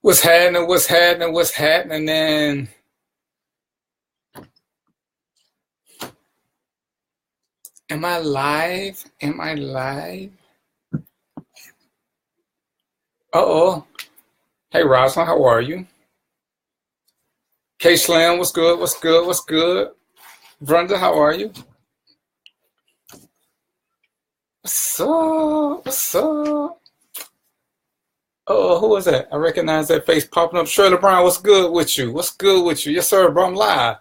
What's happening? What's happening? What's happening? Then, am I live? Am I live? Uh-oh. Hey, Rosalind, how are you? K Slam, what's good? What's good? What's good? Brenda, how are you? What's up? What's up? Oh, who is that? I recognize that face popping up. Shirley Brown, what's good with you? What's good with you? Yes, sir, bro. I'm live.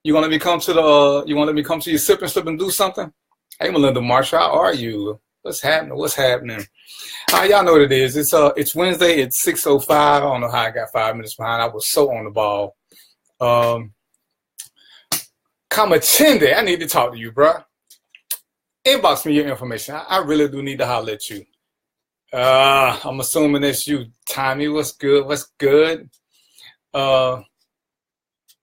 You want to let me come to the? You want to let me come to your sip and slip and do something? Hey, Melinda Marshall, how are you? What's happening? What's happening? Y'all know what it is. It's Wednesday. It's 6:05. I don't know how I got 5 minutes behind. I was so on the ball. Um, Kamachinde, I need to talk to you, bro. Inbox me your information. I really do need to holler at you. I'm assuming it's you, Tommy. What's good? What's good? Uh,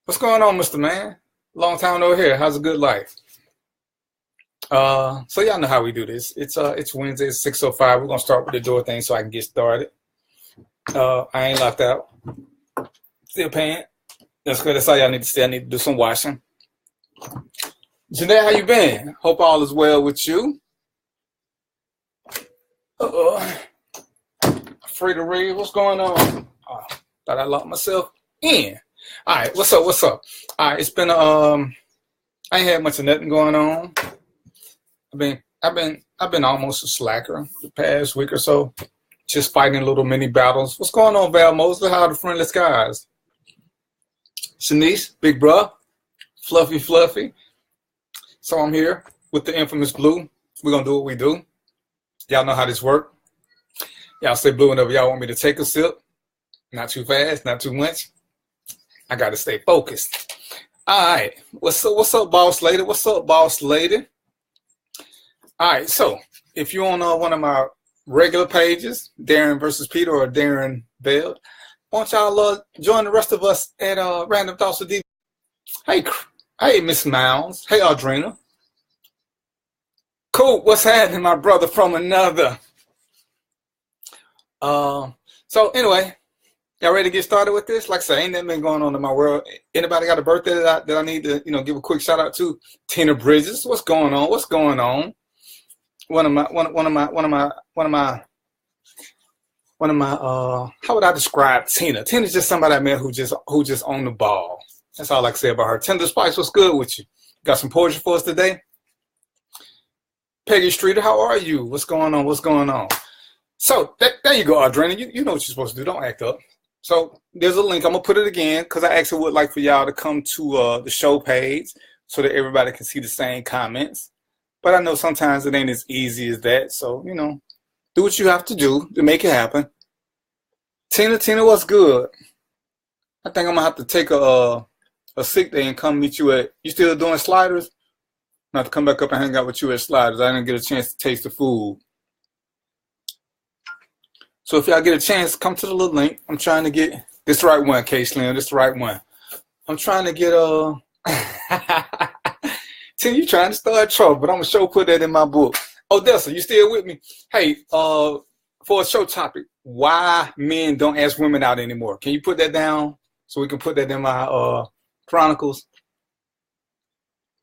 what's going on, Mr. Man? Long time no here. How's a good life? So y'all know how we do this. It's Wednesday. It's 6:05. We're gonna start with the door thing so I can get started. I ain't locked out. Still paying. That's good. That's all y'all need to say. I need to do some washing. Jeanette, how you been? Hope all is well with you. Uh-oh. Afraid to read. What's going on? Thought I locked myself in. All right. What's up? What's up? All right. It's been I ain't had much of nothing going on. I've been almost a slacker the past week or so, just fighting little mini battles. What's going on, Val Mosley? How are the friendly skies? Shanice, big bruh, fluffy. So I'm here with the infamous Blue. We're gonna do what we do. Y'all know how this works. Y'all say Blue whenever y'all want me to take a sip. Not too fast, not too much. I gotta stay focused. All right. What's up, boss lady? What's up, boss lady? All right, so if you're on one of my regular pages, Darren versus Peter or Darren Bell, why don't y'all join the rest of us at Random Thoughts with D. Hey, Miss Miles. Hey, Audrina. Cool. What's happening, my brother from another? So anyway, y'all ready to get started with this? Like I said, ain't nothing been going on in my world. Anybody got a birthday that I need to give a quick shout out to? Tina Bridges. What's going on? What's going on? One of my how would I describe Tina? Tina's just somebody I met who just on the ball. That's all I can say about her. Tender Spice, what's good with you? Got some poetry for us today? Peggy Streeter, how are you? What's going on? What's going on? So there you go, Audrina. You know what you're supposed to do. Don't act up. So there's a link. I'm gonna put it again because I actually would like for y'all to come to the show page so that everybody can see the same comments. But I know sometimes it ain't as easy as that. So, do what you have to do to make it happen. Tina, what's good? I think I'm going to have to take a sick day and come meet you at, you still doing sliders? I'm going to have to come back up and hang out with you at sliders. I didn't get a chance to taste the food. So if y'all get a chance, come to the little link. I'm trying to get, this the right one, K-Slim, this the right one. I'm trying to get Tim, you trying to start trouble, but I'm going to put that in my book. Odessa, you still with me? Hey, for a show topic, why men don't ask women out anymore. Can you put that down so we can put that in my chronicles?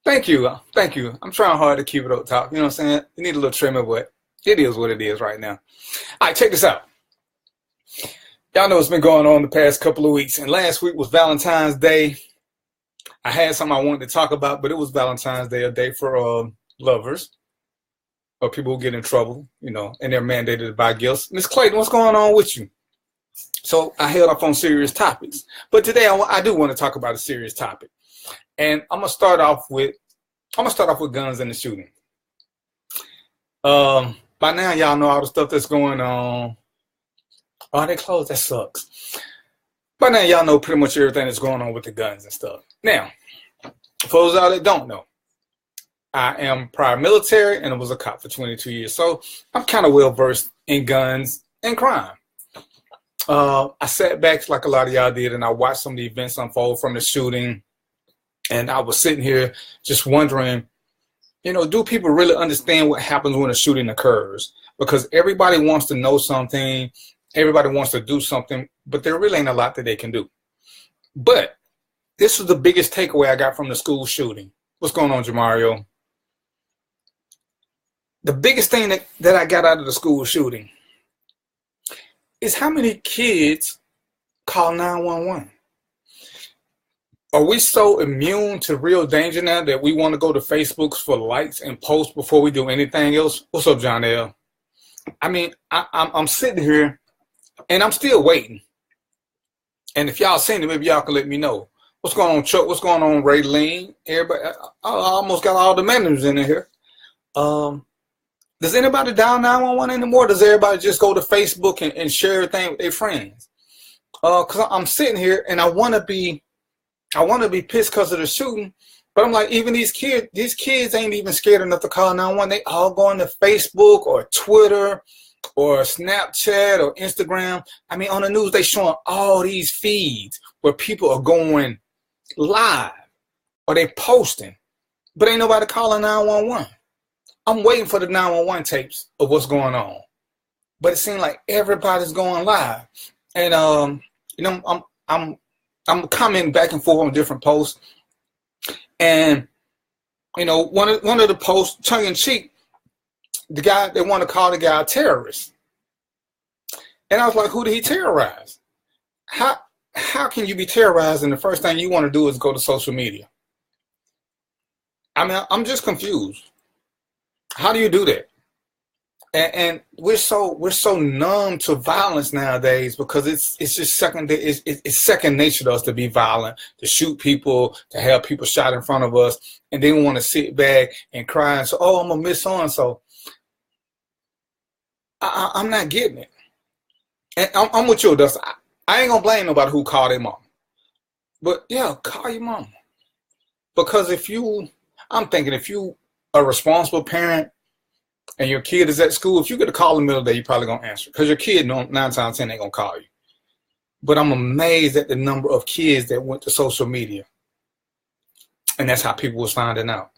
Thank you. I'm trying hard to keep it up top. You know what I'm saying? You need a little trimmer, but it is what it is right now. All right, check this out. Y'all know what's been going on the past couple of weeks, and last week was Valentine's Day. I had something I wanted to talk about, but it was Valentine's Day, a day for lovers or people who get in trouble, and they're mandated to buy gifts. Miss Clayton, what's going on with you? So I held up on serious topics, but today I do want to talk about a serious topic, and I'm gonna start off with guns and the shooting. By now y'all know all the stuff that's going on. Oh, they closed. That sucks. By now, y'all know pretty much everything that's going on with the guns and stuff. Now, for those out that don't know, I am prior military and I was a cop for 22 years. So I'm kind of well versed in guns and crime. I sat back like a lot of y'all did and I watched some of the events unfold from the shooting. And I was sitting here just wondering, do people really understand what happens when a shooting occurs? Because everybody wants to know something. Everybody wants to do something, but there really ain't a lot that they can do. But this was the biggest takeaway I got from the school shooting. What's going on, Jamario? The biggest thing that I got out of the school shooting is how many kids call 911. Are we so immune to real danger now that we want to go to Facebooks for likes and posts before we do anything else? What's up, John L? I mean, I'm sitting here and I'm still waiting. And if y'all seen it, maybe y'all can let me know. What's going on, Chuck? What's going on, Raylene? Everybody, I almost got all the managers in here. Does anybody dial 911 anymore? Does everybody just go to Facebook and share everything with their friends? Cause I'm sitting here and I want to be pissed because of the shooting, but I'm like, even these kids ain't even scared enough to call 911. They all going to Facebook or Twitter or Snapchat or Instagram. I mean, on the news, they showing all these feeds where people are going live or they posting, but ain't nobody calling 911. I'm waiting for the 911 tapes of what's going on, but it seems like everybody's going live. And you know, I'm commenting back and forth on different posts, and you know, one of the posts, tongue in cheek, the guy, they want to call the guy a terrorist, and I was like, who did he terrorize? How can you be terrorized and the first thing you want to do is go to social media? I mean, I'm just confused. How do you do that? And we're so numb to violence nowadays because it's just it's second nature to us to be violent, to shoot people, to have people shot in front of us, and then want to sit back and cry and say, "Oh, I'm gonna miss so and so." I'm not getting it, and I'm with you, Dustin. I ain't gonna blame nobody who called their mom, but yeah, call your mama, because if you a responsible parent and your kid is at school, if you get a call in the middle of the day, you're probably going to answer because your kid, 9 times out of 10, ain't going to call you. But I'm amazed at the number of kids that went to social media. And that's how people was finding out.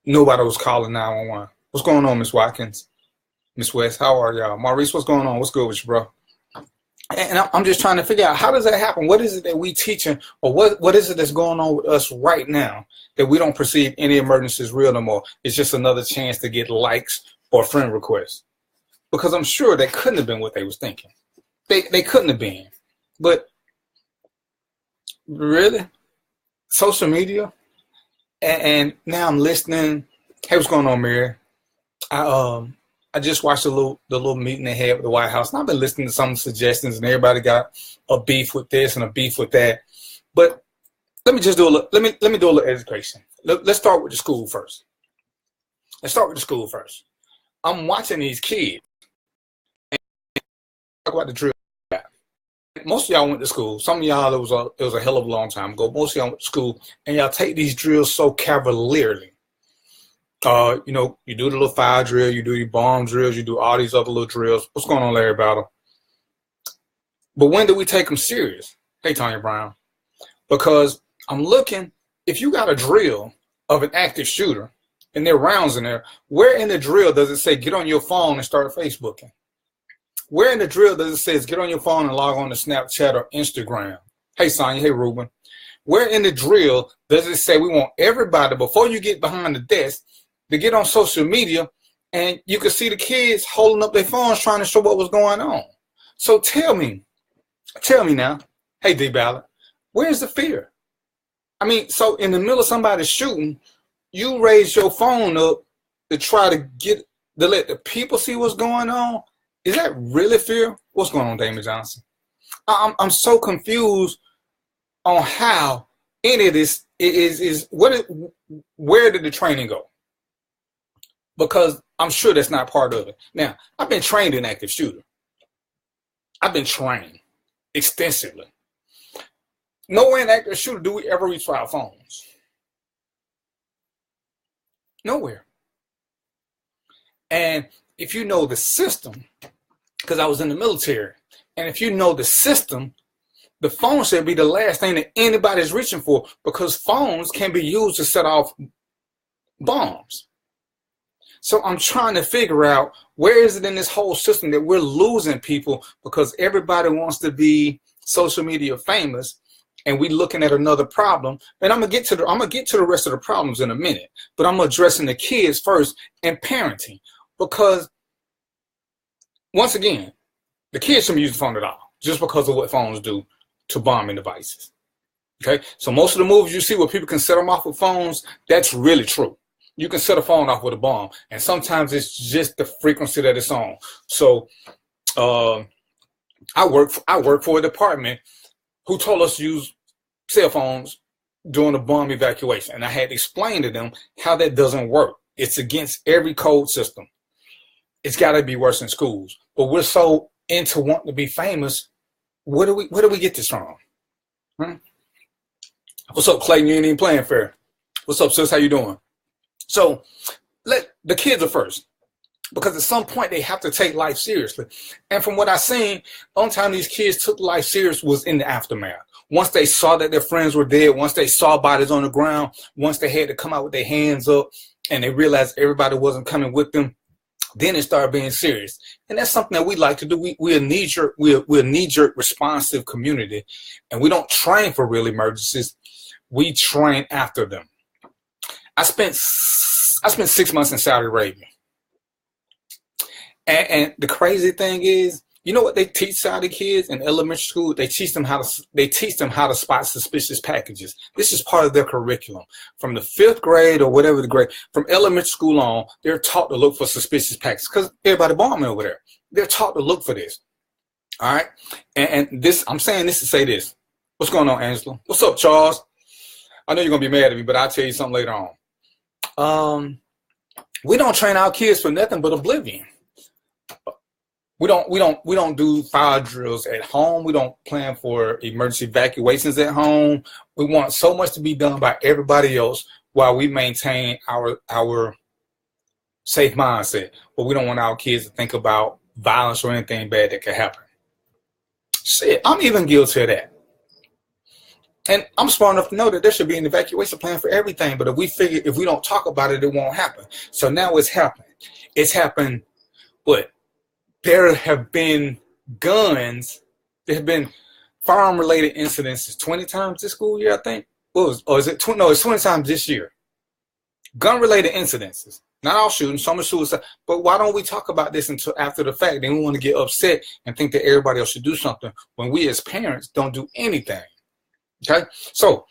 Nobody was calling 911. What's going on, Miss Watkins? Miss West, how are y'all? Maurice, what's going on? What's good with you, bro? And I'm just trying to figure out, how does that happen? What is it that we teaching, or what is it that's going on with us right now that we don't perceive any emergencies real no more? It's just another chance to get likes or friend requests. Because I'm sure that couldn't have been what they was thinking. They couldn't have been. But really? Social media? And now I'm listening. Hey, what's going on, Mary? I just watched the little meeting they had with the White House, and I've been listening to some suggestions, and everybody got a beef with this and a beef with that. But let me just do a little, let me do a little education. Let's start with the school first. I'm watching these kids and talk about the drill. Most of y'all went to school. Some of y'all, it was a hell of a long time ago. Most of y'all went to school, and y'all take these drills so cavalierly. You know, you do the little fire drill, you do your bomb drills, you do all these other little drills. What's going on, Larry Battle? But when do we take them serious? Hey, Tanya Brown. Because I'm looking, if you got a drill of an active shooter and there are rounds in there, where in the drill does it say get on your phone and start Facebooking? Where in the drill does it say get on your phone and log on to Snapchat or Instagram? Hey, Sonya. Hey, Ruben. Where in the drill does it say we want everybody, before you get behind the desk, to get on social media, and you could see the kids holding up their phones trying to show what was going on? So tell me now, hey, D Ballard, where's the fear? I mean, so in the middle of somebody shooting, you raise your phone up to try to let the people see what's going on? Is that really fear? What's going on, Damon Johnson? I'm so confused on how any of this where did the training go? Because I'm sure that's not part of it. Now, I've been trained in active shooter. I've been trained extensively. Nowhere in active shooter do we ever reach for our phones. Nowhere. And if you know the system, because I was in the military, and if you know the system, the phone should be the last thing that anybody's reaching for, because phones can be used to set off bombs. So I'm trying to figure out where is it in this whole system that we're losing people because everybody wants to be social media famous, and we looking at another problem. And I'm gonna get to the rest of the problems in a minute, but I'm addressing the kids first and parenting, because once again, the kids shouldn't use the phone at all just because of what phones do to bombing devices. Okay, so most of the movies you see where people can set them off with phones, that's really true. You can set a phone off with a bomb, and sometimes it's just the frequency that it's on. So I work for a department who told us to use cell phones during a bomb evacuation, and I had to explain to them how that doesn't work. It's against every code system. It's got to be worse in schools, but we're so into wanting to be famous. Where do we get this from? What's up, Clayton? You ain't even playing fair. What's up, sis? How you doing? So let the kids are first, because at some point they have to take life seriously. And from what I've seen, the only time these kids took life serious was in the aftermath. Once they saw that their friends were dead, once they saw bodies on the ground, once they had to come out with their hands up and they realized everybody wasn't coming with them, then it started being serious. And that's something that we like to do. We're a knee-jerk responsive community, and we don't train for real emergencies. We train after them. I spent 6 months in Saudi Arabia. And the crazy thing is, you know what they teach Saudi kids in elementary school? They teach them how to spot suspicious packages. This is part of their curriculum. From the 5th grade or whatever the grade, from elementary school on, they're taught to look for suspicious packages because everybody bombing over there. They're taught to look for this. All right. And this, I'm saying this to say this. What's going on, Angela? What's up, Charles? I know you're gonna be mad at me, but I'll tell you something later on. We don't train our kids for nothing but oblivion. We don't do fire drills at home. We don't plan for emergency evacuations at home. We want so much to be done by everybody else while we maintain our safe mindset. But we don't want our kids to think about violence or anything bad that could happen. Shit, I'm even guilty of that. And I'm smart enough to know that there should be an evacuation plan for everything. But if we don't talk about it, it won't happen. So now it's happening. It's happened. What? There have been guns. There have been firearm-related incidents 20 times this school year, I think. Is it 20? No, it's 20 times this year. Gun-related incidences. Not all shootings, some are suicide. But why don't we talk about this until after the fact? Then we want to get upset and think that everybody else should do something when we as parents don't do anything. Okay, so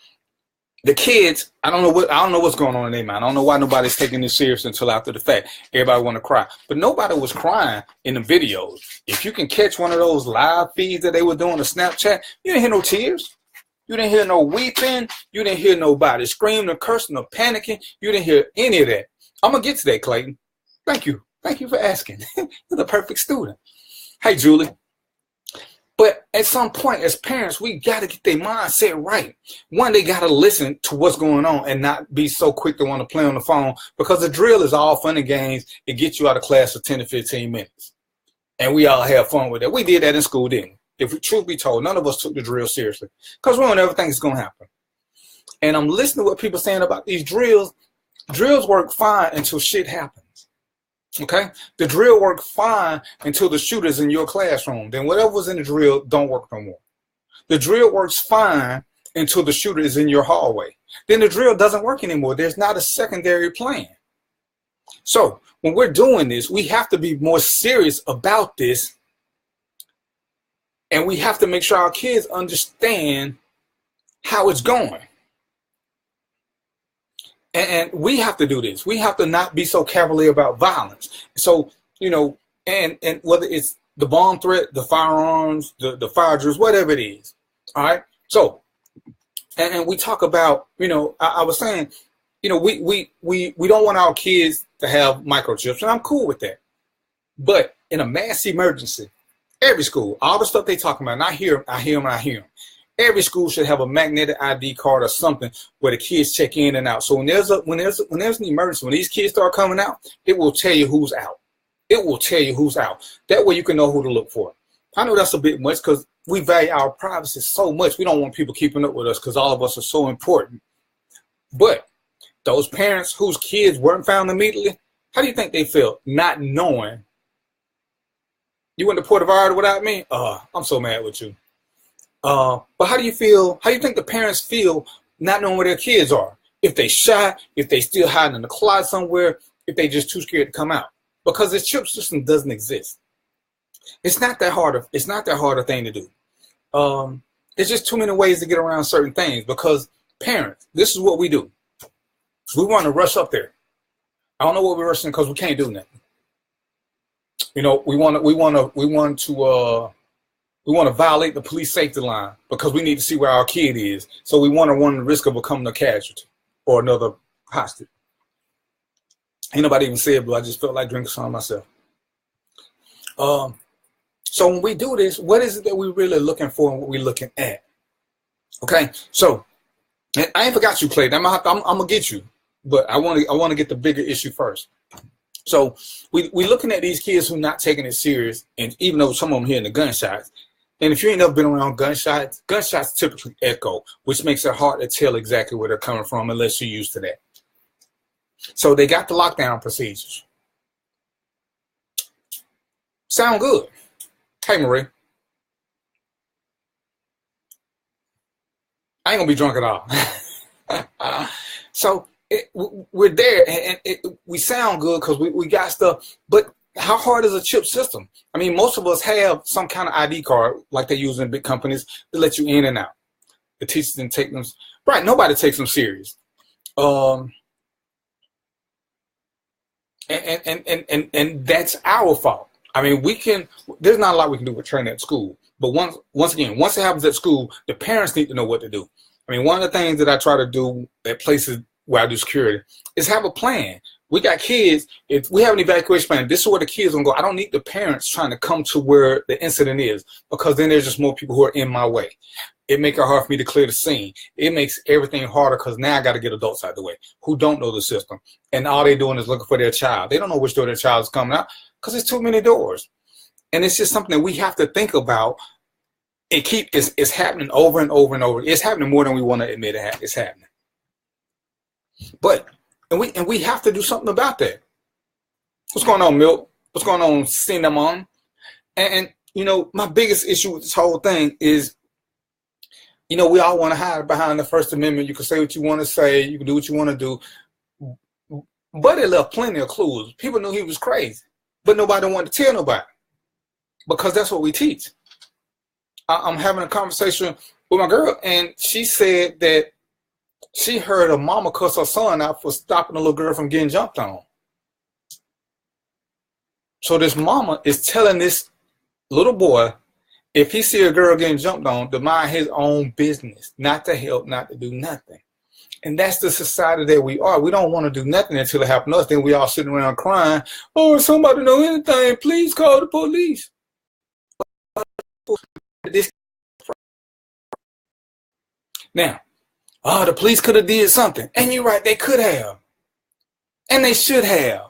the kids, I don't know what's going on in their mind. I don't know why nobody's taking this serious until after the fact. Everybody want to cry, but nobody was crying in the videos. If you can catch one of those live feeds that they were doing on Snapchat, you didn't hear no tears. You didn't hear no weeping. You didn't hear nobody screaming or cursing or panicking. You didn't hear any of that. I'm gonna get to that, Clayton. Thank you for asking. You're the perfect student. Hey, Julie. But at some point, as parents, we got to get their mindset right. One, they got to listen to what's going on and not be so quick to want to play on the phone, because the drill is all fun and games. It gets you out of class for 10 to 15 minutes. And we all have fun with that. We did that in school, didn't we? If we truth be told, none of us took the drill seriously because we don't ever think it's going to happen. And I'm listening to what people are saying about these drills. Drills work fine until shit happens. Okay, the drill worked fine until the shooter's in your classroom. Then whatever was in the drill don't work no more. The drill works fine until the shooter is in your hallway. Then the drill doesn't work anymore. There's not a secondary plan. So when we're doing this, we have to be more serious about this, and we have to make sure our kids understand how it's going. And we have to do this. We have to not be so cavalier about violence. So, and whether it's the bomb threat, the firearms, the fire drills, whatever it is. All right. So, and we talk about, I was saying, we don't want our kids to have microchips, and I'm cool with that. But in a mass emergency, every school, all the stuff they talking about, and I hear them. Every school should have a magnetic ID card or something where the kids check in and out. So when there's an emergency, when these kids start coming out, it will tell you who's out. It will tell you who's out. That way you can know who to look for. I know that's a bit much because we value our privacy so much. We don't want people keeping up with us because all of us are so important. But those parents whose kids weren't found immediately, How do you think they felt not knowing you went to Puerto Vallarta without me? I'm so mad with you. But how do you feel? How do you think the parents feel not knowing where their kids are? If they shot, if they still hiding in the closet somewhere, if they just too scared to come out, because this chip system doesn't exist. It's not that hard. It's not that hard a thing to do. There's just too many ways to get around certain things. Because parents, this is what we do. We want to rush up there. I don't know what we're rushing because we can't do nothing. You know, we want to violate the police safety line because we need to see where our kid is. So we want to run the risk of becoming a casualty or another hostage. Ain't nobody even said, but I just felt like drinking some myself. So when we do this, what is it that we're really looking for and what we're looking at? Okay, so I ain't forgot you, Clay. I'm gonna get you, but I want to get the bigger issue first. So we're looking at these kids who are not taking it serious, and even though some of them hearing the gunshots, and if you ain't never been around gunshots typically echo, which makes it hard to tell exactly where they're coming from unless you're used to that. So they got the lockdown procedures. Sound good. Hey, Marie. I ain't gonna be drunk at all. So we're there, and we sound good because we got stuff, but how hard is a chip system? I mean, most of us have some kind of ID card like they use in big companies to let you in and out. The teachers didn't take them, right? Nobody takes them serious. And that's our fault. I mean, there's not a lot we can do with training at school. But once again, once it happens at school, the parents need to know what to do. I mean, one of the things that I try to do at places where I do security is have a plan. We got kids. If we have an evacuation plan, this is where the kids are going to go. I don't need the parents trying to come to where the incident is, because then there's just more people who are in my way. It makes it hard for me to clear the scene. It makes everything harder because now I got to get adults out of the way who don't know the system. And all they're doing is looking for their child. They don't know which door their child is coming out because there's too many doors. And it's just something that we have to think about and keep. It's happening over and over and over. It's happening more than we want to admit it's happening. But and we have to do something about that. What's going on, Milk? What's going on, Cinnamon? And you know, my biggest issue with this whole thing is, you know, we all want to hide behind the First Amendment. You can say what you want to say. You can do what you want to do. But it left plenty of clues. People knew he was crazy, but nobody wanted to tell nobody because that's what we teach. I'm having a conversation with my girl, and she said that she heard a mama cuss her son out for stopping a little girl from getting jumped on. So this mama is telling this little boy, if he see a girl getting jumped on, to mind his own business, not to help, not to do nothing. And that's the society that we are. We don't want to do nothing until it happens to us. Then we all sitting around crying, oh, if somebody know anything, please call the police. Now, the police could have did something. And you're right, they could have. And they should have.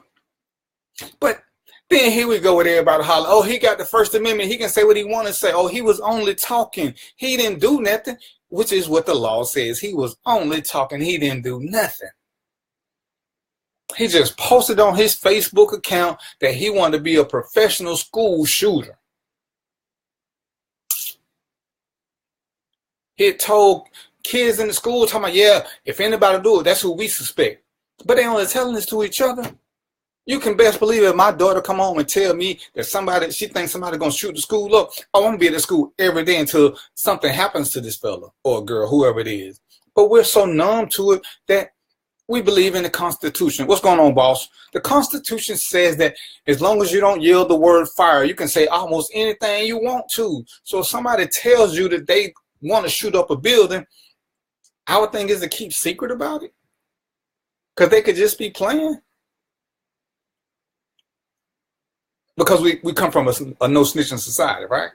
But then here we go with everybody hollering, oh, he got the First Amendment. He can say what he want to say. Oh, he was only talking. He didn't do nothing, which is what the law says. He was only talking. He didn't do nothing. He just posted on his Facebook account that he wanted to be a professional school shooter. He had told kids in the school, talking about, yeah, if anybody do it, that's who we suspect. But they only telling this to each other. You can best believe if my daughter come home and tell me that she thinks somebody gonna shoot the school up, I'm gonna be at the school every day until something happens to this fella or girl, whoever it is. But we're so numb to it that we believe in the Constitution. What's going on, boss? The Constitution says that as long as you don't yield the word fire, you can say almost anything you want to. So if somebody tells you that they want to shoot up a building, our thing is to keep secret about it, because they could just be playing. Because we come from a no snitching society, right?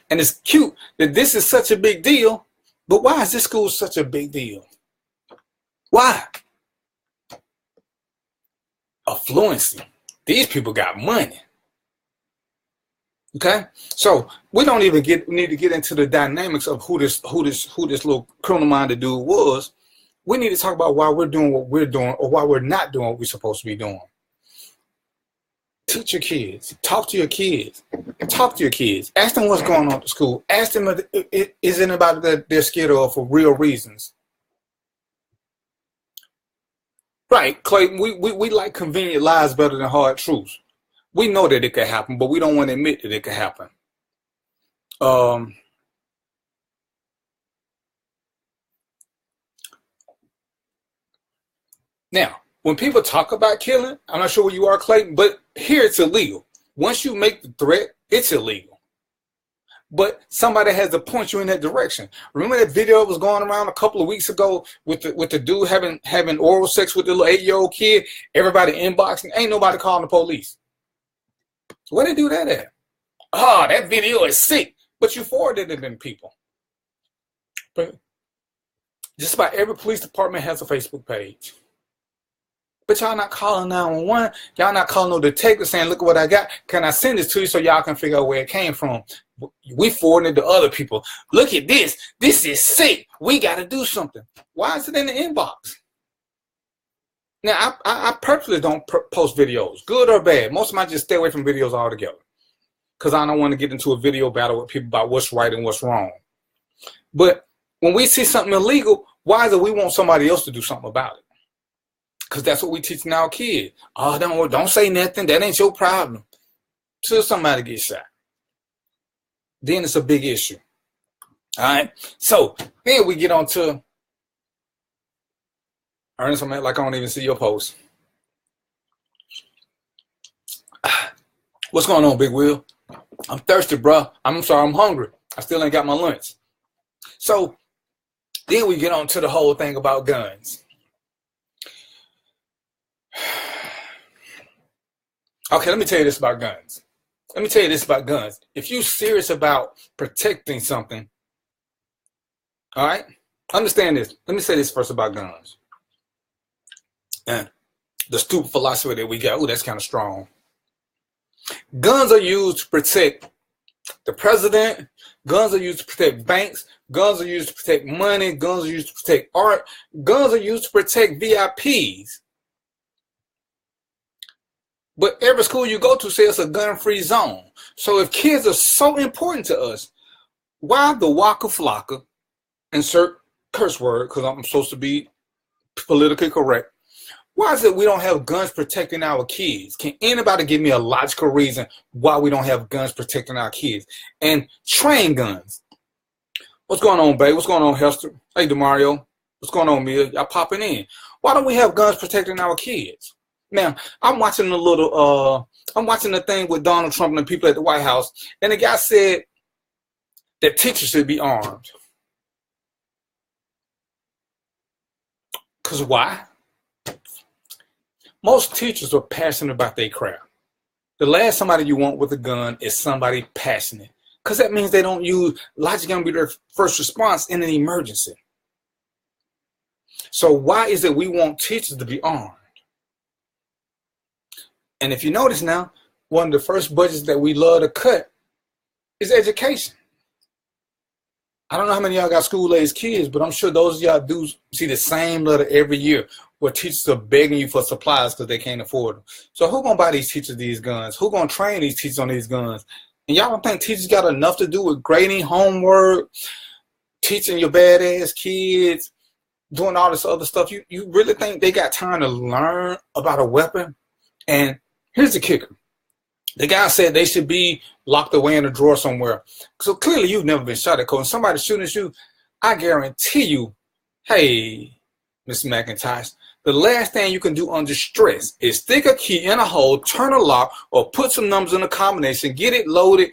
And it's cute that this is such a big deal, but why is this school such a big deal? Why? Affluency. These people got money. Okay, so we don't even need to get into the dynamics of who this little criminal-minded dude was. We need to talk about why we're doing what we're doing, or why we're not doing what we're supposed to be doing. teach your kids. Talk to your kids. Talk to your kids. Ask them what's going on at school. Ask them is anybody that they're scared of for real reasons. Right, Clayton, we like convenient lies better than hard truths. We know that it could happen, but we don't want to admit that it could happen. Now, when people talk about killing, I'm not sure where you are, Clayton, but here it's illegal. Once you make the threat, it's illegal. But somebody has to point you in that direction. Remember that video that was going around a couple of weeks ago with the dude having oral sex with the little 8-year-old kid? Everybody inboxing. Ain't nobody calling the police. Where they do that at? Oh, that video is sick. But you forwarded it to people. But just about every police department has a Facebook page. But y'all not calling 911. Y'all not calling no detective saying, look at what I got. Can I send this to you so y'all can figure out where it came from? We forwarding it to other people. Look at this. This is sick. We got to do something. Why is it in the inbox? Now, I purposely don't post videos, good or bad. Most of them I just stay away from videos altogether because I don't want to get into a video battle with people about what's right and what's wrong. But when we see something illegal, why is it we want somebody else to do something about it? Because that's what we teaching our kids. Oh, don't say nothing. That ain't your problem. Till somebody gets shot. Then it's a big issue. All right. So then we get on to Ernest. I'm like, I don't even see your post. What's going on, Big Will? I'm thirsty, bro. I'm sorry, I'm hungry. I still ain't got my lunch. So then we get on to the whole thing about guns. Okay, let me tell you this about guns. If you're serious about protecting something, all right, understand this. Let me say this first about guns. And the stupid philosophy that we got, oh, that's kind of strong. Guns are used to protect the president. Guns are used to protect banks. Guns are used to protect money. Guns are used to protect art. Guns are used to protect VIPs. But every school you go to says it's a gun-free zone. So if kids are so important to us, why the waka flocka, insert curse word, because I'm supposed to be politically correct, why is it we don't have guns protecting our kids? Can anybody give me a logical reason why we don't have guns protecting our kids? And train guns. What's going on, babe? What's going on, Hester? Hey, DeMario. What's going on, Mia? Y'all popping in. Why don't we have guns protecting our kids? Now, I'm watching the thing with Donald Trump and the people at the White House, and the guy said that teachers should be armed. Because why? Most teachers are passionate about their craft. The last somebody you want with a gun is somebody passionate, because that means they don't use logic going to be their first response in an emergency. So why is it we want teachers to be armed? And if you notice now, one of the first budgets that we love to cut is education. I don't know how many of y'all got school-aged kids, but I'm sure those of y'all do see the same letter every year where teachers are begging you for supplies because they can't afford them. So who gonna buy these teachers these guns? Who gonna train these teachers on these guns? And y'all don't think teachers got enough to do with grading homework, teaching your badass kids, doing all this other stuff? You really think they got time to learn about a weapon? And here's the kicker. The guy said they should be locked away in a drawer somewhere. So clearly you've never been shot at, Cole. And somebody shooting at you, I guarantee you, hey, Miss McIntosh, the last thing you can do under stress is stick a key in a hole, turn a lock, or put some numbers in a combination, get it loaded,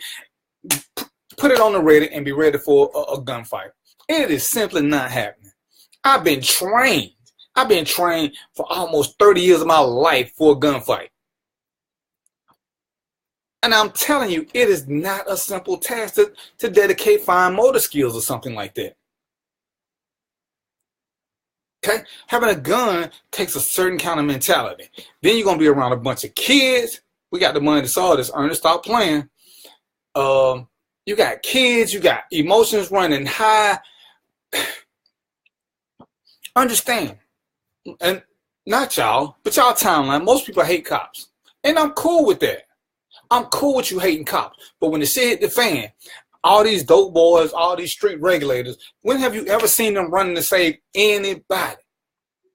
put it on the ready, and be ready for a gunfight. It is simply not happening. I've been trained for almost 30 years of my life for a gunfight. And I'm telling you, it is not a simple task to dedicate fine motor skills or something like that. Okay? Having a gun takes a certain kind of mentality. Then you're going to be around a bunch of kids. We got the money to solve this. Ernest, stop playing. You got kids. You got emotions running high. Understand. And not y'all, but y'all timeline. Most people hate cops. And I'm cool with that. I'm cool with you hating cops, but when the shit hit the fan, all these dope boys, all these street regulators, when have you ever seen them running to save anybody?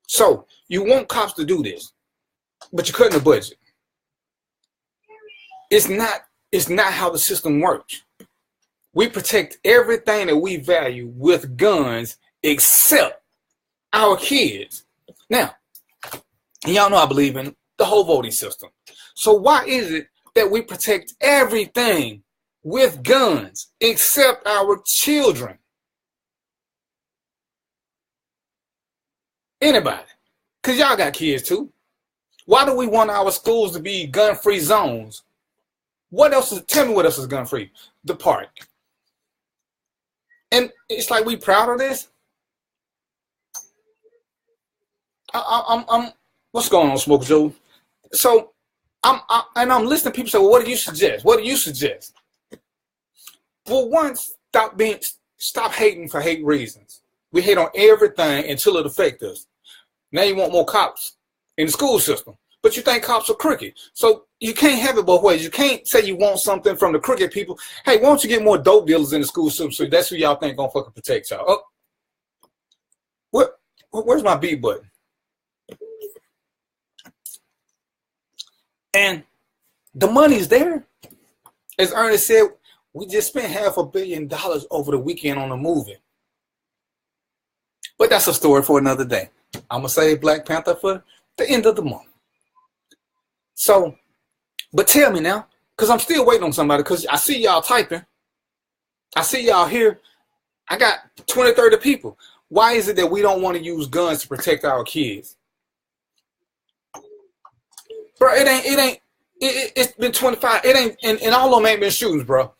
So you want cops to do this, but you're cutting the budget. It's not how the system works. We protect everything that we value with guns except our kids. Now, y'all know I believe in the whole voting system. So why is it that we protect everything with guns except our children? Anybody? Because y'all got kids too. Why do we want our schools to be gun-free zones? What else is, tell me what else is gun-free? The park. And it's like we proud of this. I'm what's going on, Smoker Joe? So I'm listening to people say, well, what do you suggest? What do you suggest? Well, one, stop hating for hate reasons. We hate on everything until it affects us. Now you want more cops in the school system, but you think cops are crooked. So you can't have it both ways. You can't say you want something from the crooked people. Hey, why don't you get more dope dealers in the school system? So that's who y'all think gonna fucking protect y'all. Oh, where's my B button? And the money's there. As Ernest said, we just spent $500 million over the weekend on a movie. But that's a story for another day. I'm going to save Black Panther for the end of the month. So, but tell me now, because I'm still waiting on somebody, because I see y'all typing. I see y'all here. I got 20, 30 people. Why is it that we don't want to use guns to protect our kids? Bro, it's been 25. It ain't, and all of them ain't been shootings, bro.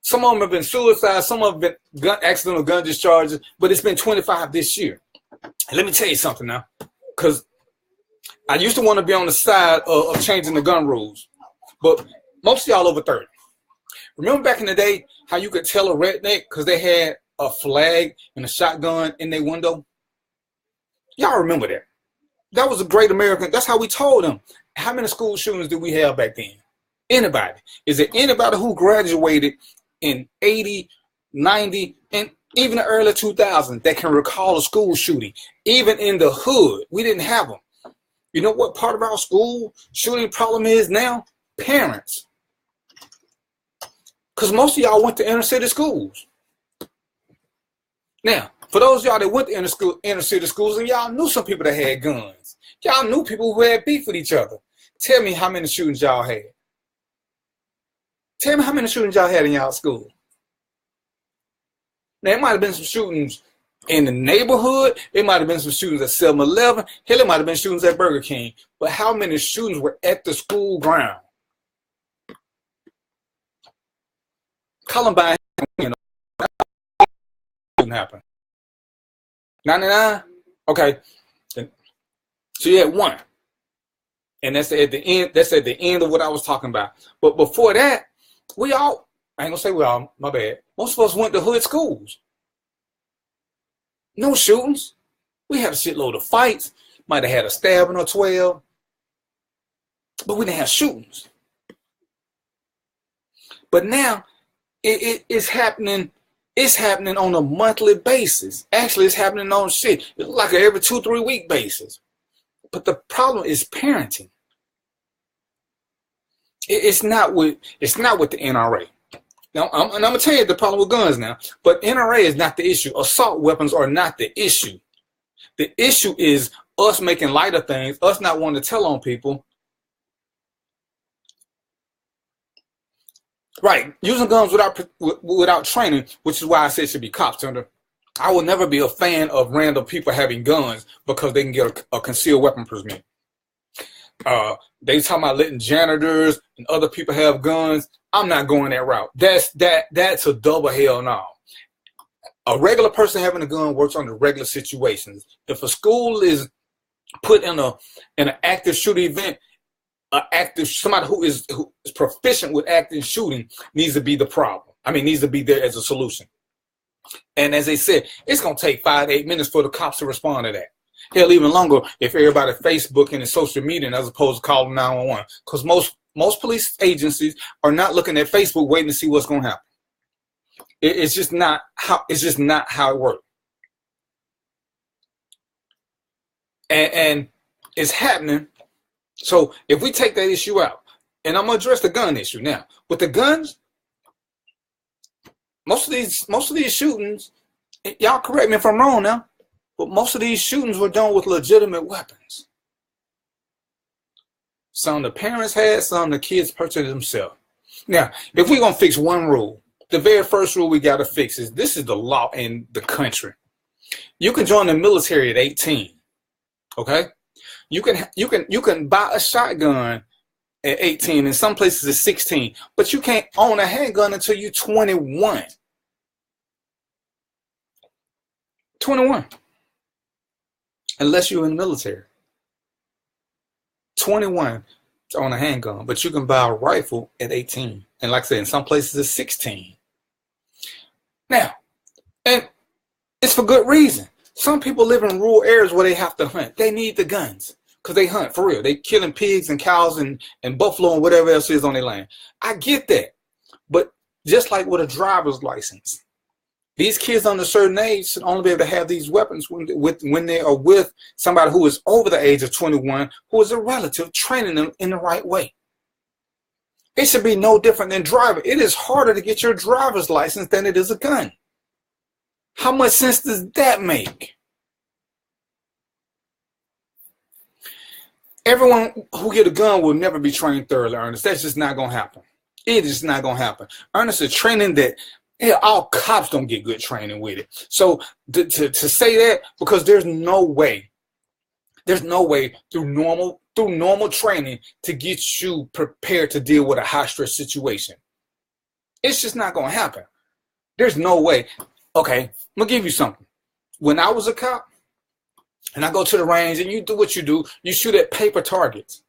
Some of them have been suicides, some of them have been accidental gun discharges, but it's been 25 this year. And let me tell you something now, because I used to want to be on the side of changing the gun rules, but most of y'all over 30. Remember back in the day how you could tell a redneck because they had a flag and a shotgun in their window? Y'all remember that. That was a great American. That's how we told them. How many school shootings did we have back then? Anybody? Is there anybody who graduated in 80, 90, and even the early 2000s that can recall a school shooting? Even in the hood, we didn't have them. You know what part of our school shooting problem is now? Parents. Because most of y'all went to inner city schools. Now, for those of y'all that went to inner city schools, and y'all knew some people that had guns. Y'all knew people who had beef with each other. Tell me how many shootings y'all had. Tell me how many shootings y'all had in y'all school. Now, it might have been some shootings in the neighborhood. It might have been some shootings at 7-Eleven. Hell, it might have been shootings at Burger King. But how many shootings were at the school ground? Columbine, you know, didn't happen. 99? Okay. So you had one. And that's at the end. That's at the end of what I was talking about. But before that, I ain't gonna say we all, my bad. Most of us went to hood schools. No shootings. We had a shitload of fights. Might have had a stabbing or 12. But we didn't have shootings. But now it's happening. It's happening on a monthly basis. Actually, it's happening on shit like every 2-3 week basis. But the problem is parenting. It's not with the NRA. Now, I'm gonna tell you the problem with guns now. But NRA is not the issue. Assault weapons are not the issue. The issue is us making light of things. Us not wanting to tell on people. Right, using guns without training, which is why I said it should be cops under. I will never be a fan of random people having guns because they can get a concealed weapon permit. They talking about letting janitors and other people have guns. I'm not going that route. That's a double hell no. A regular person having a gun works under regular situations. If a school is put in an active shooting event, somebody who is proficient with active shooting needs to be the problem. Needs to be there as a solution. And as they said, it's going to take 5 to 8 minutes for the cops to respond to that. Hell, even longer if everybody Facebooking and social media as opposed to calling 911. Because Most police agencies are not looking at Facebook waiting to see what's going to happen. It's just not how it works. And it's happening. So if we take that issue out, and I'm gonna address the gun issue now. With the guns, most of these shootings, y'all correct me if I'm wrong now, but most of these shootings were done with legitimate weapons. Some the parents had, some the kids purchased themselves. Now, if we're gonna fix one rule, the very first rule we gotta fix is this is the law in the country. You can join the military at 18. Okay? You can buy a shotgun at 18, in some places it's 16, but you can't own a handgun until you're 21. 21. Unless you're in the military. 21 to own a handgun, but you can buy a rifle at 18. And like I said, in some places it's 16. Now, and it's for good reason. Some people live in rural areas where they have to hunt. They need the guns. Because they hunt, for real. They killing pigs and cows and buffalo and whatever else is on their land. I get that. But just like with a driver's license, these kids under a certain age should only be able to have these weapons when they are with somebody who is over the age of 21, who is a relative, training them in the right way. It should be no different than driving. It is harder to get your driver's license than it is a gun. How much sense does that make? Everyone who get a gun will never be trained thoroughly, Ernest. That's just not going to happen. It is not going to happen. Ernest, is training that all cops don't get good training with it. So to say that, because there's no way through normal training to get you prepared to deal with a high stress situation. It's just not going to happen. There's no way. Okay, I'm going to give you something. When I was a cop, and I go to the range and you do what you do, you shoot at paper targets.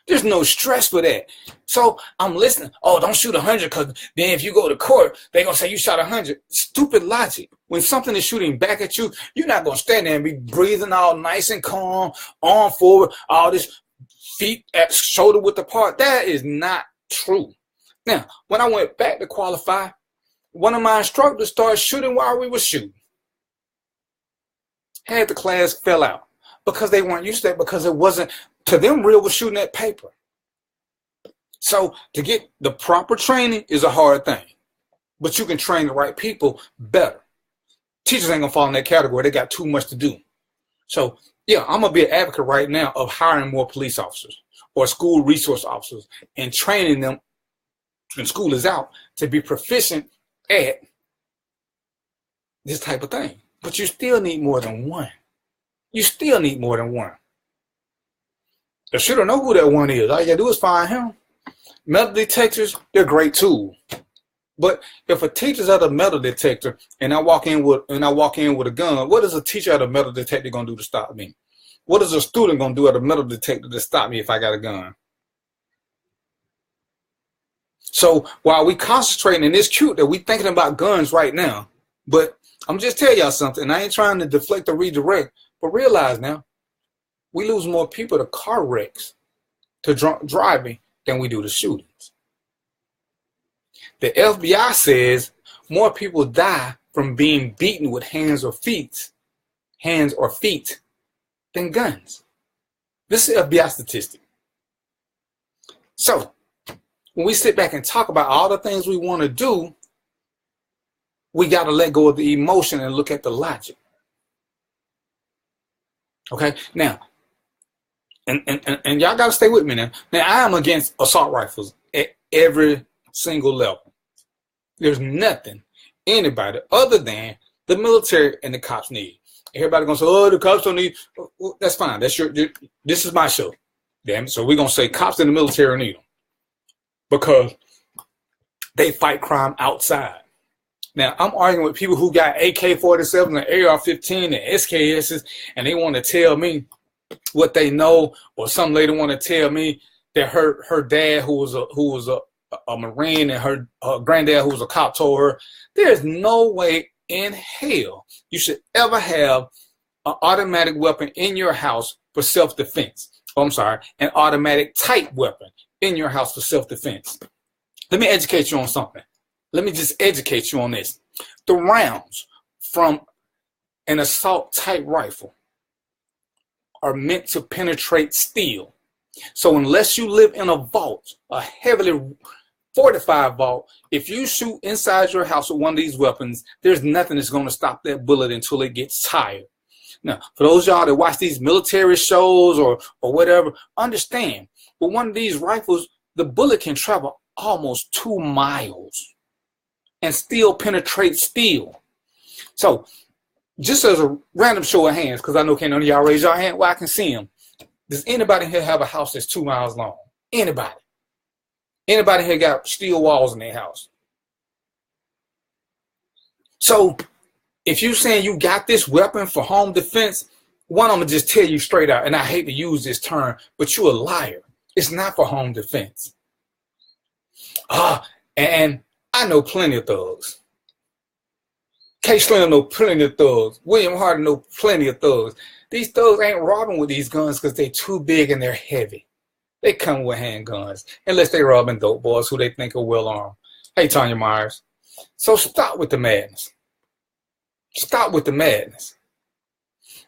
There's no stress for that. So I'm listening. Oh, don't shoot 100 because then if you go to court, they're going to say you shot 100. Stupid logic. When something is shooting back at you, you're not going to stand there and be breathing all nice and calm, arm forward, all this feet at shoulder width apart. That is not true. Now, when I went back to qualify, one of my instructors started shooting while we were shooting. Had the class fell out because they weren't used to that, because it wasn't, to them, real was shooting at paper. So to get the proper training is a hard thing, but you can train the right people better. Teachers ain't gonna fall in that category. They got too much to do. So yeah, I'm gonna be an advocate right now of hiring more police officers or school resource officers and training them when school is out to be proficient at this type of thing. But you still need more than one. You still need more than one. The shooter know who that one is. All you gotta do is find him. Metal detectors, they're a great tool. But if a teacher's at a metal detector and I walk in with a gun, what is a teacher at a metal detector gonna do to stop me? What is a student gonna do at a metal detector to stop me if I got a gun? So while we concentrating, and it's cute that we thinking about guns right now, but I'm just tell y'all something. I ain't trying to deflect or redirect, but realize now, we lose more people to car wrecks, to driving, than we do to shootings. The FBI says more people die from being beaten with hands or feet than guns. This is FBI statistic. So when we sit back and talk about all the things we want to do, we got to let go of the emotion and look at the logic. Okay, now, and y'all got to stay with me now. Now, I am against assault rifles at every single level. There's nothing anybody other than the military and the cops need. Everybody gonna say, "Oh, the cops don't need." Well, that's fine. This is my show. Damn it. So we're gonna say cops and the military need them because they fight crime outside. Now, I'm arguing with people who got AK-47 and AR-15 and SKSs, and they want to tell me what they know, or some lady want to tell me that her dad, who was a Marine, and her granddad, who was a cop, told her, there's no way in hell you should ever have an automatic weapon in your house for self-defense. Oh, I'm sorry, an automatic type weapon in your house for self-defense. Let me educate you on something. Let me just educate you on this. The rounds from an assault type rifle are meant to penetrate steel. So unless you live in a vault, a heavily fortified vault, if you shoot inside your house with one of these weapons, there's nothing that's going to stop that bullet until it gets tired. Now, for those y'all that watch these military shows or whatever, understand, with one of these rifles, the bullet can travel almost 2 miles and still penetrate steel. So just as a random show of hands, because I know can't none of y'all raise your hand, well, I can see them. Does anybody here have a house that's 2 miles long? Anybody? Anybody here got steel walls in their house? So if you saying you got this weapon for home defense, one, I'm going to just tell you straight out, and I hate to use this term, but you're a liar. It's not for home defense. And I know plenty of thugs. K. Slim know plenty of thugs. William Harden know plenty of thugs. These thugs ain't robbing with these guns because they're too big and they're heavy. They come with handguns, unless they robbing dope boys who they think are well armed. Hey, Tanya Myers. So stop with the madness. Stop with the madness.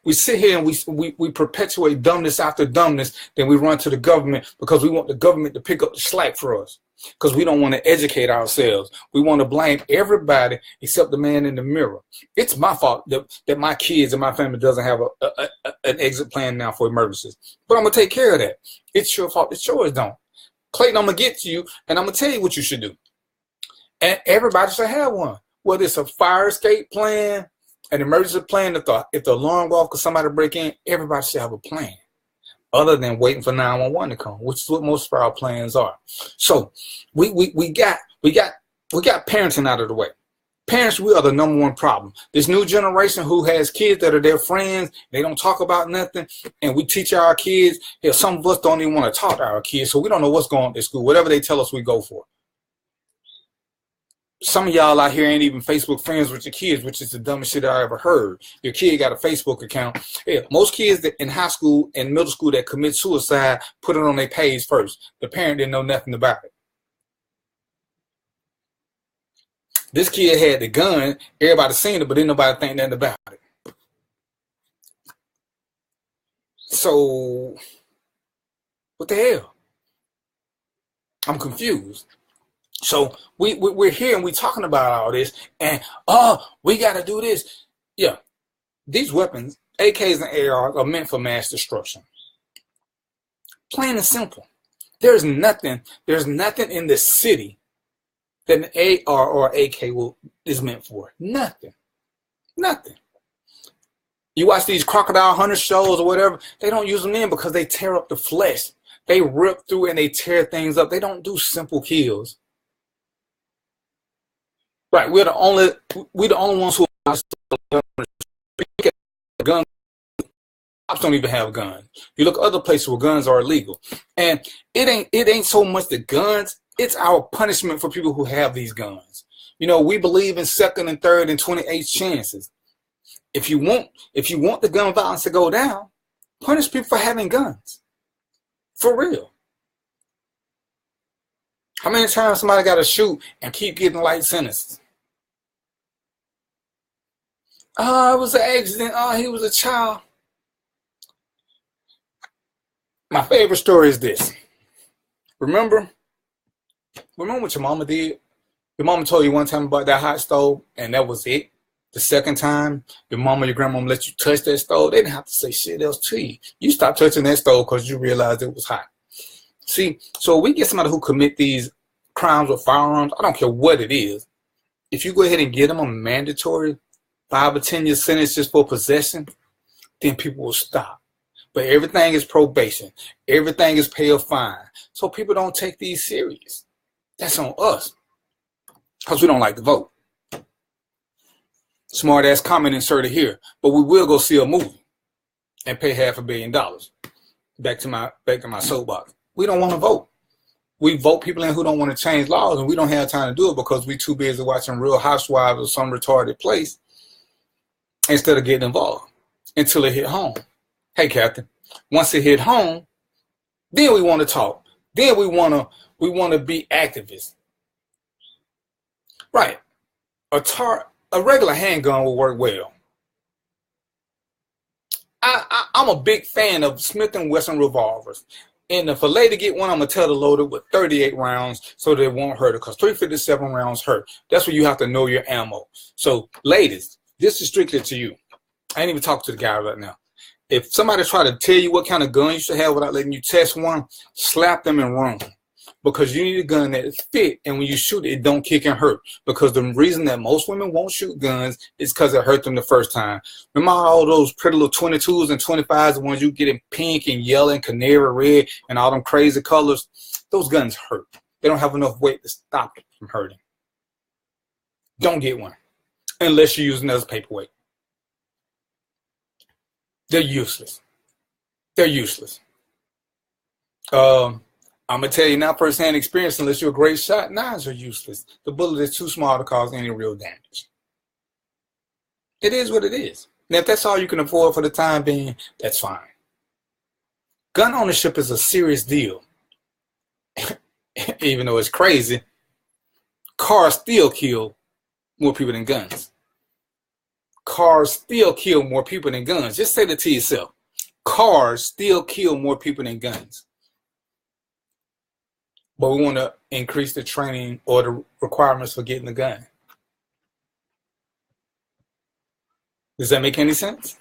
We sit here and we perpetuate dumbness after dumbness, then we run to the government because we want the government to pick up the slack for us. Because we don't want to educate ourselves. We want to blame everybody except the man in the mirror. It's my fault that my kids and my family doesn't have an exit plan now for emergencies. But I'm going to take care of that. It's your fault. It's yours, don't. Clayton, I'm going to get to you, and I'm going to tell you what you should do. And everybody should have one. Whether it's a fire escape plan, an emergency plan, if the alarm goes off because somebody break in, everybody should have a plan. Other than waiting for 911 to come, which is what most of our plans are. So we got parenting out of the way. Parents, we are the #1 problem. This new generation who has kids that are their friends, they don't talk about nothing, and we teach our kids. Hell, some of us don't even want to talk to our kids, so we don't know what's going on at school. Whatever they tell us, we go for. Some of y'all out here ain't even Facebook friends with your kids, which is the dumbest shit I ever heard. Your kid got a Facebook account. Yeah, most kids that in high school and middle school that commit suicide put it on their page first. The parent didn't know nothing about it. This kid had the gun. Everybody seen it, but didn't nobody think nothing about it. So, what the hell? I'm confused. So we're here and we're talking about all this, and we got to do this. Yeah, these weapons, AKs and ARs, are meant for mass destruction. Plain and simple. There's nothing in the city that an AR or AK is meant for. Nothing. You watch these crocodile hunter shows or whatever, they don't use them in because they tear up the flesh. They rip through and they tear things up. They don't do simple kills. Right, we're the only ones who are guns. Cops don't even have guns. You look at other places where guns are illegal, and it ain't so much the guns. It's our punishment for people who have these guns. You know, we believe in second and third and 28 chances. If you want the gun violence to go down, punish people for having guns. For real. How many times somebody got to shoot and keep getting light sentences? It was an accident. He was a child. My favorite story is this. Remember what your mama did? Your mama told you one time about that hot stove, and that was it. The second time, your mama, your grandmama let you touch that stove, they didn't have to say shit else to you. You stopped touching that stove because you realized it was hot. See, so we get somebody who commit these crimes with firearms, I don't care what it is. If you go ahead and get them a mandatory 5 or 10 year sentence just for possession, then people will stop. But everything is probation. Everything is pay a fine. So people don't take these serious. That's on us. Because we don't like to vote. Smart ass comment inserted here. But we will go see a movie and pay $500 million. Back to my soapbox. We don't want to vote. We vote people in who don't want to change laws, and we don't have time to do it because we're too busy watching Real Housewives or some retarded place instead of getting involved until it hit home. Hey, Captain, once it hit home, then we want to talk. Then we wanna be activists. Right. A regular handgun will work well. I'm a big fan of Smith and Wesson revolvers. And if a lady get one, I'm gonna tell her to load it with 38 rounds so that it won't hurt her, because 357 rounds hurt. That's where you have to know your ammo. So, ladies, this is strictly to you. I ain't even talking to the guy right now. If somebody try to tell you what kind of gun you should have without letting you test one, slap them and run. Because you need a gun that is fit, and when you shoot it, it don't kick and hurt. Because the reason that most women won't shoot guns is because it hurt them the first time. Remember all those pretty little 22s and 25s, the ones you get in pink and yellow and canary red and all them crazy colors? Those guns hurt. They don't have enough weight to stop it from hurting. Don't get one unless you're using it as a paperweight. They're useless. They're useless. I'm going to tell you now, firsthand experience, unless you're a great shot, knives are useless. The bullet is too small to cause any real damage. It is what it is. Now, if that's all you can afford for the time being, that's fine. Gun ownership is a serious deal. Even though it's crazy, cars still kill more people than guns. Cars still kill more people than guns. Just say that to yourself. Cars still kill more people than guns. But we want to increase the training or the requirements for getting the gun. Does that make any sense?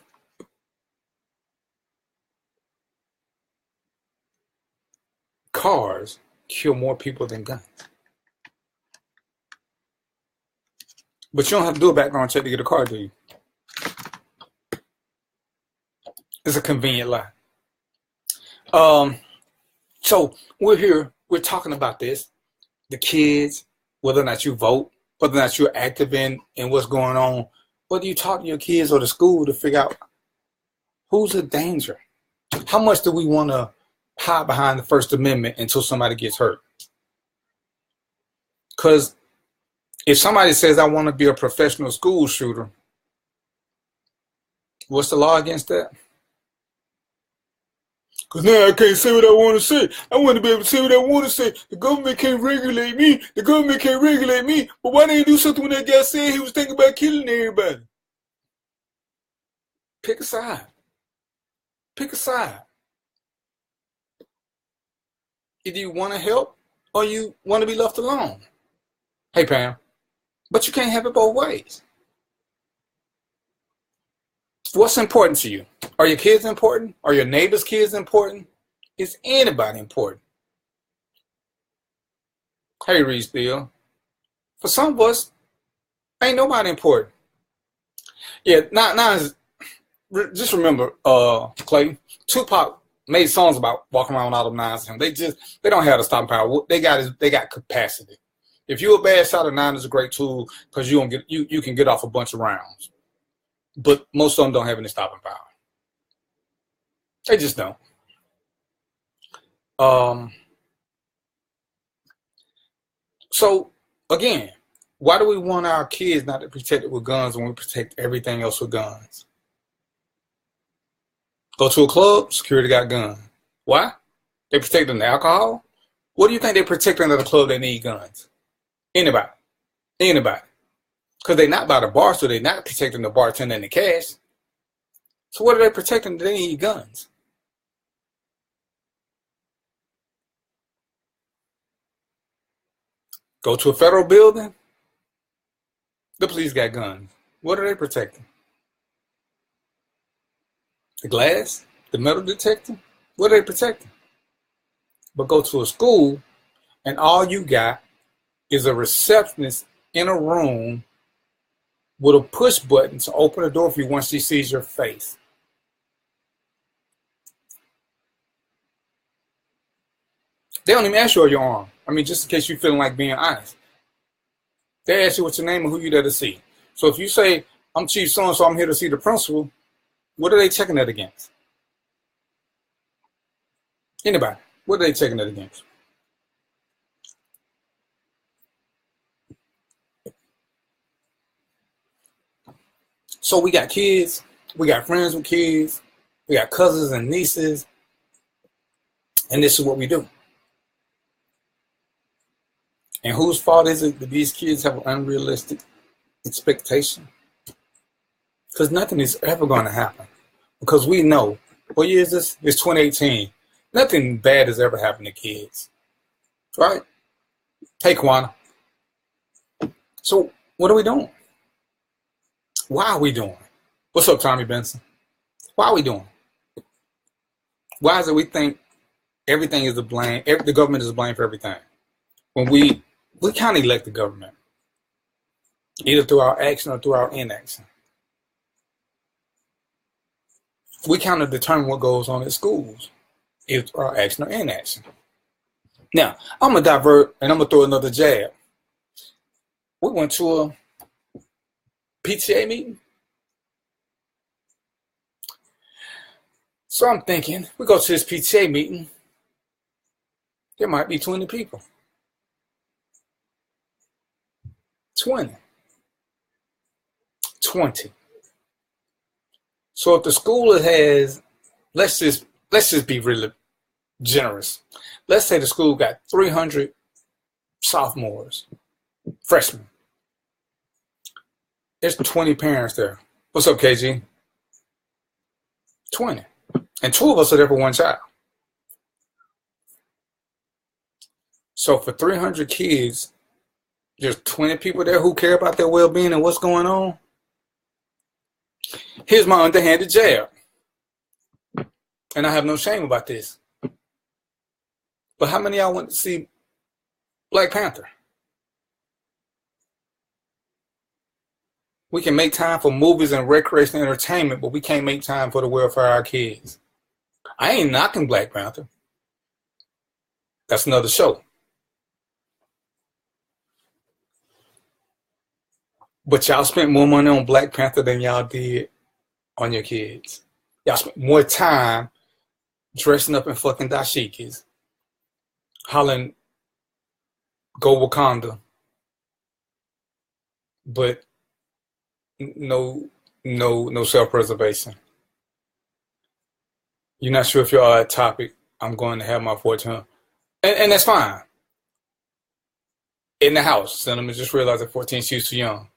Cars kill more people than guns. But you don't have to do a background check to get a car, do you? It's a convenient lie. So we're here. We're talking about this, the kids, whether or not you vote, whether or not you're active in what's going on, whether you talk to your kids or the school to figure out who's a danger. How much do we want to hide behind the First Amendment until somebody gets hurt? Because if somebody says, I want to be a professional school shooter, what's the law against that? Because now I can't say what I want to say. I want to be able to say what I want to say. The government can't regulate me. The government can't regulate me. But why didn't he do something when that guy said he was thinking about killing everybody? Pick a side. Pick a side. Either you want to help or you want to be left alone. Hey, Pam. But you can't have it both ways. What's important to you? Are your kids important? Are your neighbor's kids important? Is anybody important? Hey, Reese Bill. For some of us, ain't nobody important. Yeah, just remember, Clayton, Tupac made songs about walking around with all them nines. They don't have the stopping power. They got capacity. If you're a bad shot, a nine is a great tool because you can get off a bunch of rounds. But most of them don't have any stopping power. They just don't. So again, why do we want our kids not to be protected with guns when we protect everything else with guns? Go to a club, security got guns. Why? They protecting the alcohol? What do you think they're protecting at a club that need guns? Anybody. Because they're not by the bar, so they're not protecting the bartender and the cash. So what are they protecting? They need guns. Go to a federal building, the police got guns. What are they protecting? The glass? The metal detector? What are they protecting? But go to a school, and all you got is a receptionist in a room with a push button to open the door for you once she sees your face. They don't even ask you your arm. I mean, just in case you're feeling like being honest. They ask you what's your name and who you there to see. So if you say, I'm Chief so-and-so, I'm here to see the principal, what are they checking that against? Anybody. What are they checking that against? So we got kids, we got friends with kids, we got cousins and nieces, and this is what we do. And whose fault is it that these kids have an unrealistic expectation? Because nothing is ever going to happen. Because we know, what year is this? It's 2018. Nothing bad has ever happened to kids. Right? Hey, Kwana. So, what are we doing? Why are we doing? What's up, Tommy Benson? Why are we doing? Why is it we think everything is the blame, the government is to blame for everything? When we can't elect the government, either through our action or through our inaction. We kind of determine what goes on at schools, either through our action or inaction. Now, I'm going to divert and I'm going to throw another jab. We went to a PTA meeting. So I'm thinking, we go to this PTA meeting, there might be 20 people. 20. So if the school has, let's just be really generous. Let's say the school got 300 sophomores, freshmen. There's 20 parents there. What's up, KG? 20. And 2 of us are there for one child. So for 300 kids, there's 20 people there who care about their well-being and what's going on. Here's my underhanded jab. And I have no shame about this. But how many of y'all went to see Black Panther? We can make time for movies and recreation and entertainment, but we can't make time for the welfare of our kids. I ain't knocking Black Panther. That's another show. But y'all spent more money on Black Panther than y'all did on your kids. Y'all spent more time dressing up in fucking dashikis, hollering, "Go Wakanda," but no self-preservation. You're not sure if you're on a topic. I'm going to have my fortune. And that's fine. In the house, Cinnamon just realized at 14 she's too young.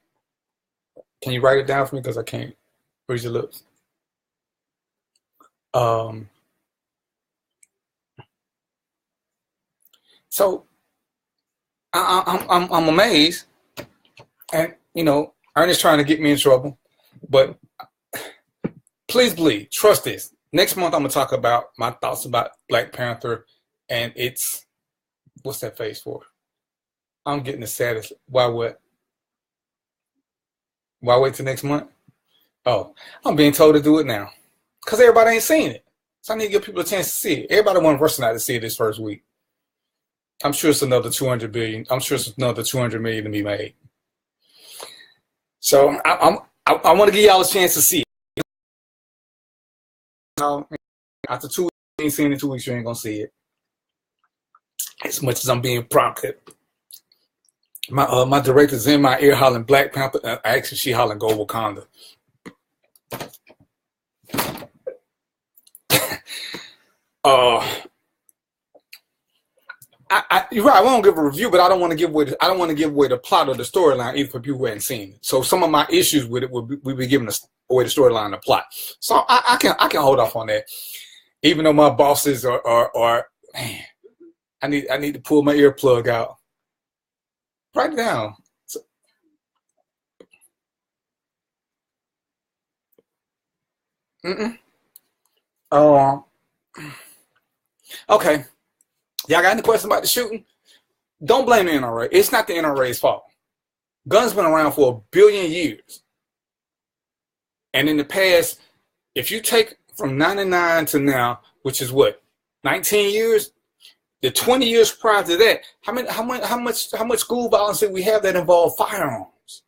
Can you write it down for me? Because I can't read your lips. So I'm amazed. And, Ernest trying to get me in trouble. But please believe, trust this. Next month, I'm going to talk about my thoughts about Black Panther, and it's, what's that face for? I'm getting the saddest. Why what? Why wait till next month? Oh, I'm being told to do it now because everybody ain't seen it. So I need to give people a chance to see it. Everybody wants Russell to see it this first week. I'm sure it's another 200 billion. I'm sure it's another 200 million to be made. So I want to give y'all a chance to see it. After 2 weeks, you ain't seen it in 2 weeks, you ain't gonna see it. As much as I'm being prompted. My director's in my ear hollering Black Panther. Actually, she hollering Go Wakanda. You're right. I won't give a review, but I don't want to give away. I don't want to give away the plot or the storyline either for people who hadn't seen it. So some of my issues with it would be giving away the storyline and the plot. So I can hold off on that, even though my bosses are man. I need to pull my earplug out. Write it down. Okay. Y'all got any questions about the shooting? Don't blame the NRA. It's not the NRA's fault. Guns been around for 1 billion years. And in the past, if you take from 99 to now, which is what, 19 years? The 20 years prior to that, how much school violence did we have that involved firearms?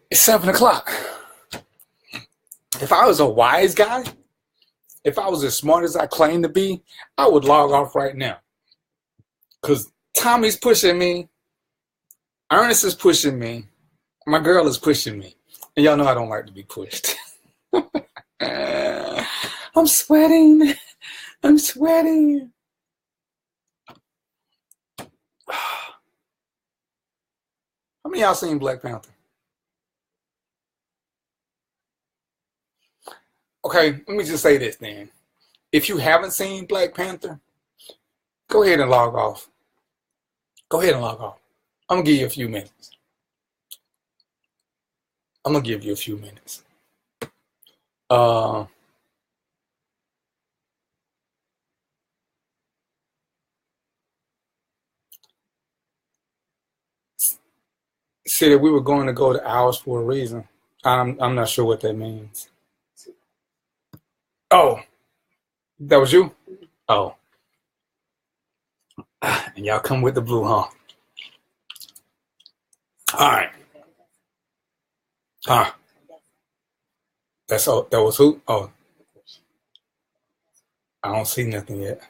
It's 7 o'clock. If I was a wise guy, if I was as smart as I claim to be, I would log off right now. Because Tommy's pushing me, Ernest is pushing me, my girl is pushing me. And y'all know I don't like to be pushed. I'm sweating. I'm sweating. How many of y'all seen Black Panther? Okay, let me just say this then. If you haven't seen Black Panther, go ahead and log off. Go ahead and log off. I'm going to give you a few minutes. I'm going to give you a few minutes. Said that we were going to go to hours for a reason. I'm not sure what that means. Oh, that was you? Oh. And y'all come with the blue, huh? All right. Huh. That's all. That was who? Oh. I don't see nothing yet.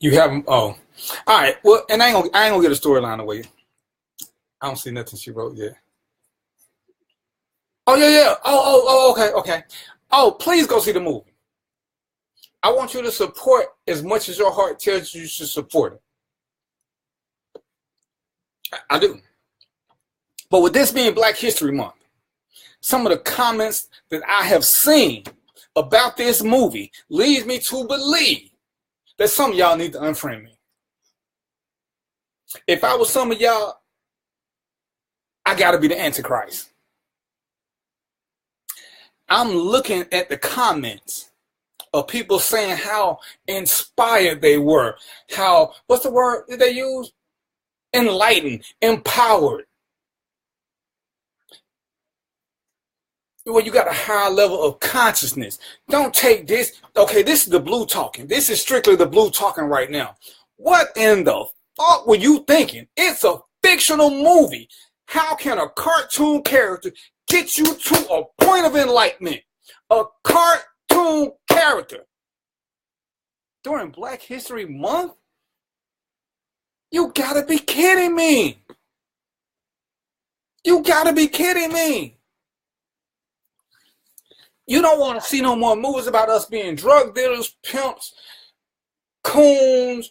You haven't. Oh. All right. Well, and I ain't gonna get a storyline away. I don't see nothing she wrote yet. Oh yeah. Okay. Oh, please go see the movie. I want you to support as much as your heart tells you should support it. I do. But with this being Black History Month, some of the comments that I have seen about this movie leads me to believe that some of y'all need to unfriend me. If I was some of y'all, I gotta be the Antichrist. I'm looking at the comments of people saying how inspired they were, how, what's the word that they use? Enlightened, empowered. Well, you got a higher level of consciousness. Don't take this. Okay, this is the blue talking. This is strictly the blue talking right now. What in the fuck were you thinking? It's a fictional movie. How can a cartoon character get you to a point of enlightenment? A cartoon character during Black History Month? You gotta be kidding me. You gotta be kidding me. You don't want to see no more movies about us being drug dealers, pimps, coons,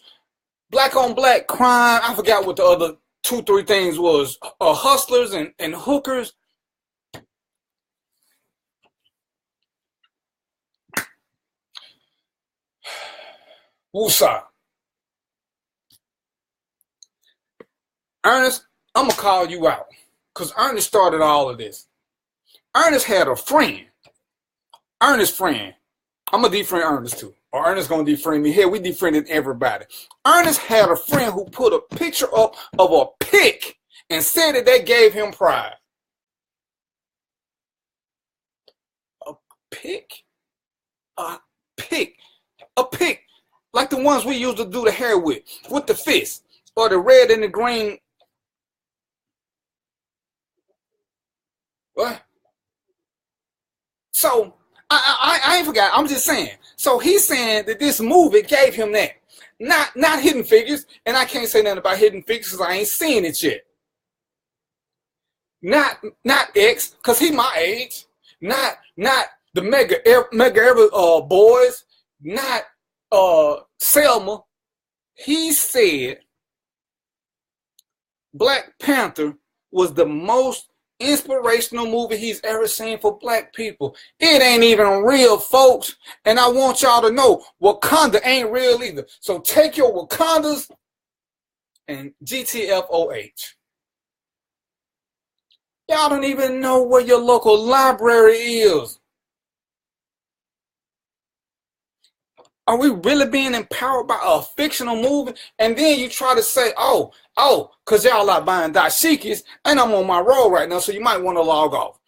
black on black crime. I forgot what the other 2-3 things was. Hustlers and hookers. Woosah. Ernest, I'm going to call you out because Ernest started all of this. Ernest had a friend. Ernest's friend. I'm going to defriend Ernest too. Or Ernest going to defriend me. Here, we defriended everybody. Ernest had a friend who put a picture up of a pig and said that they gave him pride. A pig? A pig. A pig. Like the ones we used to do the hair with the fist. Or the red and the green. What? So, I ain't forgot. I'm just saying. So he's saying that this movie gave him that. Not Hidden Figures. And I can't say nothing about Hidden Figures because I ain't seen it yet. Not X, because he my age. Not the Mega Boys. Not Selma. He said Black Panther was the most inspirational movie he's ever seen for black people. It ain't even real, folks. And I want y'all to know Wakanda ain't real either. So take your Wakandas and GTFOH. Y'all don't even know where your local library is. Are we really being empowered by a fictional movie? And then you try to say, oh, because y'all like buying dashikis, and I'm on my roll right now, so you might want to log off.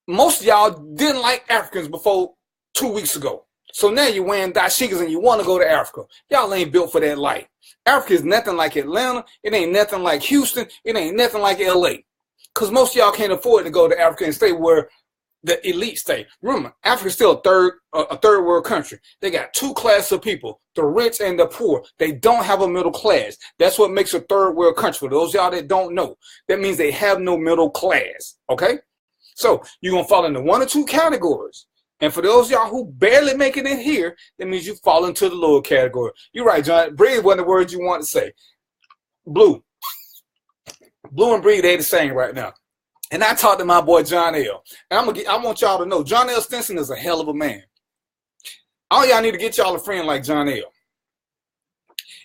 Most of y'all didn't like Africans before 2 weeks ago. So now you're wearing dashikis and you want to go to Africa. Y'all ain't built for that life. Africa is nothing like Atlanta. It ain't nothing like Houston. It ain't nothing like LA. Because most of y'all can't afford to go to Africa and stay where the elite stay. Remember, Africa is still a third world country. They got two classes of people, the rich and the poor. They don't have a middle class. That's what makes a third world country. For those of y'all that don't know, that means they have no middle class. Okay? So you're going to fall into one or two categories. And for those of y'all who barely make it in here, that means you fall into the lower category. You're right, John. Breathe wasn't the words you want to say. Blue and breathe, they the same right now. And I talked to my boy John L. And I want y'all to know, John L. Stinson is a hell of a man. All y'all need to get y'all a friend like John L.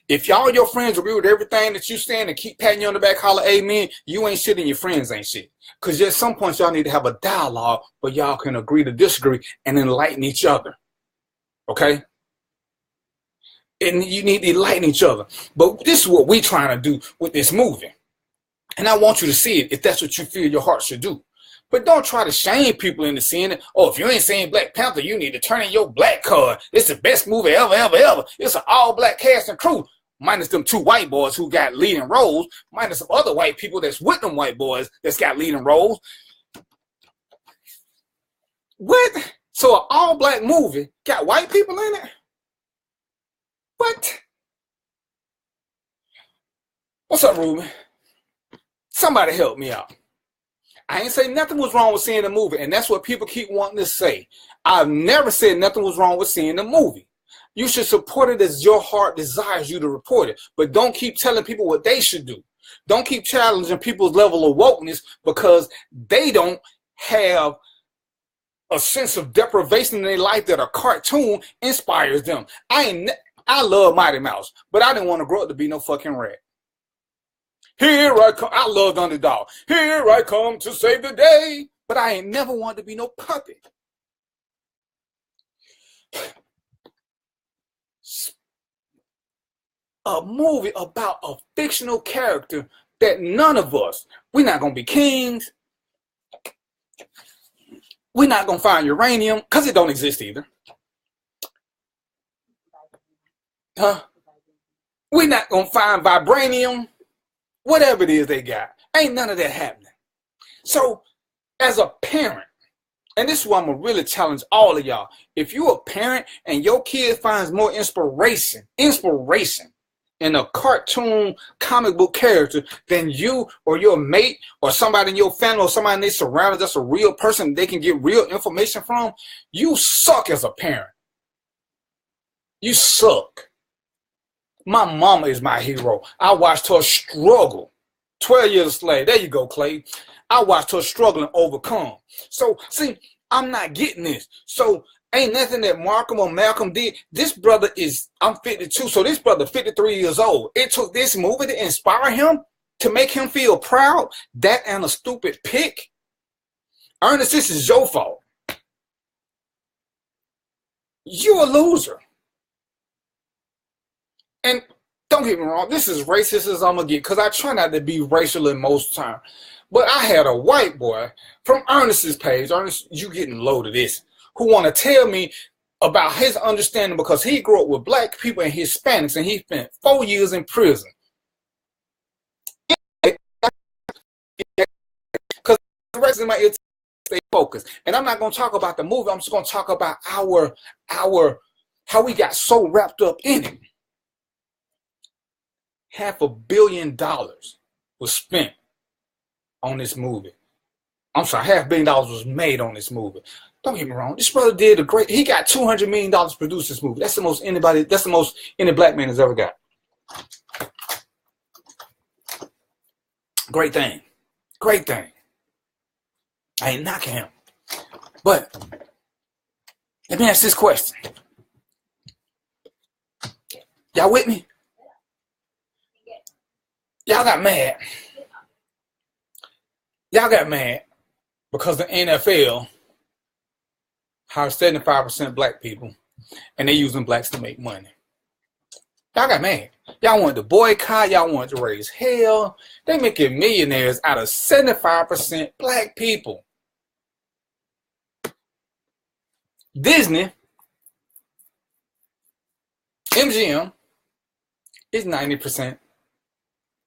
If y'all and your friends agree with everything that you saying and keep patting you on the back, holler, amen, you ain't shit and your friends ain't shit. Because at some point, y'all need to have a dialogue where y'all can agree to disagree and enlighten each other. Okay? And you need to enlighten each other. But this is what we're trying to do with this movie. And I want you to see it if that's what you feel your heart should do. But don't try to shame people into seeing it. Oh, if you ain't seen Black Panther, you need to turn in your black card. It's the best movie ever, ever, ever. It's an all-black cast and crew. Minus them 2 white boys who got leading roles. Minus some other white people that's with them white boys that's got leading roles. What? So an all-black movie got white people in it? What? What's up, Ruben? Somebody help me out. I ain't say nothing was wrong with seeing the movie, and that's what people keep wanting to say. I've never said nothing was wrong with seeing the movie. You should support it as your heart desires you to report it, but don't keep telling people what they should do. Don't keep challenging people's level of wokeness because they don't have a sense of deprivation in their life that a cartoon inspires them. I love Mighty Mouse, but I didn't want to grow up to be no fucking rat. Here I come. I loved Underdog. Here I come to save the day. But I ain't never wanted to be no puppet. A movie about a fictional character that none of us, we're not going to be kings. We're not going to find uranium because it don't exist either. Huh? We're not going to find vibranium. Whatever it is they got. Ain't none of that happening. So, as a parent, and this is why I'm going to really challenge all of y'all. If you're a parent and your kid finds more inspiration in a cartoon comic book character than you or your mate or somebody in your family or somebody in their surroundings that's a real person they can get real information from, you suck as a parent. You suck. My mama is my hero. I watched her struggle. 12 years a slave. There you go, Clay. I watched her struggle and overcome. So, see, I'm not getting this. So, ain't nothing that Markham or Malcolm did. This brother I'm 52, so this brother 53 years old. It took this movie to inspire him, to make him feel proud. That and a stupid pick. Ernest, this is your fault. You're a loser. And don't get me wrong, this is racist as I'm going to get because I try not to be racial in most time. But I had a white boy from Ernest's page, Ernest, you getting low to this, who want to tell me about his understanding because he grew up with black people and Hispanics and he spent 4 years in prison. Because the rest of my ear stay focused. And I'm not going to talk about the movie. I'm just going to talk about how we got so wrapped up in it. $500 million was spent on this movie. I'm sorry, $500 million was made on this movie. Don't get me wrong. This brother did he got $200 million to produce this movie. That's the most any black man has ever got. Great thing. Great thing. I ain't knocking him. But let me ask this question. Y'all with me? Y'all got mad. Y'all got mad because the NFL hires 75% black people and they using blacks to make money. Y'all got mad. Y'all wanted to boycott. Y'all wanted to raise hell. They making millionaires out of 75% black people. Disney, MGM is 90%.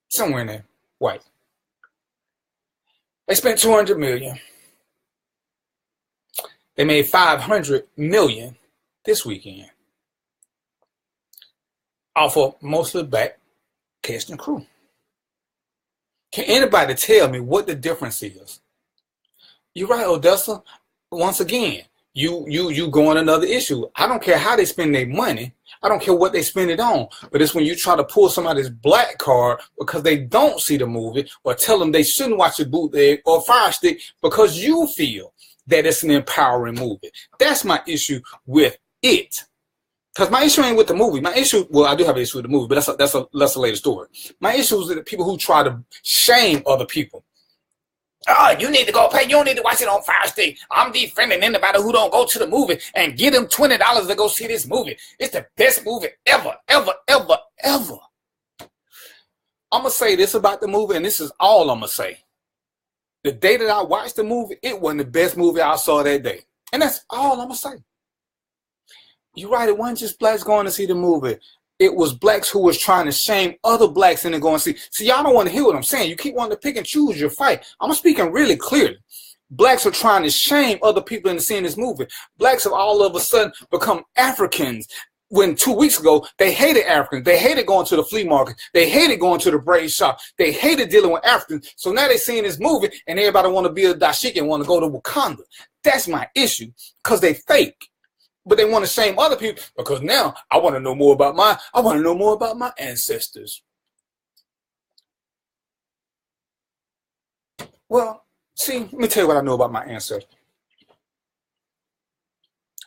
Somewhere in there, white. They spent $200 million. They made $500 million this weekend off of mostly black cast and crew. Can anybody tell me what the difference is? You're right, Odessa. Once again, you go on another issue. I don't care how they spend their money. I don't care what they spend it on. But it's when you try to pull somebody's black card because they don't see the movie, or tell them they shouldn't watch a bootleg or Fire Stick because you feel that it's an empowering movie. That's my issue with it. Because my issue ain't with the movie. My issue, well, I do have an issue with the movie, but that's a later story. My issue is with the people who try to shame other people. Oh, you need to go pay. You don't need to watch it on Fire Stick. I'm defending anybody who don't go to the movie and give them $20 to go see this movie. It's the best movie ever, ever, ever, ever. I'm going to say this about the movie, and this is all I'm going to say. The day that I watched the movie, it wasn't the best movie I saw that day. And that's all I'm going to say. You're right, it wasn't just blacks going to see the movie. It was blacks who was trying to shame other blacks into going to see. See, y'all don't want to hear what I'm saying. You keep wanting to pick and choose your fight. I'm speaking really clearly. Blacks are trying to shame other people into seeing this movie. Blacks have all of a sudden become Africans. When 2 weeks ago, they hated Africans. They hated going to the flea market. They hated going to the braid shop. They hated dealing with Africans. So now they're seeing this movie and everybody want to be a dashiki and want to go to Wakanda. That's my issue, because they fake. But they want to shame other people because now I want to know more about my ancestors. Well, see, let me tell you what I know about my ancestors.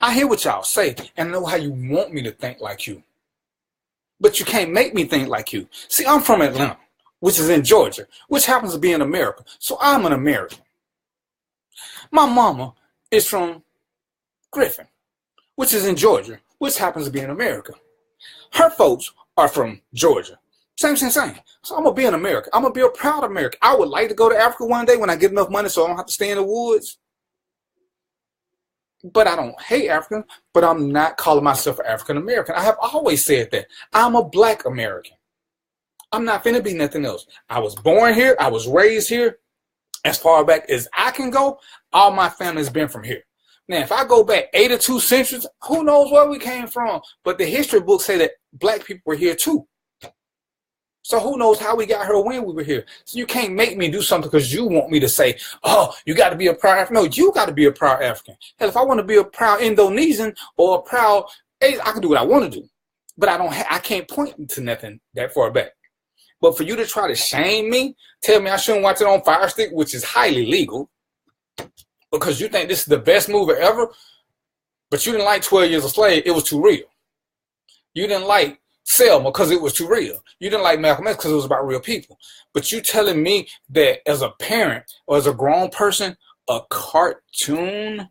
I hear what y'all say and know how you want me to think like you. But you can't make me think like you. See, I'm from Atlanta, which is in Georgia, which happens to be in America. So I'm an American. My mama is from Griffin, which is in Georgia, which happens to be in America. Her folks are from Georgia. Same. So I'm going to be an American. I'm going to be a proud American. I would like to go to Africa one day when I get enough money so I don't have to stay in the woods. But I don't hate Africans, but I'm not calling myself an African American. I have always said that. I'm a black American. I'm not finna be nothing else. I was born here. I was raised here. As far back as I can go, all my family's been from here. Now, if I go back 82 centuries, who knows where we came from? But the history books say that black people were here too. So who knows how we got here when we were here? So you can't make me do something because you want me to say, oh, you got to be a proud African. No, you got to be a proud African. Hell, if I want to be a proud Indonesian or a proud Asian, I can do what I want to do. But I can't point to nothing that far back. But for you to try to shame me, tell me I shouldn't watch it on Fire Stick, which is highly legal, because you think this is the best movie ever, but you didn't like 12 Years a Slave, it was too real. You didn't like Selma because it was too real. You didn't like Malcolm X because it was about real people. But you telling me that as a parent or as a grown person, a cartoon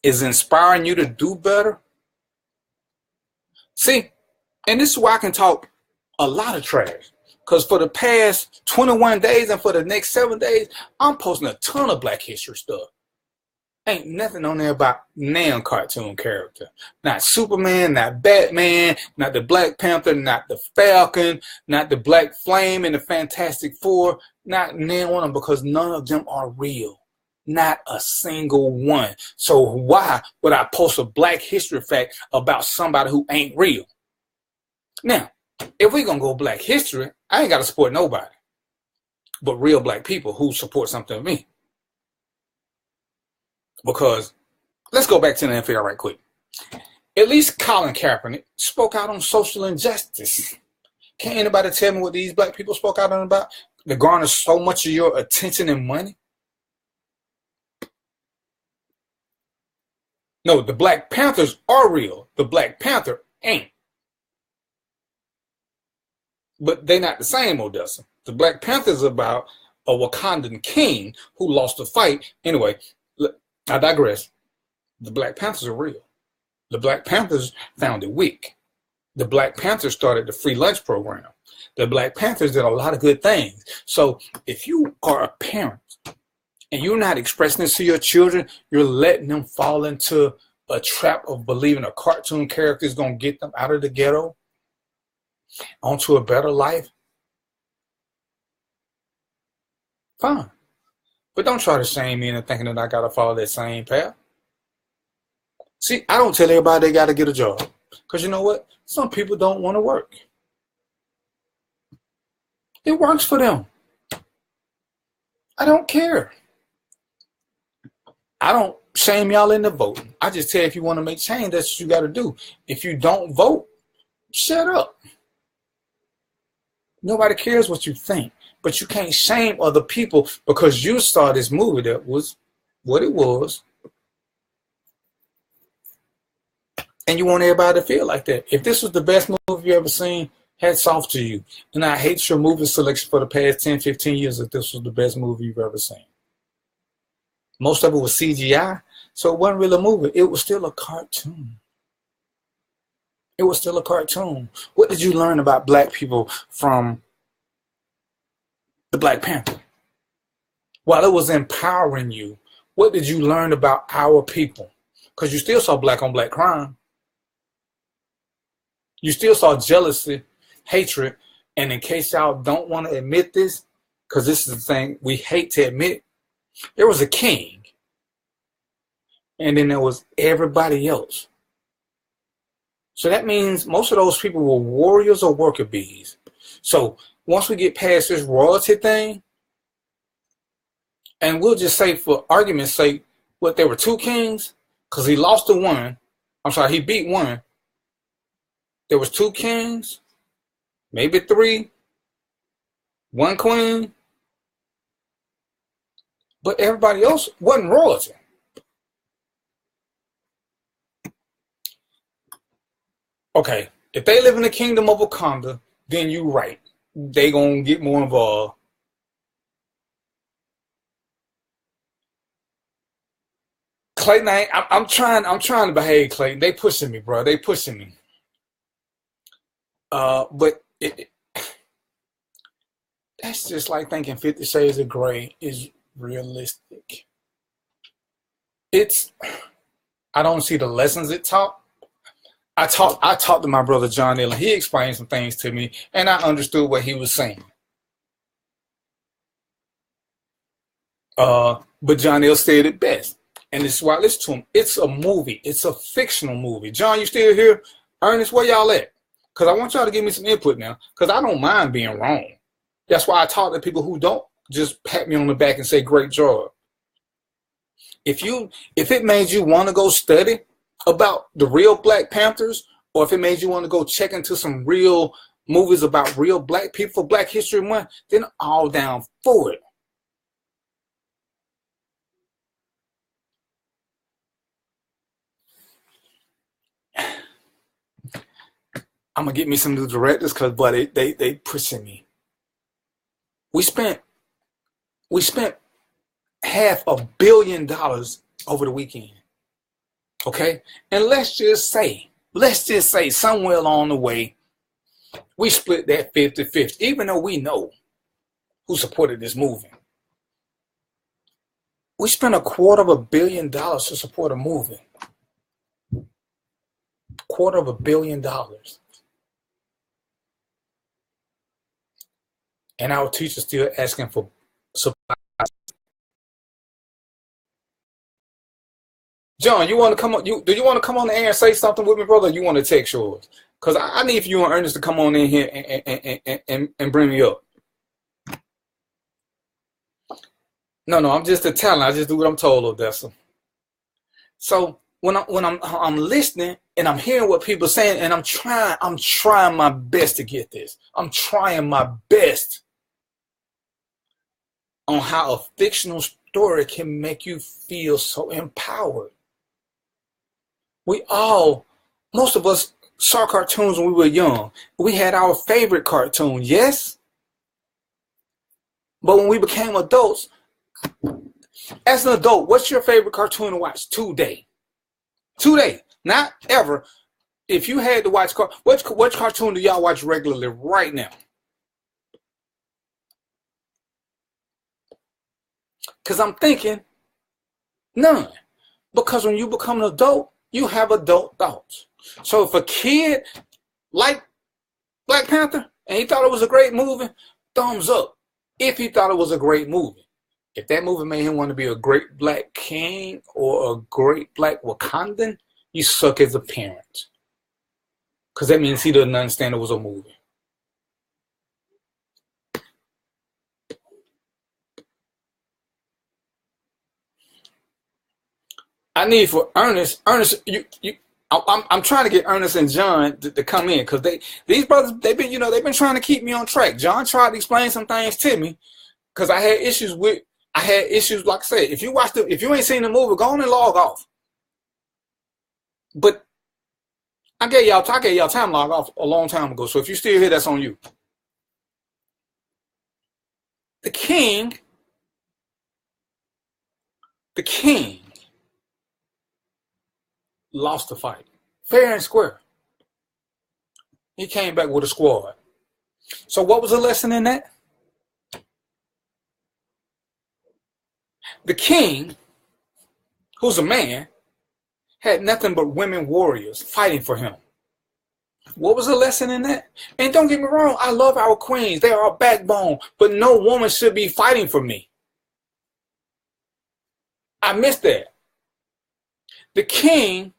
is inspiring you to do better? See, and this is why I can talk a lot of trash. Because for the past 21 days and for the next 7 days, I'm posting a ton of Black History stuff. Ain't nothing on there about non-cartoon character. Not Superman, not Batman, not the Black Panther, not the Falcon, not the Black Flame and the Fantastic Four. Not none of them, because none of them are real. Not a single one. So why would I post a Black History fact about somebody who ain't real? Now, if we're going to go Black History, I ain't got to support nobody but real Black people who support something with me. Because let's go back to the NFL right quick. At least Colin Kaepernick spoke out on social injustice. Can't anybody tell me what these Black people spoke out on about? That garner so much of your attention and money? No, the Black Panthers are real. The Black Panther ain't. But they're not the same, Odessa. The Black Panther's about a Wakandan king who lost a fight. Anyway, I digress. The Black Panthers are real. The Black Panthers founded WIC. The Black Panthers started the free lunch program. The Black Panthers did a lot of good things. So if you are a parent and you're not expressing this to your children, you're letting them fall into a trap of believing a cartoon character is going to get them out of the ghetto onto a better life. Fine. But don't try to shame me into thinking that I got to follow that same path. See, I don't tell everybody they got to get a job. Because you know what? Some people don't want to work. It works for them. I don't care. I don't shame y'all into voting. I just tell you, if you want to make change, that's what you got to do. If you don't vote, shut up. Nobody cares what you think, but you can't shame other people because you saw this movie that was what it was, and you want everybody to feel like that. If this was the best movie you ever seen, hats off to you. And I hate your movie selection for the past 10, 15 years if this was the best movie you've ever seen. Most of it was CGI, so it wasn't really a movie. It was still a cartoon. It was still a cartoon. What did you learn about black people from the Black Panther? While it was empowering you, what did you learn about our people? Because you still saw black on black crime. You still saw jealousy, hatred, and in case y'all don't want to admit this, because this is the thing we hate to admit, there was a king, and then there was everybody else. So that means most of those people were warriors or worker bees. So once we get past this royalty thing, and we'll just say for argument's sake, what, there were two kings? Because he lost to one. I'm sorry, he beat one. There was two kings, maybe three, one queen, but everybody else wasn't royalty. Okay, if they live in the kingdom of Wakanda, then you're right. They gonna get more involved. Clayton, I'm trying to behave, Clayton. They pushing me, bro. They pushing me. But that's just like thinking 50 Shades of Grey is realistic. I don't see the lessons it taught. I talked to my brother John Neal, and he explained some things to me, and I understood what he was saying. But John Neal said it best, and this is why I listen to him. It's a movie. It's a fictional movie. John, you still here? Ernest, where y'all at? Because I want y'all to give me some input now, because I don't mind being wrong. That's why I talk to people who don't just pat me on the back and say, great job. If it made you want to go study about the real Black Panthers, or if it made you want to go check into some real movies about real black people for Black History Month, then all down for it. I'm gonna get me some new directors because, buddy, they pushing me. We spent $500 million over the weekend. Okay, and let's just say somewhere along the way, we split that 50-50, even though we know who supported this movie. We spent $250 million to support a movie. $250 million. And our teachers still asking for supplies. John, you want to come on? Do you want to come on the air and say something with me, brother? Or you want to text yours? Because I need for you and Ernest to come on in here and bring me up. No, I'm just a talent. I just do what I'm told, Odessa. So when I'm listening and I'm hearing what people are saying, and I'm trying my best to get this. I'm trying my best on how a fictional story can make you feel so empowered. Most of us saw cartoons when we were young. We had our favorite cartoon, yes? But when we became adults, as an adult, what's your favorite cartoon to watch today? Today, not ever. If you had to watch, which cartoon do y'all watch regularly right now? Because I'm thinking, none. Because when you become an adult, you have adult thoughts. So if a kid liked Black Panther and he thought it was a great movie, thumbs up. If he thought it was a great movie. If that movie made him want to be a great black king or a great black Wakandan, you suck as a parent. Because that means he doesn't understand it was a movie. I need for Ernest, I'm trying to get Ernest and John to come in because these brothers, they've been trying to keep me on track. John tried to explain some things to me because I had issues, like I said, if you ain't seen the movie, go on and log off. But I gave y'all time to log off a long time ago. So if you still here, that's on you. The king lost the fight, fair and square. He came back with a squad. So what was the lesson in that? The king, who's a man, had nothing but women warriors fighting for him. What was the lesson in that? And don't get me wrong, I love our queens. They are our backbone, but no woman should be fighting for me. I missed that. The king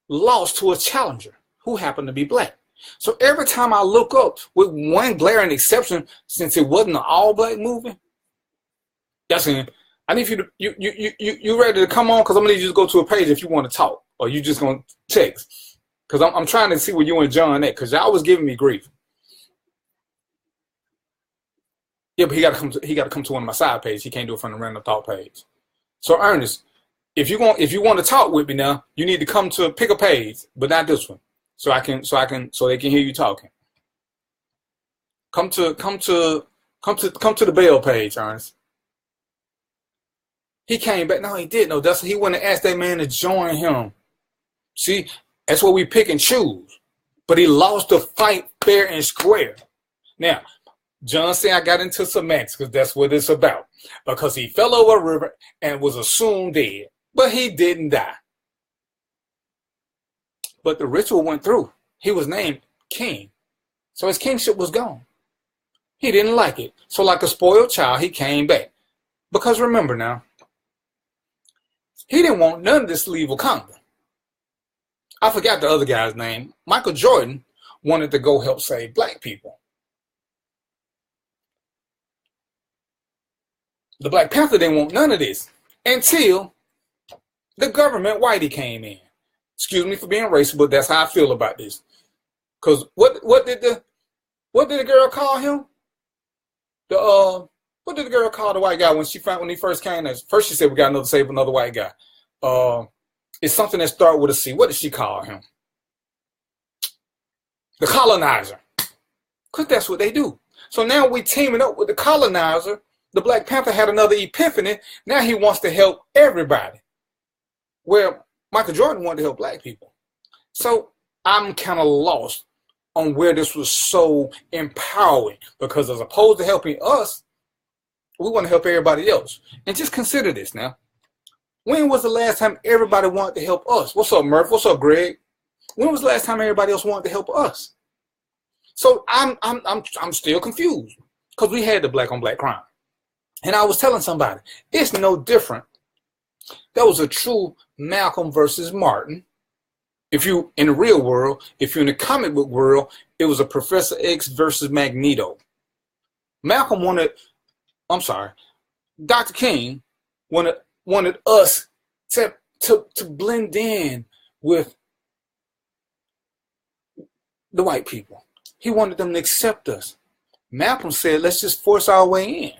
lost to a challenger who happened to be black. So every time I look up, with one glaring exception, since it wasn't an all-black movie, that's it. I need you ready to come on? Because I'm gonna need you to go to a page if you want to talk, or you just gonna text. Because I'm trying to see where you and John at, because y'all was giving me grief. Yeah, but he gotta come to one of my side pages. He can't do it from the random thought page. So Ernest, if you want to talk with me now, you need to come to pick a page, but not this one, so they can hear you talking. Come to the Bell page, Ernest. He came back. No, he didn't. No, he wouldn't have asked that man to join him. See, that's what we pick and choose. But he lost the fight fair and square. Now, John said I got into semantics because that's what it's about. Because he fell over a river and was assumed dead. But he didn't die. But the ritual went through. He was named king. So his kingship was gone. He didn't like it. So like a spoiled child, he came back. Because remember now, he didn't want none of this leave Wakanda. I forgot the other guy's name. Michael Jordan wanted to go help save black people. The Black Panther didn't want none of this until the government whitey came in. Excuse me for being racist, but that's how I feel about this. Because what did the girl call him? What did the girl call the white guy when he first came? First she said we got to save another white guy. It's something that started with a C. What did she call him? The colonizer. Because that's what they do. So now we teaming up with the colonizer. The Black Panther had another epiphany. Now he wants to help everybody. Where Michael Jordan wanted to help black people. So I'm kind of lost on where this was so empowering. Because as opposed to helping us, we want to help everybody else. And just consider this now. When was the last time everybody wanted to help us? What's up, Murph? What's up, Greg? When was the last time everybody else wanted to help us? So I'm still confused because we had the black on black crime. And I was telling somebody, it's no different. That was a true Malcolm versus Martin. If you in the real world, if you're in the comic book world, it was a Professor X versus Magneto. Dr. King wanted us to blend in with the white people. He wanted them to accept us. Malcolm said, let's just force our way in.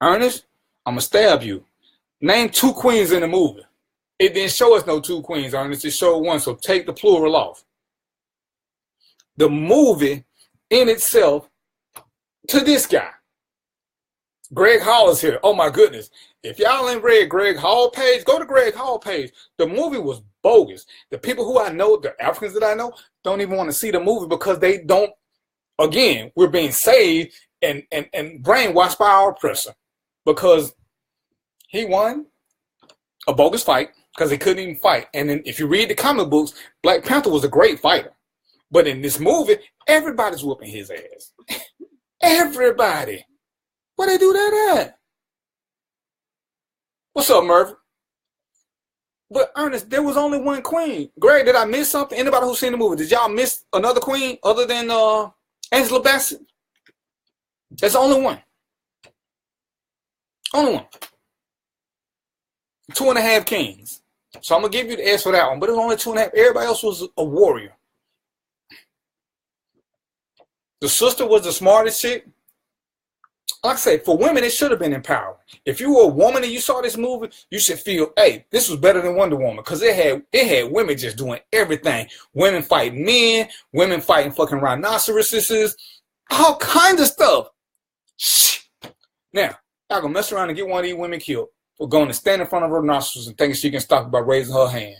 Ernest, I'm going to stab you. Name 2 queens in the movie. It didn't show us no 2 queens, Ernest. It showed 1, so take the plural off. The movie in itself, to this guy, Greg Hall is here. Oh my goodness. If y'all ain't read Greg Hall page, go to Greg Hall page. The movie was bogus. The people who I know, the Africans that I know, don't even want to see the movie because they don't, again, we're being saved and brainwashed by our oppressor. Because he won a bogus fight because he couldn't even fight. And then if you read the comic books, Black Panther was a great fighter. But in this movie, everybody's whooping his ass. Everybody. Where they do that at? What's up, Murph? But Ernest, there was only 1 queen. Greg, did I miss something? Anybody who's seen the movie, did y'all miss another queen other than Angela Bassett? That's the only one. Only one. 2.5 kings. So I'm gonna give you the S for that one, but it was only 2.5. Everybody else was a warrior. The sister was the smartest chick. Like I say, for women, it should have been empowering. If you were a woman and you saw this movie, you should feel, hey, this was better than Wonder Woman, because it had women just doing everything. Women fighting men, women fighting fucking rhinoceroses, all kinds of stuff. Shh. Now, y'all gonna mess around and get one of these women killed for going to stand in front of a rhinoceros and thinking she can stop it by raising her hand.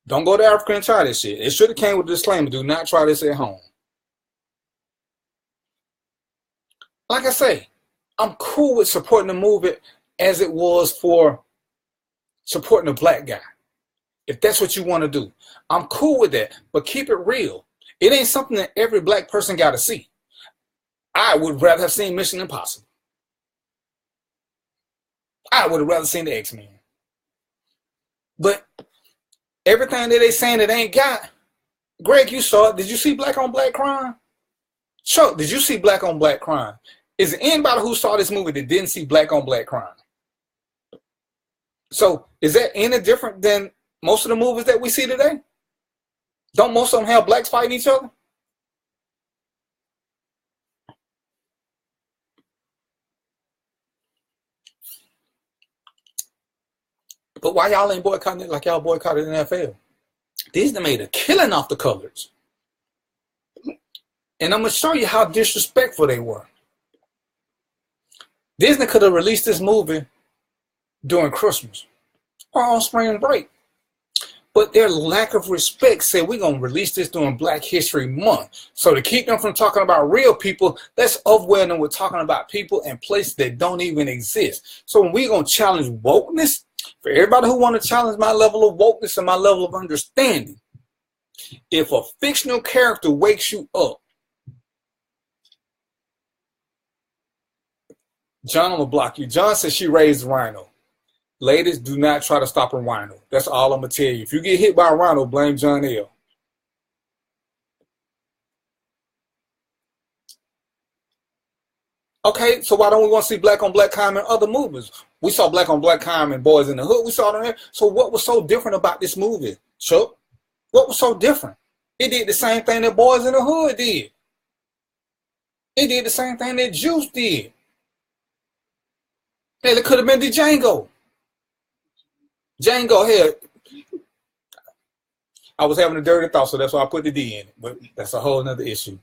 Don't go to Africa and try this shit. It should have came with a disclaimer: do not try this at home. Like I say, I'm cool with supporting the movie as it was for supporting a black guy. If that's what you want to do, I'm cool with that. But keep it real. It ain't something that every black person got to see. I would rather have seen Mission Impossible. I would have rather seen the X-Men. But everything that they saying that ain't got, Greg, you saw it. Did you see black on black crime? Chuck, did you see black on black crime? Is there anybody who saw this movie that didn't see black on black crime? So is that any different than most of the movies that we see today? Don't most of them have blacks fighting each other? But why y'all ain't boycotting it like y'all boycotted the NFL? Disney made a killing off the colors. And I'm going to show you how disrespectful they were. Disney could have released this movie during Christmas or on spring break. But their lack of respect said we're going to release this during Black History Month. So to keep them from talking about real people, let's overwhelm them with talking about people and places that don't even exist. So when we're going to challenge wokeness, for everybody who want to challenge my level of wokeness and my level of understanding, if a fictional character wakes you up, John, I'm going to block you. John says she raised a rhino. Ladies, do not try to stop a rhino. That's all I'm going to tell you. If you get hit by a rhino, blame John L. Okay, so why don't we want to see black on black crime in other movies? We saw black on black crime in Boys in the Hood. We saw them here. So what was so different about this movie, Chuck? What was so different? It did the same thing that Boys in the Hood did. It did the same thing that Juice did. Hell, it could have been the Django. Django, hell, I was having a dirty thought, so that's why I put the D in it. But that's a whole nother issue.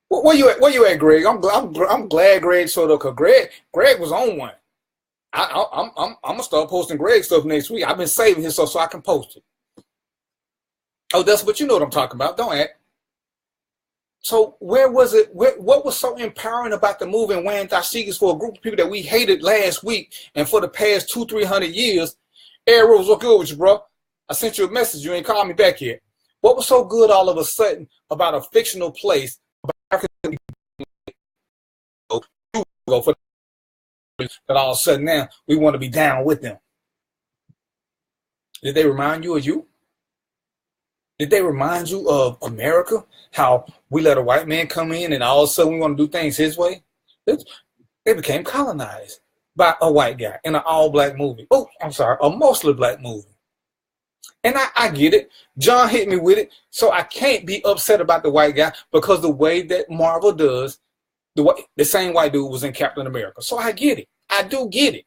Where you at? Where you at, Greg? I'm glad Greg showed up, because Greg was on one. I'm gonna start posting Greg stuff next week. I've been saving his stuff so I can post it. Oh, that's what you know what I'm talking about. Don't act. So where was it? What was so empowering about the movie and wearing dashikis for a group of people that we hated last week and for the past 200-300 years? Arrows, what good with you, bro? I sent you a message. You ain't called me back yet. What was so good all of a sudden about a fictional place that all of a sudden now we want to be down with them? Did they remind you of you? Did they remind you of America? How we let a white man come in and all of a sudden we want to do things his way? They became colonized by a white guy in an all-black movie. Oh, I'm sorry, a mostly black movie. And I get it. John hit me with it. So I can't be upset about the white guy because the way that Marvel does, the same white dude was in Captain America. So I get it. I do get it.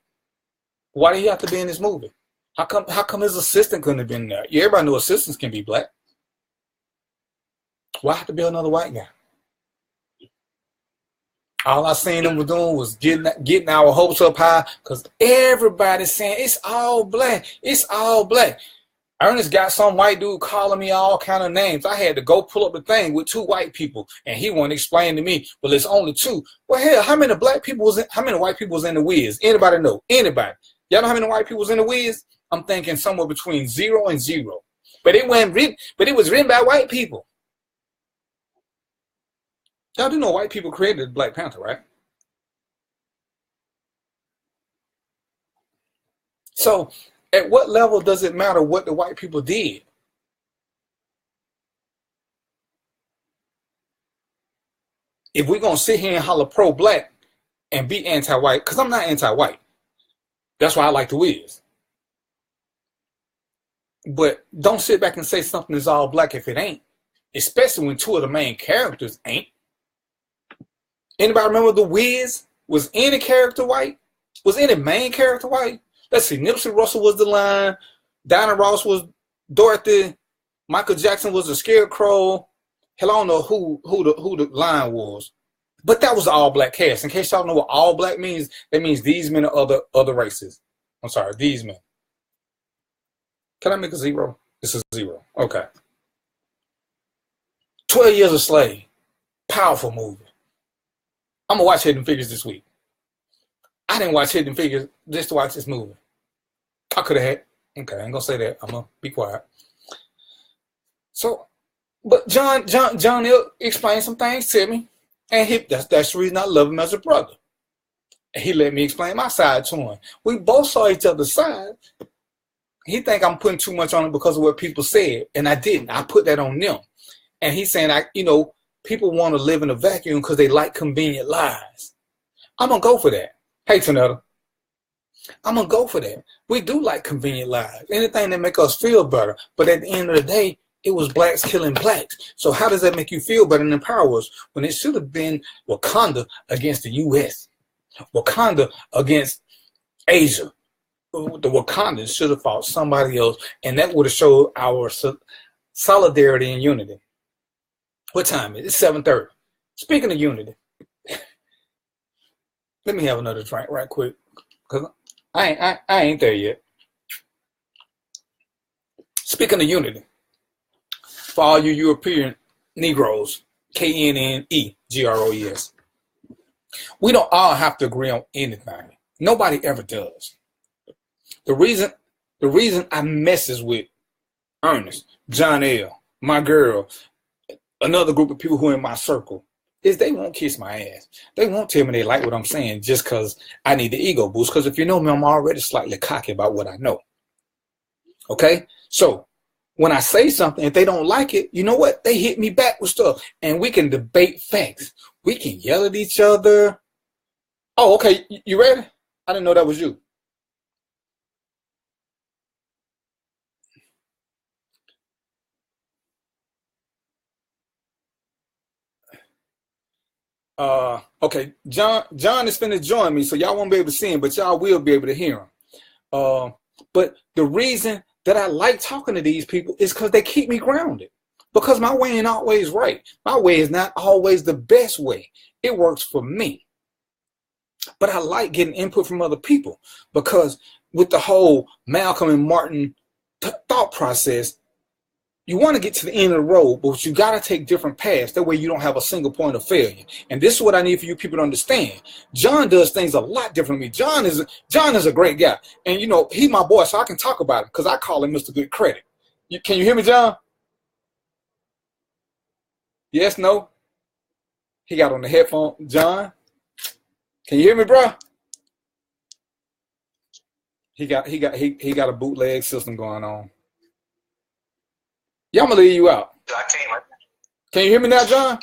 Why do he have to be in this movie? How come his assistant couldn't have been there? Yeah, everybody knows assistants can be black. Why have to be another white guy? All I seen them was doing was getting our hopes up high because everybody's saying it's all black. It's all black. Ernest got some white dude calling me all kind of names. I had to go pull up the thing with 2 white people, and he wanted to explain to me, well, it's only 2. Well, hell, how many white people was in the Wiz? Anybody know? Anybody? Y'all know how many white people was in the Wiz? I'm thinking somewhere between 0 and 0. But it was written by white people. Y'all do know white people created Black Panther, right? So at what level does it matter what the white people did? If we're going to sit here and holler pro-black, and be anti-white, because I'm not anti-white. That's why I like The Wiz. But don't sit back and say something is all black if it ain't, especially when two of the main characters ain't. Anybody remember The Wiz? Was any character white? Was any main character white? Let's see. Nipsey Russell was the Lion. Diana Ross was Dorothy. Michael Jackson was the Scarecrow. Hell, I don't know who the Lion was. But that was the all black cast. In case y'all know what all black means, that means these men are other races. I'm sorry, these men. Can I make a zero? It's a zero. Okay. 12 Years a Slave. Powerful movie. I'm going to watch Hidden Figures this week. I didn't watch Hidden Figures just to watch this movie. I could have had. Okay, I ain't going to say that. I'm going to be quiet. So, but John explained some things to me. And that's the reason I love him as a brother. And he let me explain my side to him. We both saw each other's side. He think I'm putting too much on it because of what people said. And I didn't. I put that on them. And he's saying, people want to live in a vacuum because they like convenient lies. I'm going to go for that. Hey, Tanetta. I'm going to go for that. We do like convenient lies. Anything that make us feel better. But at the end of the day, it was blacks killing blacks. So how does that make you feel better and empower us when it should have been Wakanda against the U.S.? Wakanda against Asia. The Wakandans should have fought somebody else, and that would have showed our solidarity and unity. What time is it? It's 7:30. Speaking of unity, let me have another drink right quick, because I ain't there yet. Speaking of unity, for all you European Negroes, KNNEGROES, we don't all have to agree on anything. Nobody ever does. The reason I messes with Ernest, John L., my girl, another group of people who are in my circle, is they won't kiss my ass. They won't tell me they like what I'm saying just because I need the ego boost. Because if you know me, I'm already slightly cocky about what I know. Okay? So when I say something, if they don't like it, you know what? They hit me back with stuff. And we can debate facts. We can yell at each other. Oh, okay. You ready? I didn't know that was you. Okay, John is finna join me, so y'all won't be able to see him, but y'all will be able to hear him. But the reason that I like talking to these people is because they keep me grounded. Because my way ain't always right. My way is not always the best way. It works for me. But I like getting input from other people, because with the whole Malcolm and Martin thought process, you want to get to the end of the road, but you got to take different paths. That way you don't have a single point of failure. And this is what I need for you people to understand. John does things a lot different than me. John is a great guy. And, he's my boy, so I can talk about him because I call him Mr. Good Credit. Can you hear me, John? Yes, no? He got on the headphone. John, can you hear me, bro? He got a bootleg system going on. Yeah, I'm gonna leave you out. I can't. Can you hear me now, John?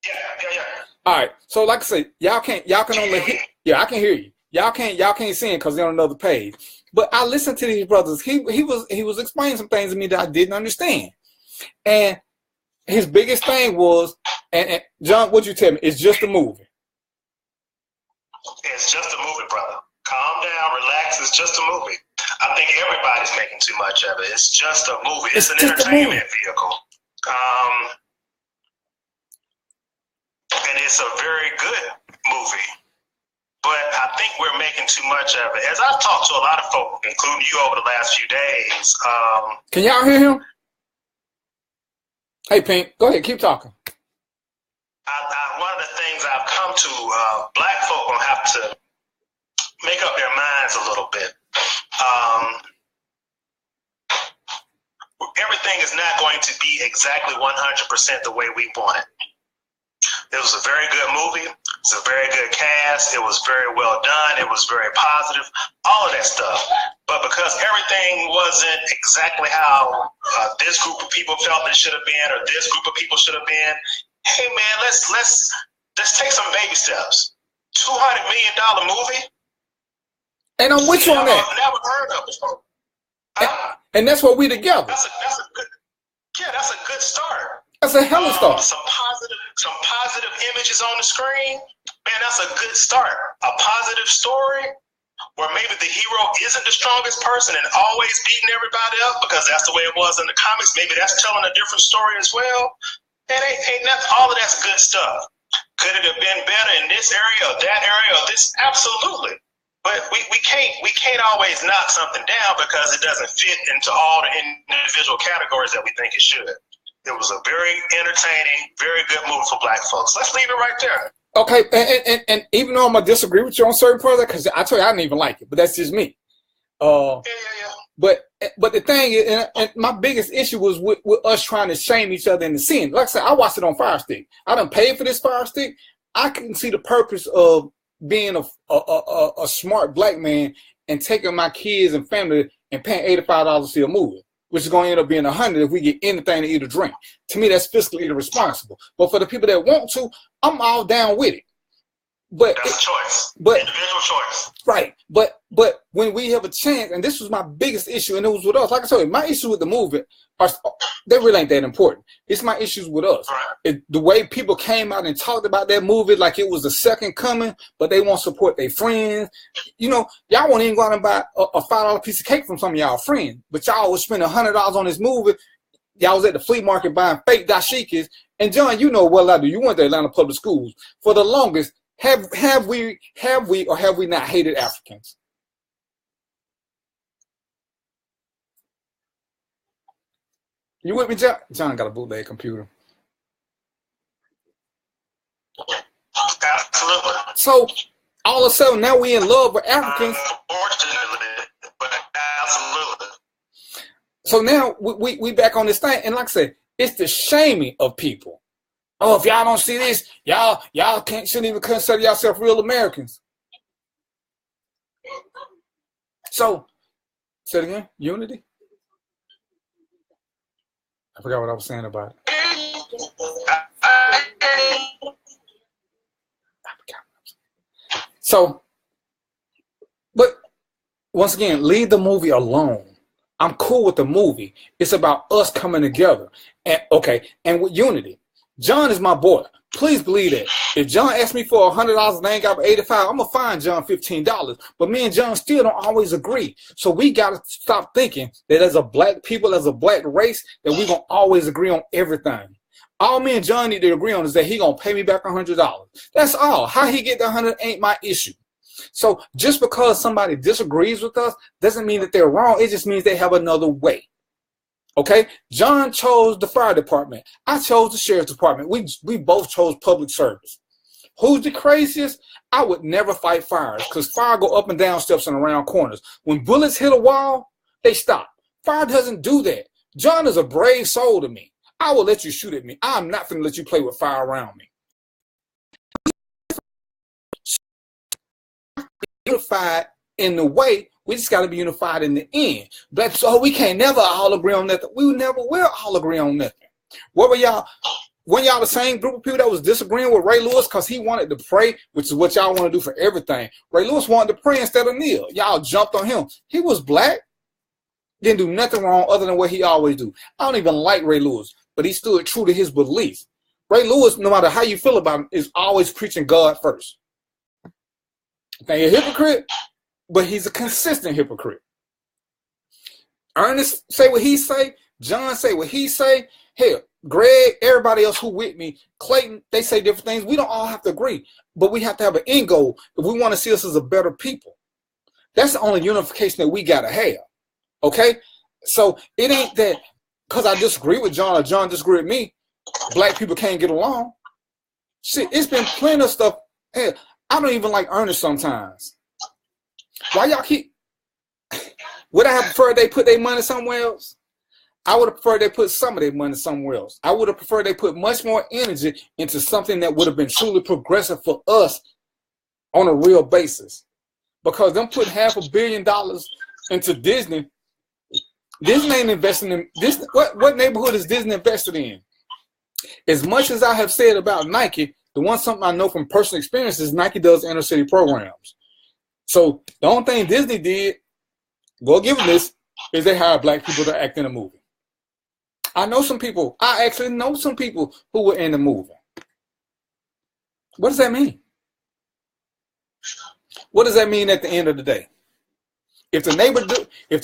Yeah. All right. So like I say, y'all can only hear. Yeah, I can hear you. Y'all can't see him because they're on another page. But I listened to these brothers. He was explaining some things to me that I didn't understand. And his biggest thing was, and John, what'd you tell me? It's just a movie. It's just a movie, brother. Calm down, relax. It's just a movie. I think everybody's making too much of it. It's just a movie. It's an entertainment vehicle. And it's a very good movie. But I think we're making too much of it. As I've talked to a lot of folk, including you over the last few days. Can y'all hear him? Hey, Pink, go ahead. Keep talking. One of the things I've come to, black folk will have to make up their minds a little bit. Everything is not going to be exactly 100% the way we want it. It was a very good movie. It was a very good cast. It was very well done. It was very positive. All of that stuff. But because everything wasn't exactly how this group of people felt it should have been, or this group of people should have been, hey man, let's Just take some baby steps. $200 million movie. And I'm with you on that. Never heard of before. And that's what we together. That's a good. Yeah, that's a good start. That's a hell of a start. Some positive images on the screen. Man, that's a good start. A positive story where maybe the hero isn't the strongest person and always beating everybody up because that's the way it was in the comics. Maybe that's telling a different story as well. And ain't nothing. All of that's good stuff. Could it have been better in this area or that area or this? Absolutely. But we can't always knock something down because it doesn't fit into all the individual categories that we think it should. It was a very entertaining, very good movie for Black folks. Let's leave it right there. Okay, and even though I'm gonna disagree with you on certain parts, because I tell you I didn't even like it, but that's just me. Yeah. But the thing is, and my biggest issue was with us trying to shame each other in the scene. Like I said, I watched it on Fire Stick. I done paid for this Fire Stick. I can see the purpose of being a smart black man and taking my kids and family and paying $85 to see a movie, which is going to end up being $100 if we get anything to eat or drink. To me, that's fiscally irresponsible. But for the people that want to, I'm all down with it. But that's a choice. But individual choice. Right. But when we have a chance, and this was my biggest issue, and it was with us. Like I told you, my issue with the movie they really ain't that important. It's my issues with us. Right. The way people came out and talked about that movie like it was the second coming, but they won't support their friends. You know, y'all won't even go out and buy a $5 piece of cake from some of y'all friends, but y'all would spend $100 on this movie. Y'all was at the flea market buying fake dashikis. And John, you know what I do. You went to Atlanta public schools for the longest. Have we or have we not hated Africans? You with me, John? John got a bootleg computer. Absolutely. So all of a sudden now we in love with Africans. Unfortunately, but absolutely. So now we back on this thing, and like I said, it's the shaming of people. Oh, if y'all don't see this, y'all shouldn't even consider yourself real Americans. So, say it again. Unity. I forgot what I was saying about it. So, but once again, leave the movie alone. I'm cool with the movie. It's about us coming together. And and with unity. John is my boy. Please believe that. If John asks me for $100 and I ain't got $85, I'm gonna find John $15. But me and John still don't always agree. So we gotta stop thinking that as a black people, as a black race, that we gonna always agree on everything. All me and John need to agree on is that he gonna pay me back $100. That's all. How he get the 100 ain't my issue. So just because somebody disagrees with us doesn't mean that they're wrong. It just means they have another way. Okay, John chose the fire department. I chose the sheriff's department. We both chose public service. Who's the craziest? I would never fight fires because fire go up and down steps and around corners. When bullets hit a wall, they stop. Fire doesn't do that. John is a brave soul to me. I will let you shoot at me. I'm not going to let you play with fire around me. Unified in the way. We just got to be unified in the end. But so we can't never all agree on nothing. We never will all agree on nothing. What were y'all? Weren't y'all the same group of people that was disagreeing with Ray Lewis because he wanted to pray, which is what y'all want to do for everything? Ray Lewis wanted to pray instead of kneel. Y'all jumped on him. He was black. Didn't do nothing wrong other than what he always do. I don't even like Ray Lewis, but he stood true to his beliefs. Ray Lewis, no matter how you feel about him, is always preaching God first. Now, you're a hypocrite, but he's a consistent hypocrite. Ernest say what he say. John say what he say. Hell, Greg, everybody else who with me, Clayton, they say different things. We don't all have to agree, but we have to have an end goal if we want to see us as a better people. That's the only unification that we got to have, okay? So it ain't that because I disagree with John or John disagree with me, black people can't get along. Shit, it's been plenty of stuff. Hell, I don't even like Ernest sometimes. Why y'all keep... Would I have preferred they put their money somewhere else? I would have preferred they put some of their money somewhere else. I would have preferred they put much more energy into something that would have been truly progressive for us on a real basis. Because them putting $500 million into Disney, Disney ain't investing in this. What neighborhood is Disney invested in? As much as I have said about Nike, something I know from personal experience is Nike does inner city programs. So the only thing Disney did, go give them this, is they hired black people to act in a movie. I actually know some people who were in the movie. What does that mean? What does that mean at the end of the day? If the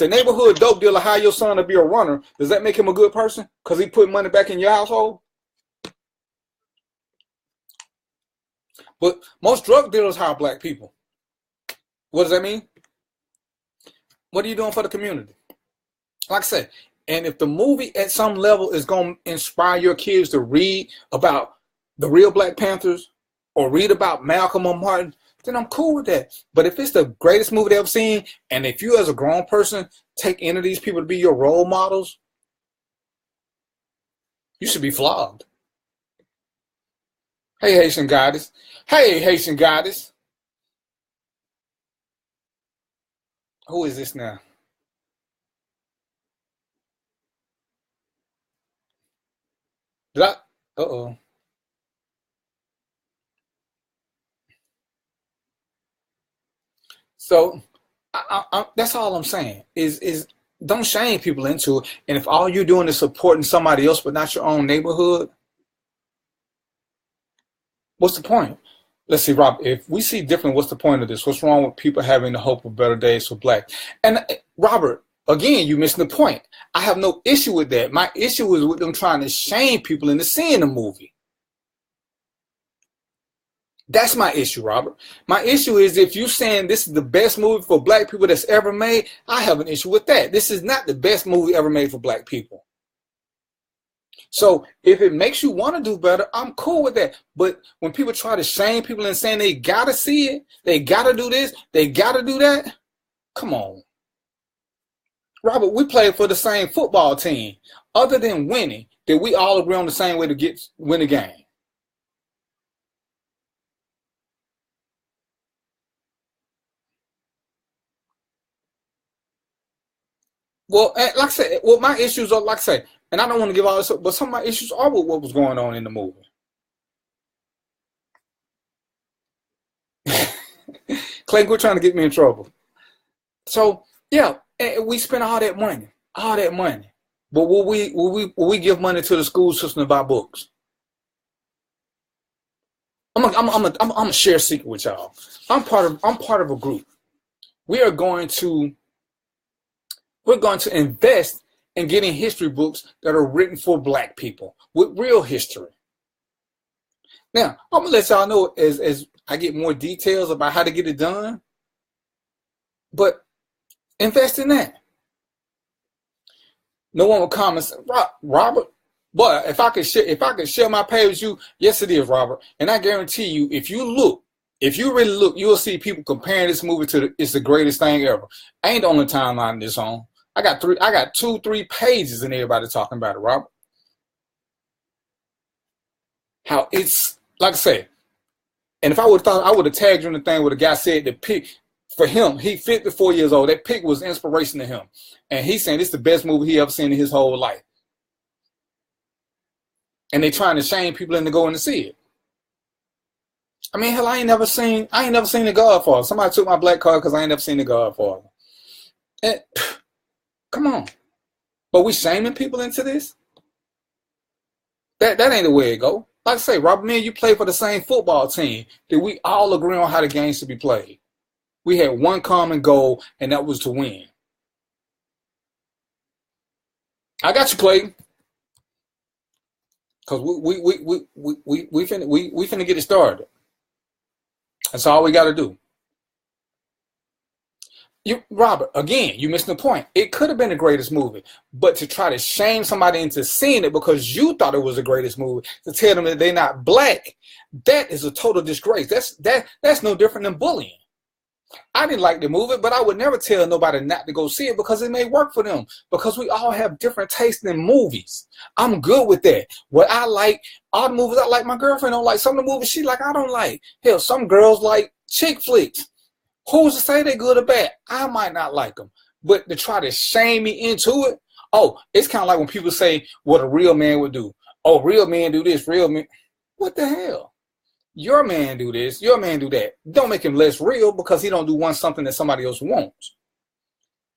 neighborhood dope dealer hire your son to be a runner, does that make him a good person? Because he put money back in your household? But most drug dealers hire black people. What does that mean? What are you doing for the community? Like I said, and if the movie at some level is going to inspire your kids to read about the real Black Panthers or read about Malcolm or Martin, then I'm cool with that. But if it's the greatest movie they've ever seen, and if you as a grown person take any of these people to be your role models, you should be flogged. Hey, Haitian Goddess. Hey, Haitian Goddess. Who is this now? Uh-oh. So that's all I'm saying is don't shame people into it. And if all you're doing is supporting somebody else but not your own neighborhood, what's the point? Let's see, Rob, if we see different, what's the point of this? What's wrong with people having the hope of better days for Black? And Robert, again, you're missing the point. I have no issue with that. My issue is with them trying to shame people into seeing the movie. That's my issue, Robert. My issue is if you're saying this is the best movie for Black people that's ever made, I have an issue with that. This is not the best movie ever made for Black people. So if it makes you want to do better, I'm cool with that. But when people try to shame people and saying they got to see it, they got to do this, they got to do that, come on. Robert, we played for the same football team. Other than winning, did we all agree on the same way to win the game? Well, like I said, my issues are, like I said, and I don't want to give all this up, but some of my issues are with what was going on in the movie. Clay, quit trying to get me in trouble. So, yeah, we spent all that money. But will we give money to the school system to buy books? I'm gonna share a secret with y'all. I'm part of a group. We're going to invest in getting history books that are written for Black people with real history. Now, I'm gonna let y'all know as I get more details about how to get it done. But invest in that. No one will comment, Robert. But if I could share my page with you, yes, it is, Robert. And I guarantee you, if you really look, you'll see people comparing this movie to it's the greatest thing ever. I ain't the only timeline this on. I got 2-3 pages and everybody talking about it, Robert. How it's, like I say, and if I would have thought, I would have tagged you in the thing where the guy said the pick for him, he 54 years old, that pick was inspiration to him. And he's saying it's the best movie he ever seen in his whole life. And they trying to shame people into going to see it. I mean, hell, I ain't never seen The Godfather. Somebody took my black card because I ain't never seen The Godfather. And, come on. But we shaming people into this? That ain't the way it go. Like I say, Robert, me and you play for the same football team. Did we all agree on how the game should be played? We had one common goal, and that was to win. I got you, Clayton. Because we finna get it started. That's all we got to do. Robert, again, you missing the point. It could have been the greatest movie, but to try to shame somebody into seeing it because you thought it was the greatest movie, to tell them that they're not Black, that is a total disgrace. That's no different than bullying. I didn't like the movie, but I would never tell nobody not to go see it because it may work for them. Because we all have different tastes in movies. I'm good with that. What I like, all the movies I like, my girlfriend don't like. Some of the movies she like, I don't like. Hell, some girls like chick flicks. Who's to say they're good or bad? I might not like them. But to try to shame me into it, it's kind of like when people say what a real man would do. Oh, real men do this, real men. What the hell? Your man do this, your man do that. Don't make him less real because he don't do something that somebody else wants.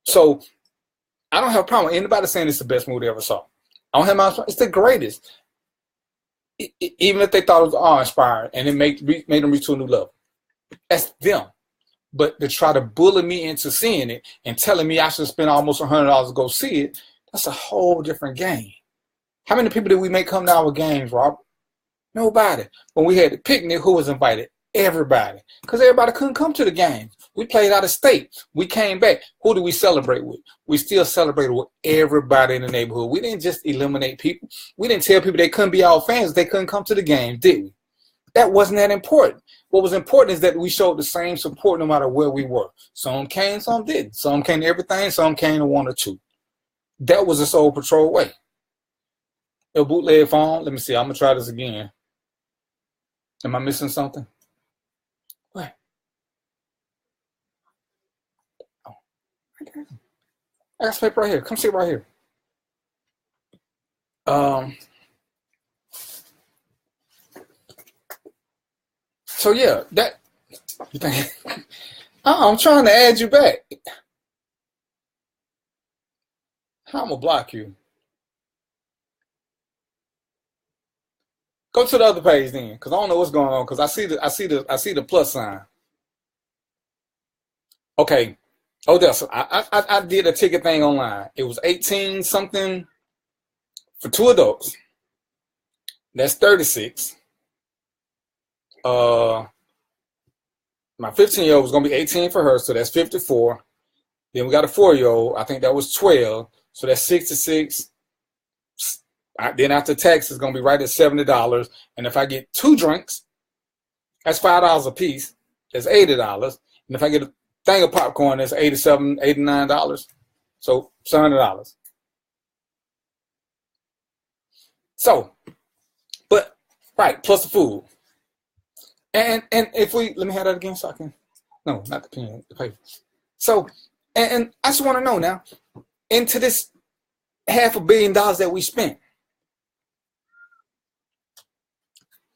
So I don't have a problem with anybody saying it's the best movie they ever saw. I don't have my, it's the greatest. Even if they thought it was awe-inspired and it made them reach to a new level. That's them. But to try to bully me into seeing it and telling me I should spend almost $100 to go see it, that's a whole different game. How many people did we make come to our games, Robert? Nobody. When we had the picnic, who was invited? Everybody. Because everybody couldn't come to the game. We played out of state. We came back. Who do we celebrate with? We still celebrated with everybody in the neighborhood. We didn't just eliminate people. We didn't tell people they couldn't be our fans. They couldn't come to the game, did we? That wasn't that important. What was important is that we showed the same support no matter where we were. Some came, some didn't. Some came to everything, some came to one or two. That was the Soul Patrol way. A bootleg phone. Let me see. I'm going to try this again. Am I missing something? What? Oh, I got paper right here. Come sit right here. So yeah, that you think I'm trying to add you back. How I'm gonna block you? Go to the other page then, because I don't know what's going on. Because I see the plus sign. Okay, Odessa, I did a ticket thing online. It was 18 something for 2 adults. That's 36. My 15-year-old was gonna be 18 for her, so that's 54. Then we got a 4-year-old. I think that was 12, so that's 66. Then after tax, it's gonna be right at $70. And if I get 2 drinks, that's $5 a piece. That's $80. And if I get a thing of popcorn, that's $87, $89. So $100. So, but right, plus the food. And if we let me have that again so I can no, not the pen, the paper. So and I just want to know now, into this $500 million that we spent.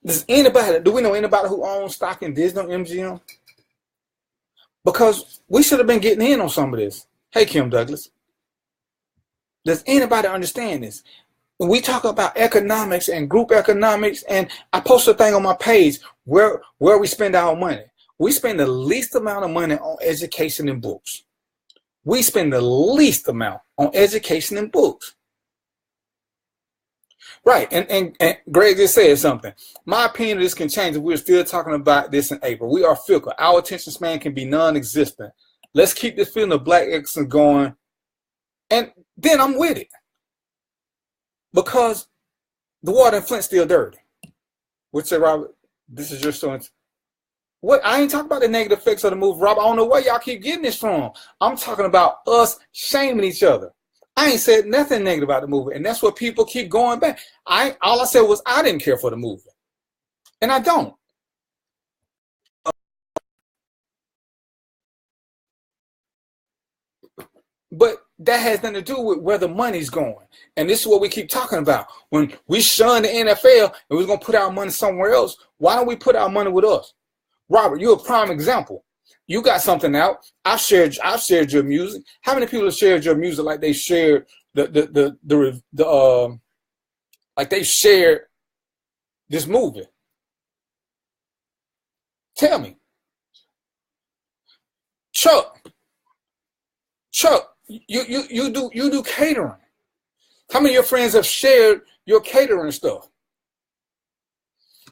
Do we know anybody who owns stock in Disney or MGM? Because we should have been getting in on some of this. Hey, Kim Douglas. Does anybody understand this? When we talk about economics and group economics, and I post a thing on my page where we spend our money. We spend the least amount of money on education and books. We spend the least amount on education and books. Right, and Greg just said something. My opinion of this can change if we're still talking about this in April. We are fickle. Our attention span can be non-existent. Let's keep this feeling of black excellence going. And then I'm with it. Because the water in Flint's still dirty. Would say, Robert, this is your story. What? I ain't talking about the negative effects of the movie, Robert. I don't know where y'all keep getting this from. I'm talking about us shaming each other. I ain't said nothing negative about the movie, and that's what people keep going back. All I said was I didn't care for the movie, and I don't. But that has nothing to do with where the money's going, and this is what we keep talking about. When we shun the NFL and we're gonna put our money somewhere else, why don't we put our money with us? Robert, you're a prime example. You got something out. I've shared your music. How many people have shared your music like they shared like they shared this movie? Tell me. Chuck, you do catering. How many of your friends have shared your catering stuff?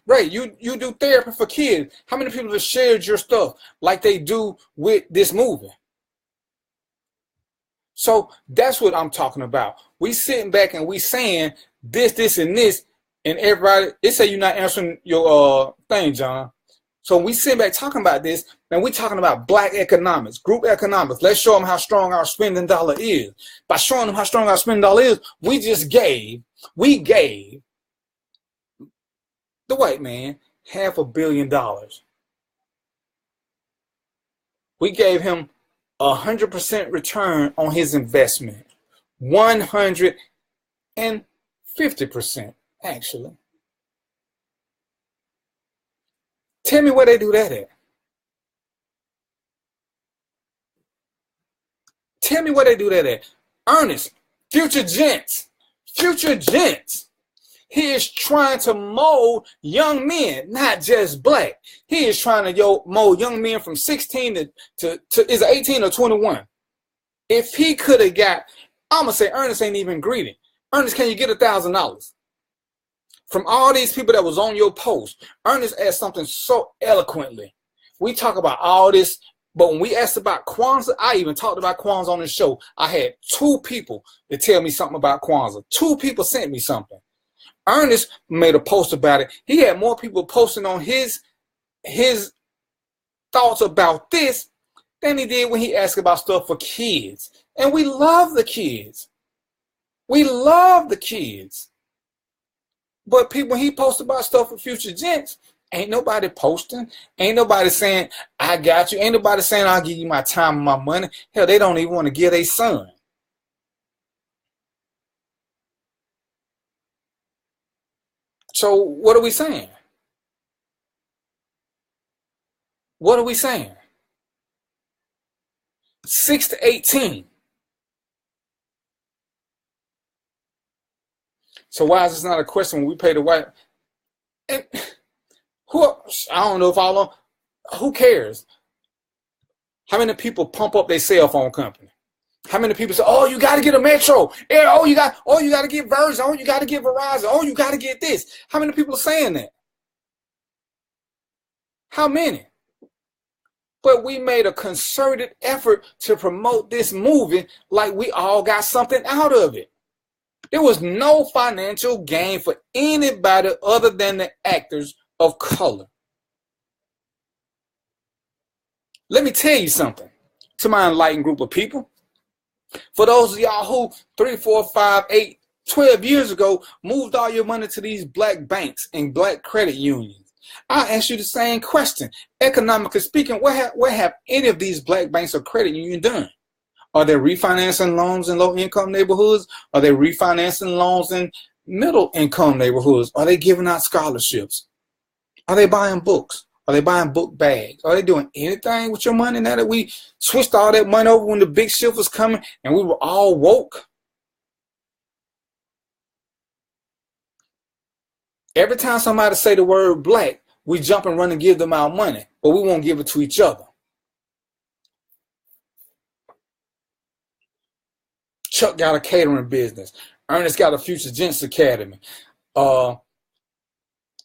Right, you do therapy for kids. How many people have shared your stuff like they do with this movie? So that's what I'm talking about. We sitting back and we saying this, and this, and everybody, they say you're not answering your thing, John. So we sitting back talking about this, and we talking about black economics, group economics. Let's show them how strong our spending dollar is. By showing them how strong our spending dollar is, we gave the white man $500 million. We gave him 100% return on his investment. 150%, actually. Tell me where they do that at. Tell me where they do that at. Ernest, Future Gents. He is trying to mold young men, not just black. He is trying to mold young men from 16 to is it 18 or 21? If he could have got, I'm going to say Ernest ain't even greedy. Ernest, can you get $1,000? From all these people that was on your post, Ernest asked something so eloquently. We talk about all this, but when we asked about Kwanzaa, I even talked about Kwanzaa on the show. I had 2 people to tell me something about Kwanzaa. 2 people sent me something. Ernest made a post about it. He had more people posting on his thoughts about this than he did when he asked about stuff for kids. And we love the kids. We love the kids. But people, when he posts about stuff for Future Gents, ain't nobody posting. Ain't nobody saying, I got you. Ain't nobody saying, I'll give you my time and my money. Hell, they don't even want to give their son. So what are we saying? What are we saying? 6 to 18. So why is this not a question when we pay the white? And I don't know if all who cares? How many people pump up their cell phone company? How many people say, oh, you got to get a Metro. Oh, you got to get Virgin. Oh, you got to get Verizon. Oh, you got to get this. How many people are saying that? How many? But we made a concerted effort to promote this movie like we all got something out of it. There was no financial gain for anybody other than the actors of color. Let me tell you something to my enlightened group of people. For those of y'all who 3, 4, 5, 8, 12 years ago moved all your money to these black banks and black credit unions, I ask you the same question. Economically speaking, what have any of these black banks or credit unions done? Are they refinancing loans in low-income neighborhoods? Are they refinancing loans in middle-income neighborhoods? Are they giving out scholarships? Are they buying books? Are they buying book bags? Are they doing anything with your money now that we switched all that money over when the big shift was coming and we were all woke? Every time somebody say the word black, we jump and run and give them our money, but we won't give it to each other. Chuck got a catering business. Ernest got a Future Gents Academy.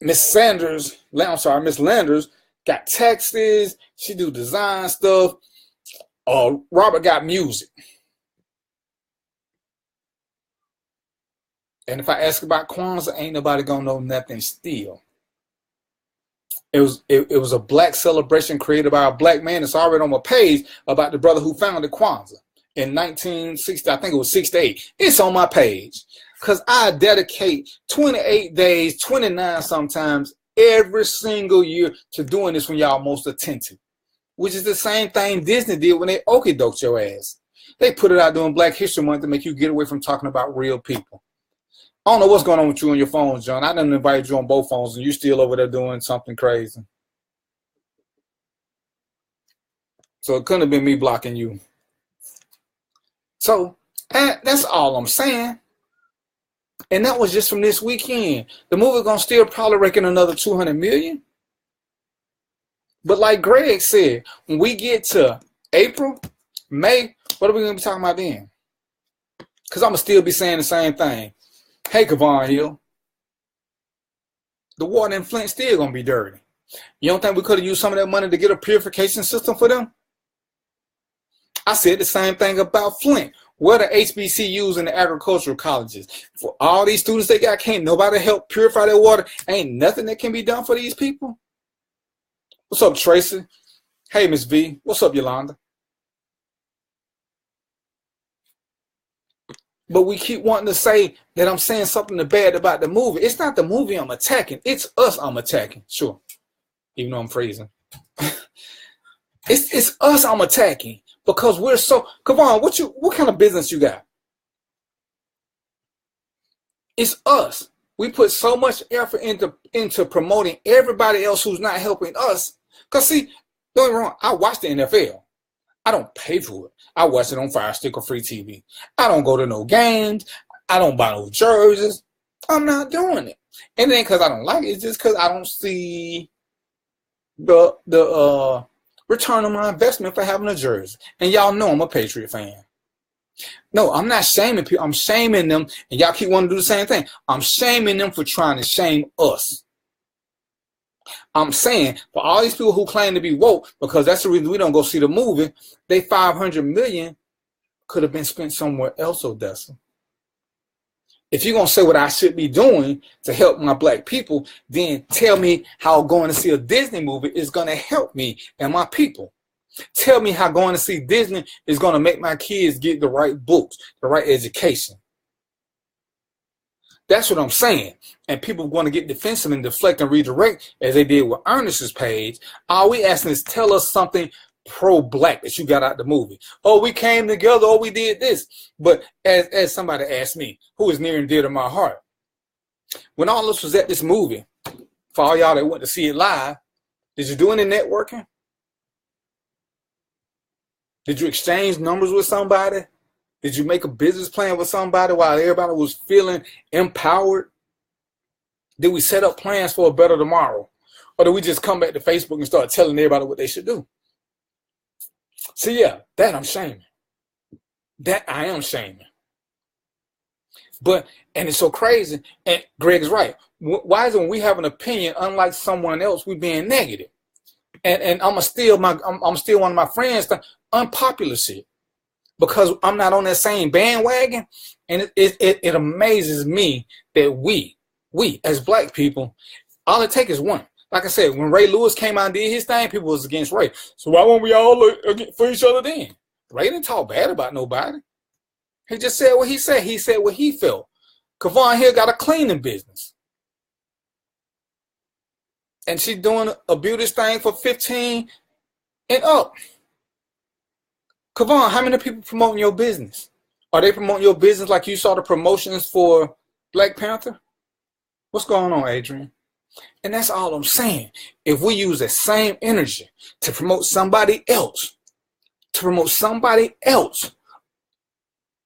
Miss Landers got taxes. She do design stuff. Robert got music. And if I ask about Kwanzaa, ain't nobody gonna know nothing still. It was a black celebration created by a black man. It's already on my page about the brother who founded Kwanzaa in 1960. I think it was 68. It's on my page because I dedicate 28 days, 29 sometimes, every single year to doing this when y'all most attentive, which is the same thing Disney did when they okey-doked your ass. They put it out during Black History Month to make you get away from talking about real people. I don't know what's going on with you on your phones, John. I done invited you on both phones, and you still over there doing something crazy. So it couldn't have been me blocking you. So that's all I'm saying. And that was just from this weekend. The movie gonna still probably rake in another 200 million. But like Greg said, when we get to April, May, what are we gonna be talking about then? Because I'm gonna still be saying the same thing. Hey, Kavon Hill, the water in Flint still gonna be dirty. You don't think we could have used some of that money to get a purification system for them? I said the same thing about Flint. What are HBCUs and the agricultural colleges? For all these students they got, can't nobody help purify their water? Ain't nothing that can be done for these people? What's up, Tracy? Hey, Miss V. What's up, Yolanda? But we keep wanting to say that I'm saying something bad about the movie. It's not the movie I'm attacking. It's us I'm attacking. Sure. Even though I'm freezing. It's us I'm attacking. Because we're so, Kavon, what kind of business you got? It's us. We put so much effort into promoting everybody else who's not helping us. Because see, don't get me wrong, I watch the NFL. I don't pay for it. I watch it on Fire Stick or free TV. I don't go to no games. I don't buy no jerseys. I'm not doing it. And it ain't because I don't like it. It's just because I don't see the return on my investment for having a jersey. And y'all know I'm a Patriot fan. No, I'm not shaming people. I'm shaming them, and y'all keep wanting to do the same thing. I'm shaming them for trying to shame us. I'm saying for all these people who claim to be woke, because that's the reason we don't go see the movie, they $500 million could have been spent somewhere else, Odessa. If you're going to say what I should be doing to help my black people, then tell me how going to see a Disney movie is going to help me and my people. Tell me how going to see Disney is going to make my kids get the right books, the right education. That's what I'm saying. And people want to get defensive and deflect and redirect as they did with Ernest's page. All we asking is tell us something pro-black that you got out the movie. Oh, we came together. Oh, we did this. But as somebody asked me, who is near and dear to my heart, when all this was at this movie, for all y'all that went to see it live, did you do any networking? Did you exchange numbers with somebody? Did you make a business plan with somebody while everybody was feeling empowered? Did we set up plans for a better tomorrow? Or did we just come back to Facebook and start telling everybody what they should do? So yeah, that I'm shaming. That I am shaming. But, and it's so crazy, and Greg is right. Why is it when we have an opinion, unlike someone else, we being negative? And I'm still one of my friends to unpopular shit because I'm not on that same bandwagon. And it amazes me that we as black people, all it takes is one. Like I said, when Ray Lewis came out and did his thing, people was against Ray. So why won't we all look for each other then? Ray didn't talk bad about nobody. He just said what he said. He said what he felt. Kavon Hill got a cleaning business. And she's doing a beauty thing for 15 and up. Kavon, how many people promoting your business? Are they promoting your business like you saw the promotions for Black Panther? What's going on, Adrian? And that's all I'm saying. If we use the same energy to promote somebody else,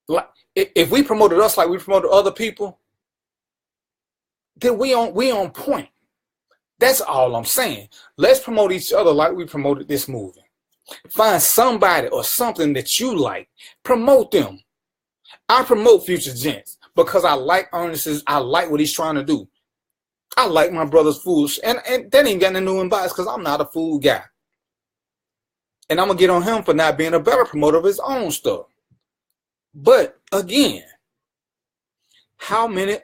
like if we promoted us like we promoted other people, then we on point. That's all I'm saying. Let's promote each other like we promoted this movie. Find somebody or something that you like. Promote them. I promote Future Gents because I like Ernest. I like what he's trying to do. I like my brother's food. And that ain't got nothing to do with bias because I'm not a food guy. And I'm going to get on him for not being a better promoter of his own stuff. But again, how many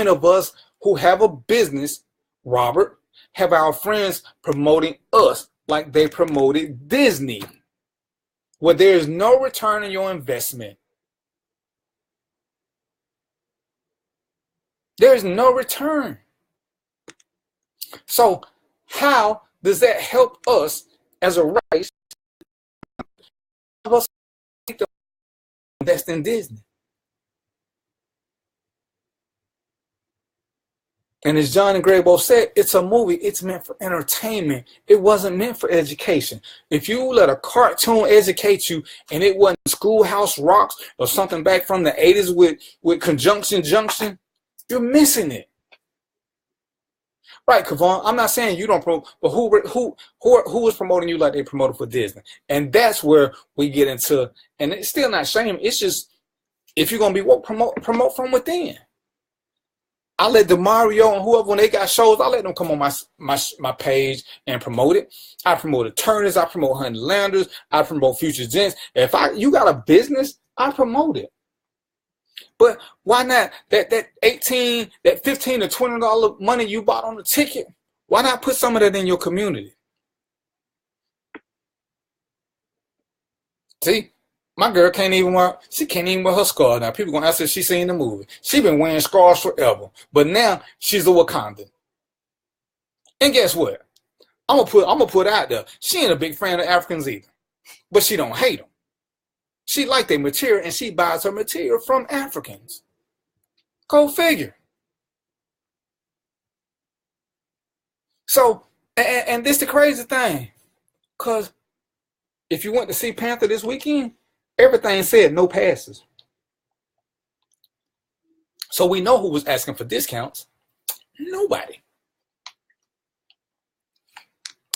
of us who have a business, Robert, have our friends promoting us like they promoted Disney, where there is no return on your investment? There is no return. So how does that help us as a race invest in Disney? And as John and Greg both said, it's a movie. It's meant for entertainment. It wasn't meant for education. If you let a cartoon educate you and it wasn't Schoolhouse Rocks or something back from the 80s with Conjunction Junction, you're missing it. Right, Kavon, I'm not saying you don't promote, but who is promoting you like they promoted for Disney? And that's where we get into, and it's still not shame. It's just, if you're going to be woke, promote from within. I let DeMario and whoever, when they got shows, I let them come on my page and promote it. I promote Turners, I promote Honey Landers, I promote Future Gents. If you got a business, I promote it. But why not that $15 to $20 money you bought on the ticket? Why not put some of that in your community? See? My girl can't even wear her scarf now. People gonna ask her if she seen the movie. She been wearing scarves forever, but now she's a Wakandan. And guess what? I'm gonna put out there. She ain't a big fan of Africans either, but she don't hate them. She like their material, and she buys her material from Africans. Go figure. So, and this the crazy thing, because if you went to see Panther this weekend, everything said no passes. So we know who was asking for discounts. Nobody.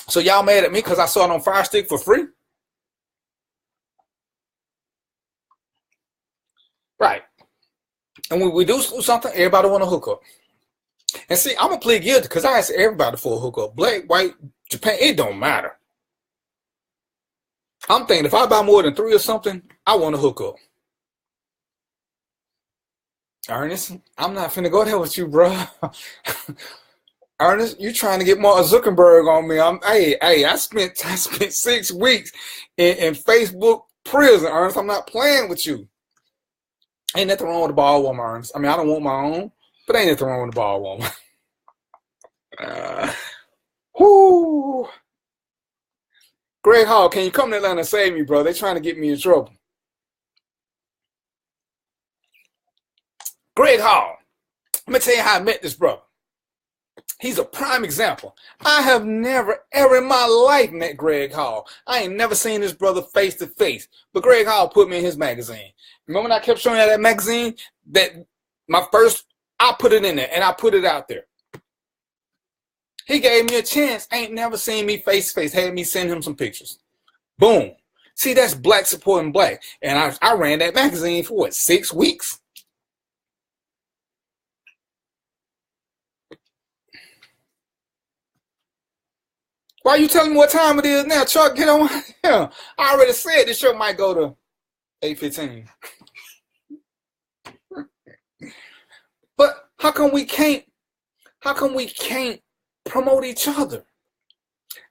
So y'all mad at me because I saw it on Fire Stick for free? Right. And when we do something, everybody want to hook up. And see, I'm going to plead guilty because I ask everybody for a hookup. Black, white, Japan, it don't matter. I'm thinking if I buy more than 3 or something, I want to hook up. Ernest, I'm not finna go there with you, bro. Ernest, you trying to get more Zuckerberg on me. I spent 6 weeks in Facebook prison, Ernest. I'm not playing with you. Ain't nothing wrong with the ball woman, Ernest. I mean, I don't want my own, but ain't nothing wrong with the ball woman. Whoo. Greg Hall, can you come to Atlanta and save me, bro? They trying to get me in trouble. Greg Hall, let me tell you how I met this brother. He's a prime example. I have never, ever in my life met Greg Hall. I ain't never seen this brother face to face. But Greg Hall put me in his magazine. Remember when I kept showing you that magazine? I put it in there and I put it out there. He gave me a chance. Ain't never seen me face to face. Had me send him some pictures. Boom. See, that's black supporting black. And I ran that magazine for what, 6 weeks? Why are you telling me what time it is now? Chuck, get on. Yeah, I already said this show might go to 8:15. But how come we can't promote each other?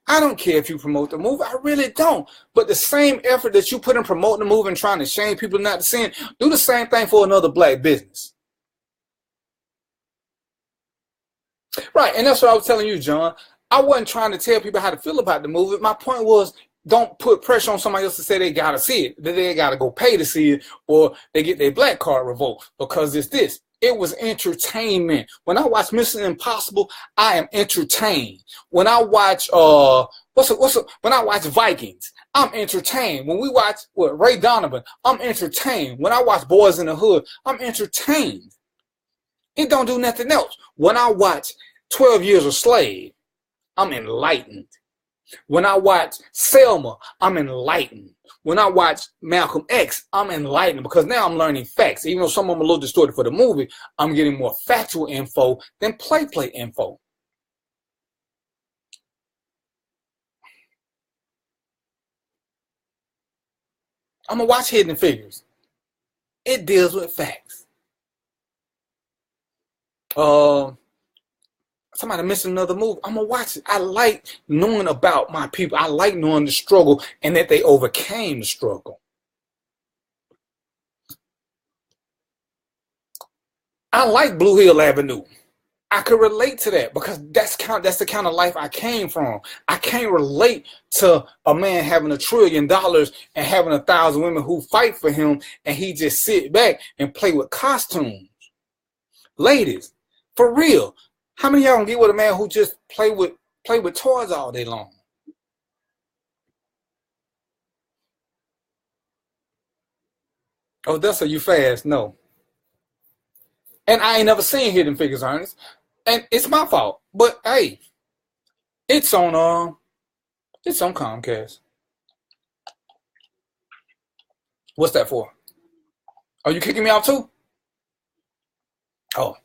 I don't care if you promote the movie. I really don't. But the same effort that you put in promoting the movie and trying to shame people not to see it, do the same thing for another black business. Right, and that's what I was telling you, John. I wasn't trying to tell people how to feel about the movie. My point was, don't put pressure on somebody else to say they got to see it, that they got to go pay to see it, or they get their black card revoked because it's this. It was entertainment. When I watch Mission Impossible, I am entertained. When I watch when I watch Vikings, I'm entertained. When we watch Ray Donovan, I'm entertained. When I watch Boys in the Hood, I'm entertained. It don't do nothing else. When I watch 12 Years a Slave, I'm enlightened. When I watch Selma, I'm enlightened. When I watch Malcolm X, I'm enlightened because now I'm learning facts. Even though some of them are a little distorted for the movie, I'm getting more factual info than play info. I'm going to watch Hidden Figures. It deals with facts. Somebody missing another movie, I'm gonna watch it. I like knowing about my people. I like knowing the struggle and that they overcame the struggle. I like Blue Hill Avenue. I could relate to that because that's the kind of life I came from. I can't relate to a man having $1 trillion and having 1,000 women who fight for him and he just sit back and play with costumes. Ladies, for real. How many of y'all gonna get with a man who just play with toys all day long? Oh, that's a you fast. No. And I ain't never seen Hidden Figures, Ernest. And it's my fault. But hey, it's on Comcast. What's that for? Are you kicking me out too? Oh.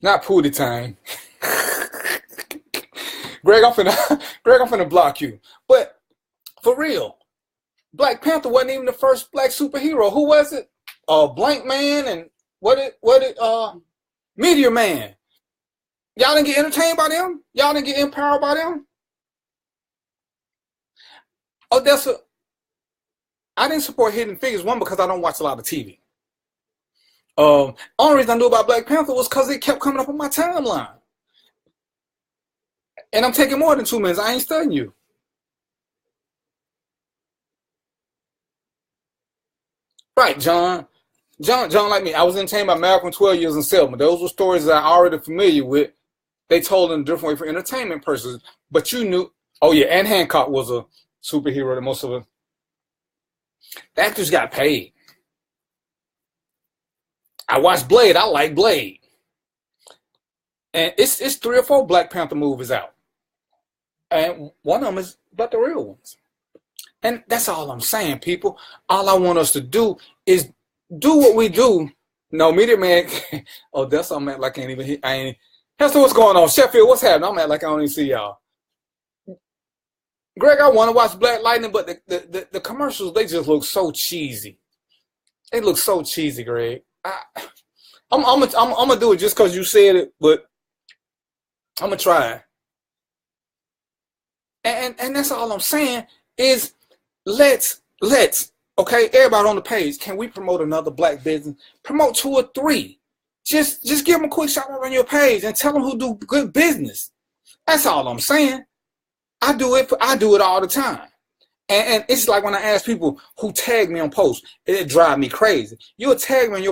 Not Pootie time. Greg, I'm finna block you. But for real, Black Panther wasn't even the first black superhero. Who was it? Blank Man and Meteor Man. Y'all didn't get entertained by them? Y'all didn't get empowered by them? Oh, I didn't support Hidden Figures, one, because I don't watch a lot of TV. Only reason I knew about Black Panther was because it kept coming up on my timeline. And I'm taking more than 2 minutes. I ain't studying you. Right, John. John, like me, I was entertained by Malcolm 12 Years in Selma. Those were stories that I already familiar with. They told in a different way for entertainment purposes. But you knew, oh yeah, Anne Hancock was a superhero that most of the actors got paid. I watched Blade. I like Blade. And it's 3 or 4 Black Panther movies out. And one of them is about the real ones. And that's all I'm saying, people. All I want us to do is do what we do. No, Media Man. Oh, that's something like I can't even hear. I ain't. Hester, what's going on? Sheffield, what's happening? I'm like I don't even see y'all. Greg, I want to watch Black Lightning, but the commercials, they just look so cheesy. They look so cheesy, Greg. I'm gonna do it just because you said it, but I'm gonna try. And that's all I'm saying is let's okay, everybody on the page, can we promote another Black business? Promote 2 or 3. Just give them a quick shout out on your page and tell them who do good business. That's all I'm saying. I do it all the time. And it's like when I ask people who tag me on posts, it drives me crazy. You'll tag me on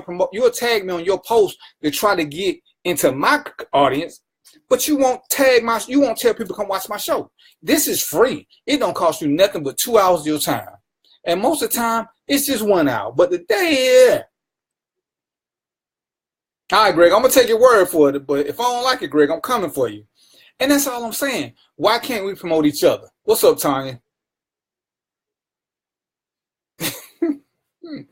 your post to try to get into my audience, but you won't tell people to come watch my show. This is free. It don't cost you nothing but 2 hours of your time. And most of the time, it's just 1 hour. But the day, yeah. All right, Greg, I'm going to take your word for it. But if I don't like it, Greg, I'm coming for you. And that's all I'm saying. Why can't we promote each other? What's up, Tanya? And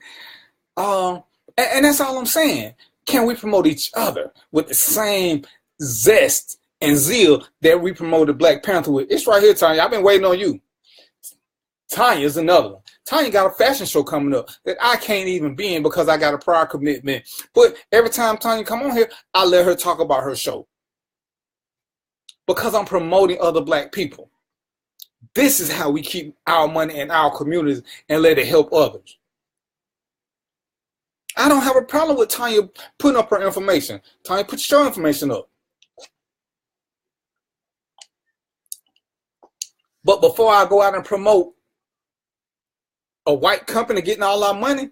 that's all I'm saying. Can we promote each other with the same zest and zeal that we promoted Black Panther with? It's right here, Tanya. I've been waiting on you. Tanya's another one. Tanya got a fashion show coming up that I can't even be in because I got a prior commitment. But every time Tanya come on here, I let her talk about her show. Because I'm promoting other Black people. This is how we keep our money in our communities and let it help others. I don't have a problem with Tanya putting up her information. Tanya, put your information up. But before I go out and promote a white company getting all our money,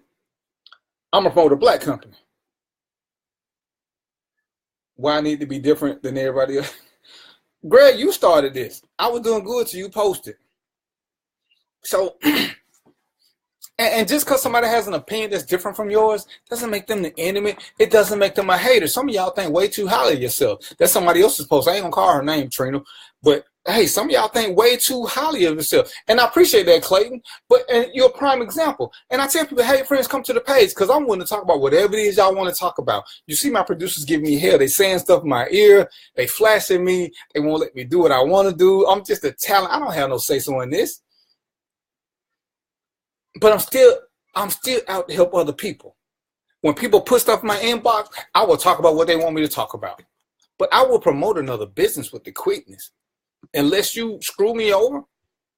I'm going to promote a Black company. Why I need to be different than everybody else? Greg, you started this. I was doing good till you posted. So, and just because somebody has an opinion that's different from yours doesn't make them the enemy. It doesn't make them a hater. Some of y'all think way too highly of yourself. That's somebody else's post. I ain't going to call her name, Trina. But, hey, some of y'all think way too highly of yourself. And I appreciate that, Clayton. And you're a prime example. And I tell people, hey, friends, come to the page because I'm willing to talk about whatever it is y'all want to talk about. You see my producers giving me hell. They saying stuff in my ear. They flashing me. They won't let me do what I want to do. I'm just a talent. I don't have no say-so in this. But I'm still out to help other people. When people put stuff in my inbox, I will talk about what they want me to talk about. But I will promote another business with the quickness. Unless you screw me over,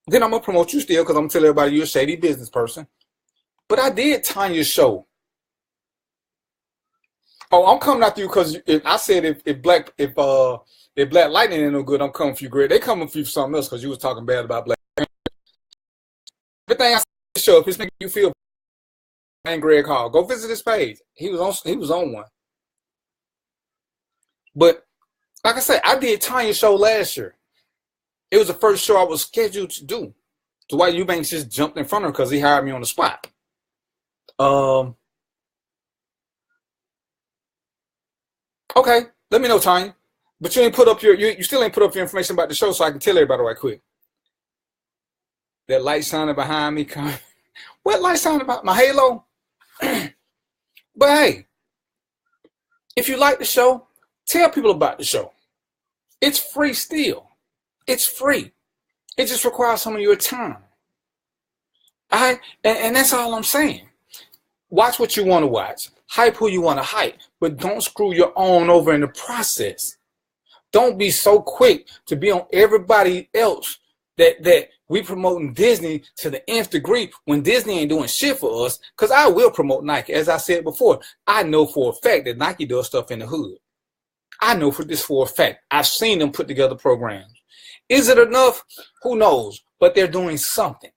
then I'm going to promote you still because I'm going to tell everybody you're a shady business person. But I did Tanya's show. Oh, I'm coming after you because I said if Black Lightning ain't no good, I'm coming for you, Greg. They coming for you for something else because you was talking bad about Black. Everything I said on the show, if it's making you feel and Greg Hall, go visit his page. He was on one. But like I said, I did Tanya's show last year. It was the first show I was scheduled to do. Dwight Eubanks just jumped in front of her because he hired me on the spot. Okay, let me know, Tanya. But you ain't put up you still ain't put up your information about the show so I can tell everybody right quick. That light shining behind me. What light shining about my halo? But hey, if you like the show, tell people about the show. It's free still. It's free. It just requires some of your time. All right? And that's all I'm saying. Watch what you want to watch. Hype who you want to hype. But don't screw your own over in the process. Don't be so quick to be on everybody else that we promoting Disney to the nth degree when Disney ain't doing shit for us. Because I will promote Nike. As I said before, I know for a fact that Nike does stuff in the hood. I know for a fact. I've seen them put together programs. Is it enough? Who knows? But they're doing something.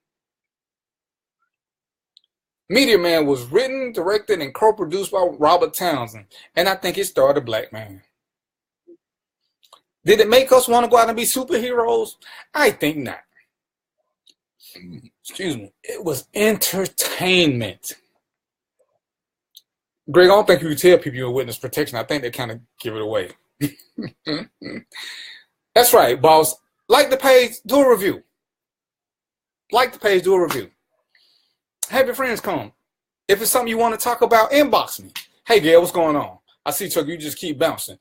Meteor Man was written, directed, and co-produced by Robert Townsend, and I think it starred a black man. Did it make us want to go out and be superheroes? I think not. Excuse me. It was entertainment. Greg, I don't think you can tell people you're witness protection. I think they kind of give it away. That's right, boss. Like the page, do a review. Like the page, do a review. Have your friends come. If it's something you want to talk about, inbox me. Hey, Gail, what's going on? I see, Chuck, you just keep bouncing.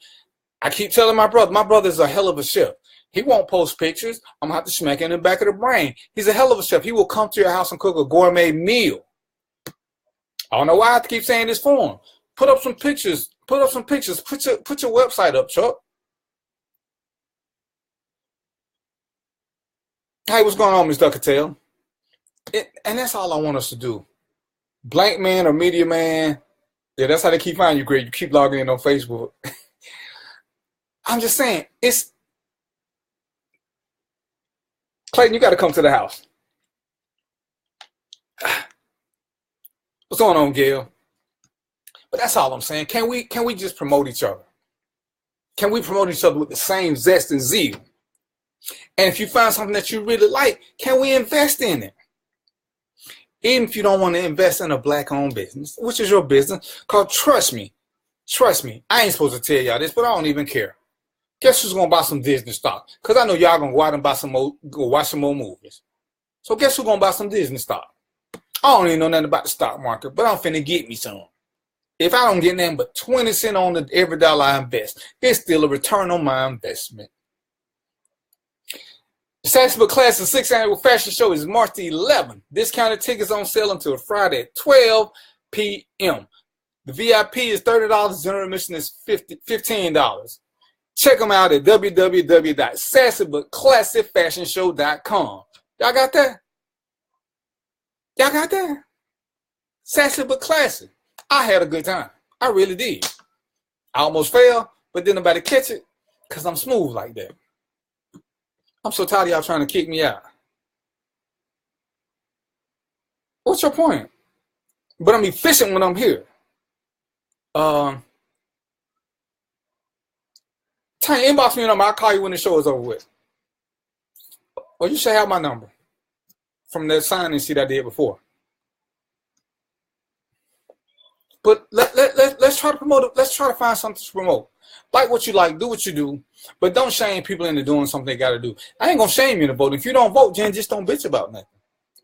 I keep telling my brother's a hell of a chef. He won't post pictures. I'm going to have to smack him in the back of the brain. He's a hell of a chef. He will come to your house and cook a gourmet meal. I don't know why I have to keep saying this for him. Put up some pictures. Put your website up, Chuck. Hey, what's going on, Ms. Duckatel? And that's all I want us to do. Blank Man or Media Man. Yeah, that's how they keep finding you, Greg. You keep logging in on Facebook. I'm just saying, it's Clayton, you got to come to the house. What's going on, Gail? But that's all I'm saying. Can we just promote each other? Can we promote each other with the same zest and zeal? And if you find something that you really like, can we invest in it? Even if you don't want to invest in a black-owned business, which is your business, because trust me, I ain't supposed to tell y'all this, but I don't even care. Guess who's going to buy some Disney stock? Because I know y'all going to go out and buy some more, go watch some more movies. So guess who's going to buy some Disney stock? I don't even know nothing about the stock market, but I'm finna get me some. If I don't get nothing but 20 cents on every dollar I invest, it's still a return on my investment. The Sassy But Classy 6th Annual Fashion Show is March the 11th. Discounted tickets on sale until Friday at 12 p.m. The VIP is $30. General admission is $15. Check them out at www.sassybutclassyfashionshow.com. Y'all got that? Y'all got that? Sassy but classy. I had a good time. I really did. I almost fell, but didn't nobody catch it because I'm smooth like that. I'm so tired of y'all trying to kick me out. What's your point? But I'm efficient when I'm here. Inbox me number. I'll call you when the show is over with. Or you should have my number from that sign-in sheet I did before. But let's try to promote it. Let's try to find something to promote. Like what you like, do what you do, but don't shame people into doing something they got to do. I ain't going to shame you into voting. If you don't vote, Jen, just don't bitch about nothing.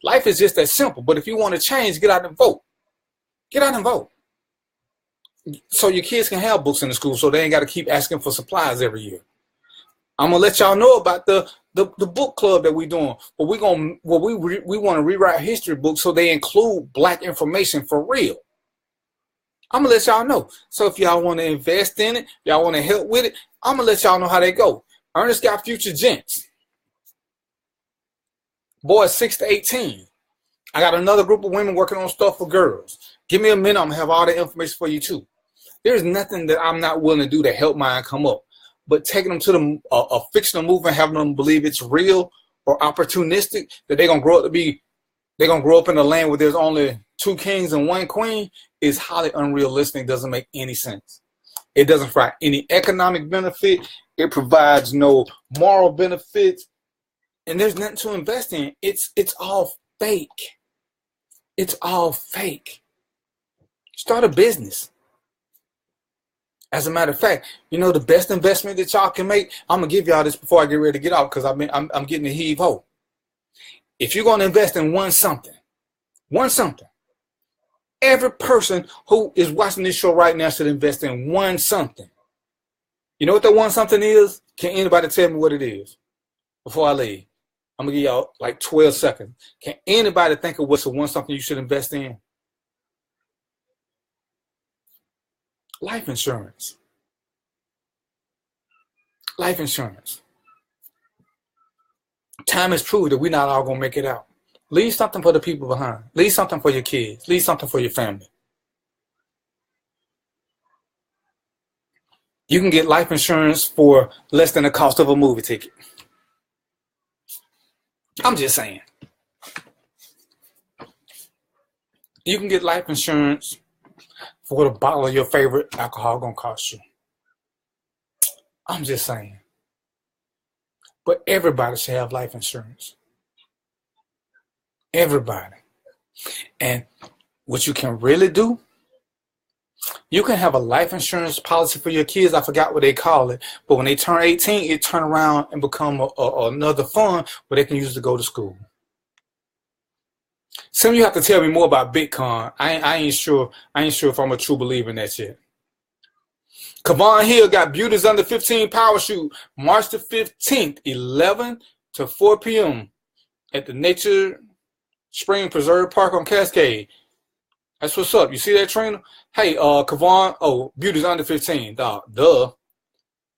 Life is just that simple. But if you want to change, get out and vote. Get out and vote. So your kids can have books in the school so they ain't got to keep asking for supplies every year. I'm going to let y'all know about the book club that we're doing. But we want to rewrite history books so they include black information for real. I'm going to let y'all know. So if y'all want to invest in it, y'all want to help with it, I'm going to let y'all know how they go. Ernest got Future Gents. Boys 6 to 18. I got another group of women working on stuff for girls. Give me a minute. I'm going to have all the information for you too. There's nothing that I'm not willing to do to help mine come up. But taking them to a fictional movie and having them believe it's real or opportunistic, that they're going to grow up in a land where there's only 2 kings and 1 queen is highly unrealistic. It doesn't make any sense. It doesn't provide any economic benefit. It provides no moral benefits. And there's nothing to invest in. It's all fake. It's all fake. Start a business. As a matter of fact, you know the best investment that y'all can make? I'm going to give y'all this before I get ready to get out because I'm getting the heave-ho. If you're going to invest in one something, every person who is watching this show right now should invest in one something. You know what that one something is? Can anybody tell me what it is before I leave? I'm going to give y'all like 12 seconds. Can anybody think of what's the one something you should invest in? Life insurance. Life insurance. Time has proved that we're not all going to make it out. Leave something for the people behind. Leave something for your kids. Leave something for your family. You can get life insurance for less than the cost of a movie ticket. I'm just saying. You can get life insurance for what a bottle of your favorite alcohol gonna cost you. I'm just saying. But everybody should have life insurance. Everybody. And what you can really do, you can have a life insurance policy for your kids. I forgot what they call it. But when they turn 18, it turn around and become another fund where they can use to go to school. Some of you have to tell me more about Bitcoin. I ain't sure if I'm a true believer in that yet. Kavon Hill got Beauties Under 15 Power Shoot March the 15th, 11 to 4 p.m. at the Nature Spring Preserve Park on Cascade. That's what's up. You see that, trainer? Hey, Kavon, Beauties Under 15. Duh.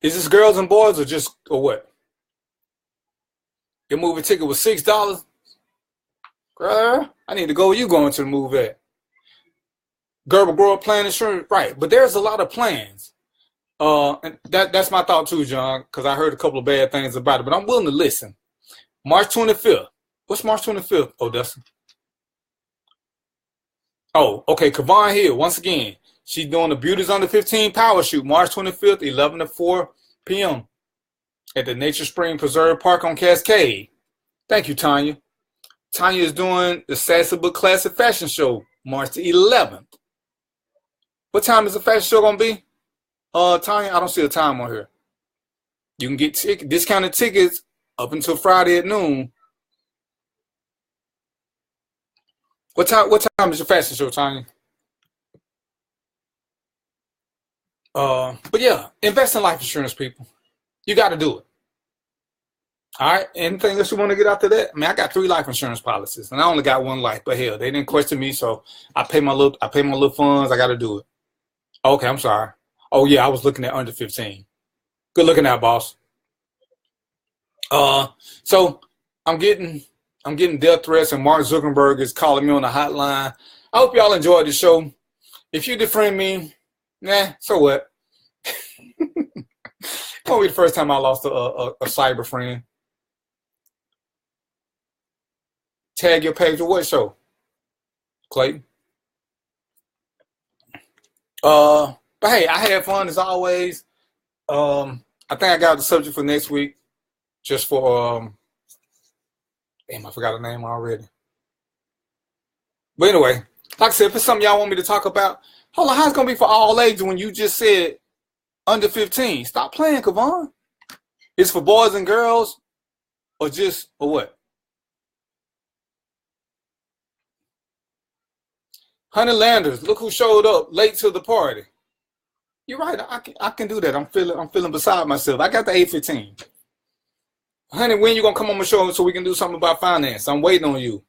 Is this girls and boys or what? Your movie ticket was $6? Girl, I need to go where you going to the movie at. Gerber Grower Plan Insurance, right. But there's a lot of plans. And that's my thought too, John, because I heard a couple of bad things about it, but I'm willing to listen. March 25th. What's March 25th, Odessa? Oh, okay, Kavon Hill, once again. She's doing the Beauties Under 15 Power Shoot, March 25th, 11 to 4 p.m. at the Nature Spring Preserve Park on Cascade. Thank you, Tanya. Tanya is doing the Sassy Book Classic Fashion Show, March the 11th. What time is the fashion show going to be? Tanya, I don't see a time on here. You can get discounted tickets up until Friday at noon. What time is your fashion show, Tanya? But yeah, invest in life insurance, people. You got to do it. All right. Anything else you want to get after that? I mean, I got 3 life insurance policies, and I only got 1 life. But hell, they didn't question me, so I pay my little funds. I got to do it. Okay, I'm sorry. Oh yeah, I was looking at under 15. Good looking out, boss. So I'm getting death threats, and Mark Zuckerberg is calling me on the hotline. I hope y'all enjoyed the show. If you defriend me, so what? It won't be the first time I lost a cyber friend. Tag your page or what show, Clayton? But hey, I had fun as always. I think I got the subject for next week, just for damn, I forgot the name already. But anyway, like I said, if it's something y'all want me to talk about, hold on, how's it gonna be for all ages when you just said under 15? Stop playing, Kavon. It's for boys and girls, or what? Honey Landers, look who showed up late to the party. You're right. I can do that. I'm feeling beside myself. I got the 815. Honey, when you gonna come on the show so we can do something about finance? I'm waiting on you.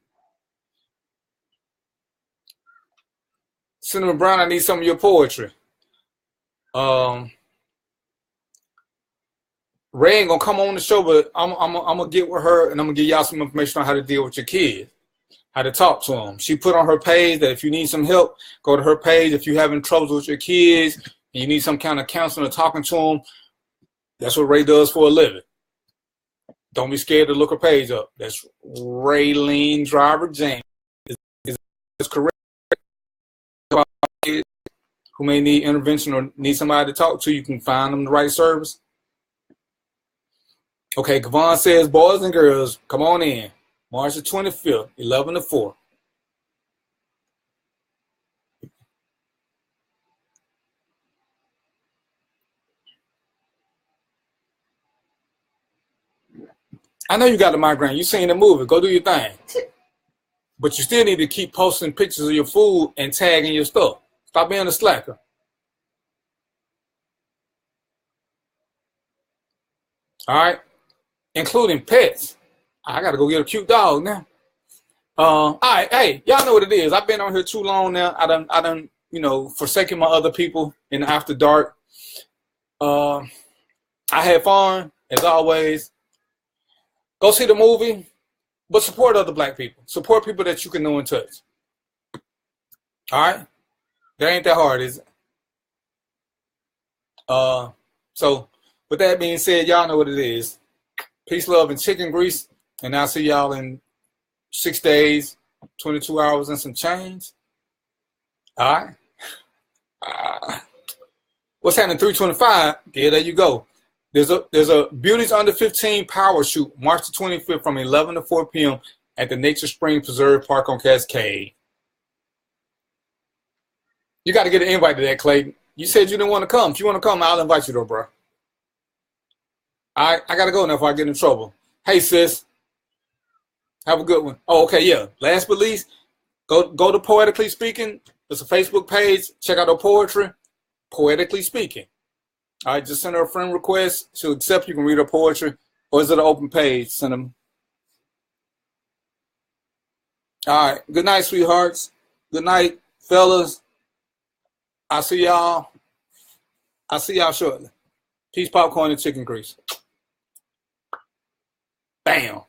Cinnamon Brown, I need some of your poetry. Ray ain't gonna come on the show, but I'm gonna get with her and I'm gonna give y'all some information on how to deal with your kids, how to talk to them. She put on her page that if you need some help, go to her page. If you're having troubles with your kids and you need some kind of counseling or talking to them, that's what Ray does for a living. Don't be scared to look her page up. That's Raylene Driver James. Is correct. Who may need intervention or need somebody to talk to, you can find them the right service. Okay, Kavon says, boys and girls, come on in. March the 25th, 11 to 4. I know you got a migraine. You seen the movie. Go do your thing. But you still need to keep posting pictures of your food and tagging your stuff. Stop being a slacker. All right? Including pets. I got to go get a cute dog now. All right, hey, y'all know what it is. I've been on here too long now. I done, forsaken my other people in the after dark. I had fun, as always. Go see the movie, but support other black people. Support people that you can know and touch. All right? That ain't that hard, is it? So, with that being said, y'all know what it is. Peace, love, and chicken grease. And I'll see y'all in 6 days, 22 hours, and some change. All right. What's happening? 325. Yeah, there you go. There's a Beauties Under 15 power shoot March the 25th from 11 to 4 p.m. at the Nature Spring Preserve Park on Cascade. You got to get an invite to that, Clayton. You said you didn't want to come. If you want to come, I'll invite you though, bro. All right, I got to go now before I get in trouble. Hey, sis. Have a good one. Oh, okay, yeah. Last but least, go to Poetically Speaking. It's a Facebook page. Check out her poetry. Poetically Speaking. All right, just send her a friend request. She'll accept. You can read her poetry. Or is it an open page? Send them. All right. Good night, sweethearts. Good night, fellas. I'll see y'all shortly. Peace, popcorn, and chicken grease. Bam.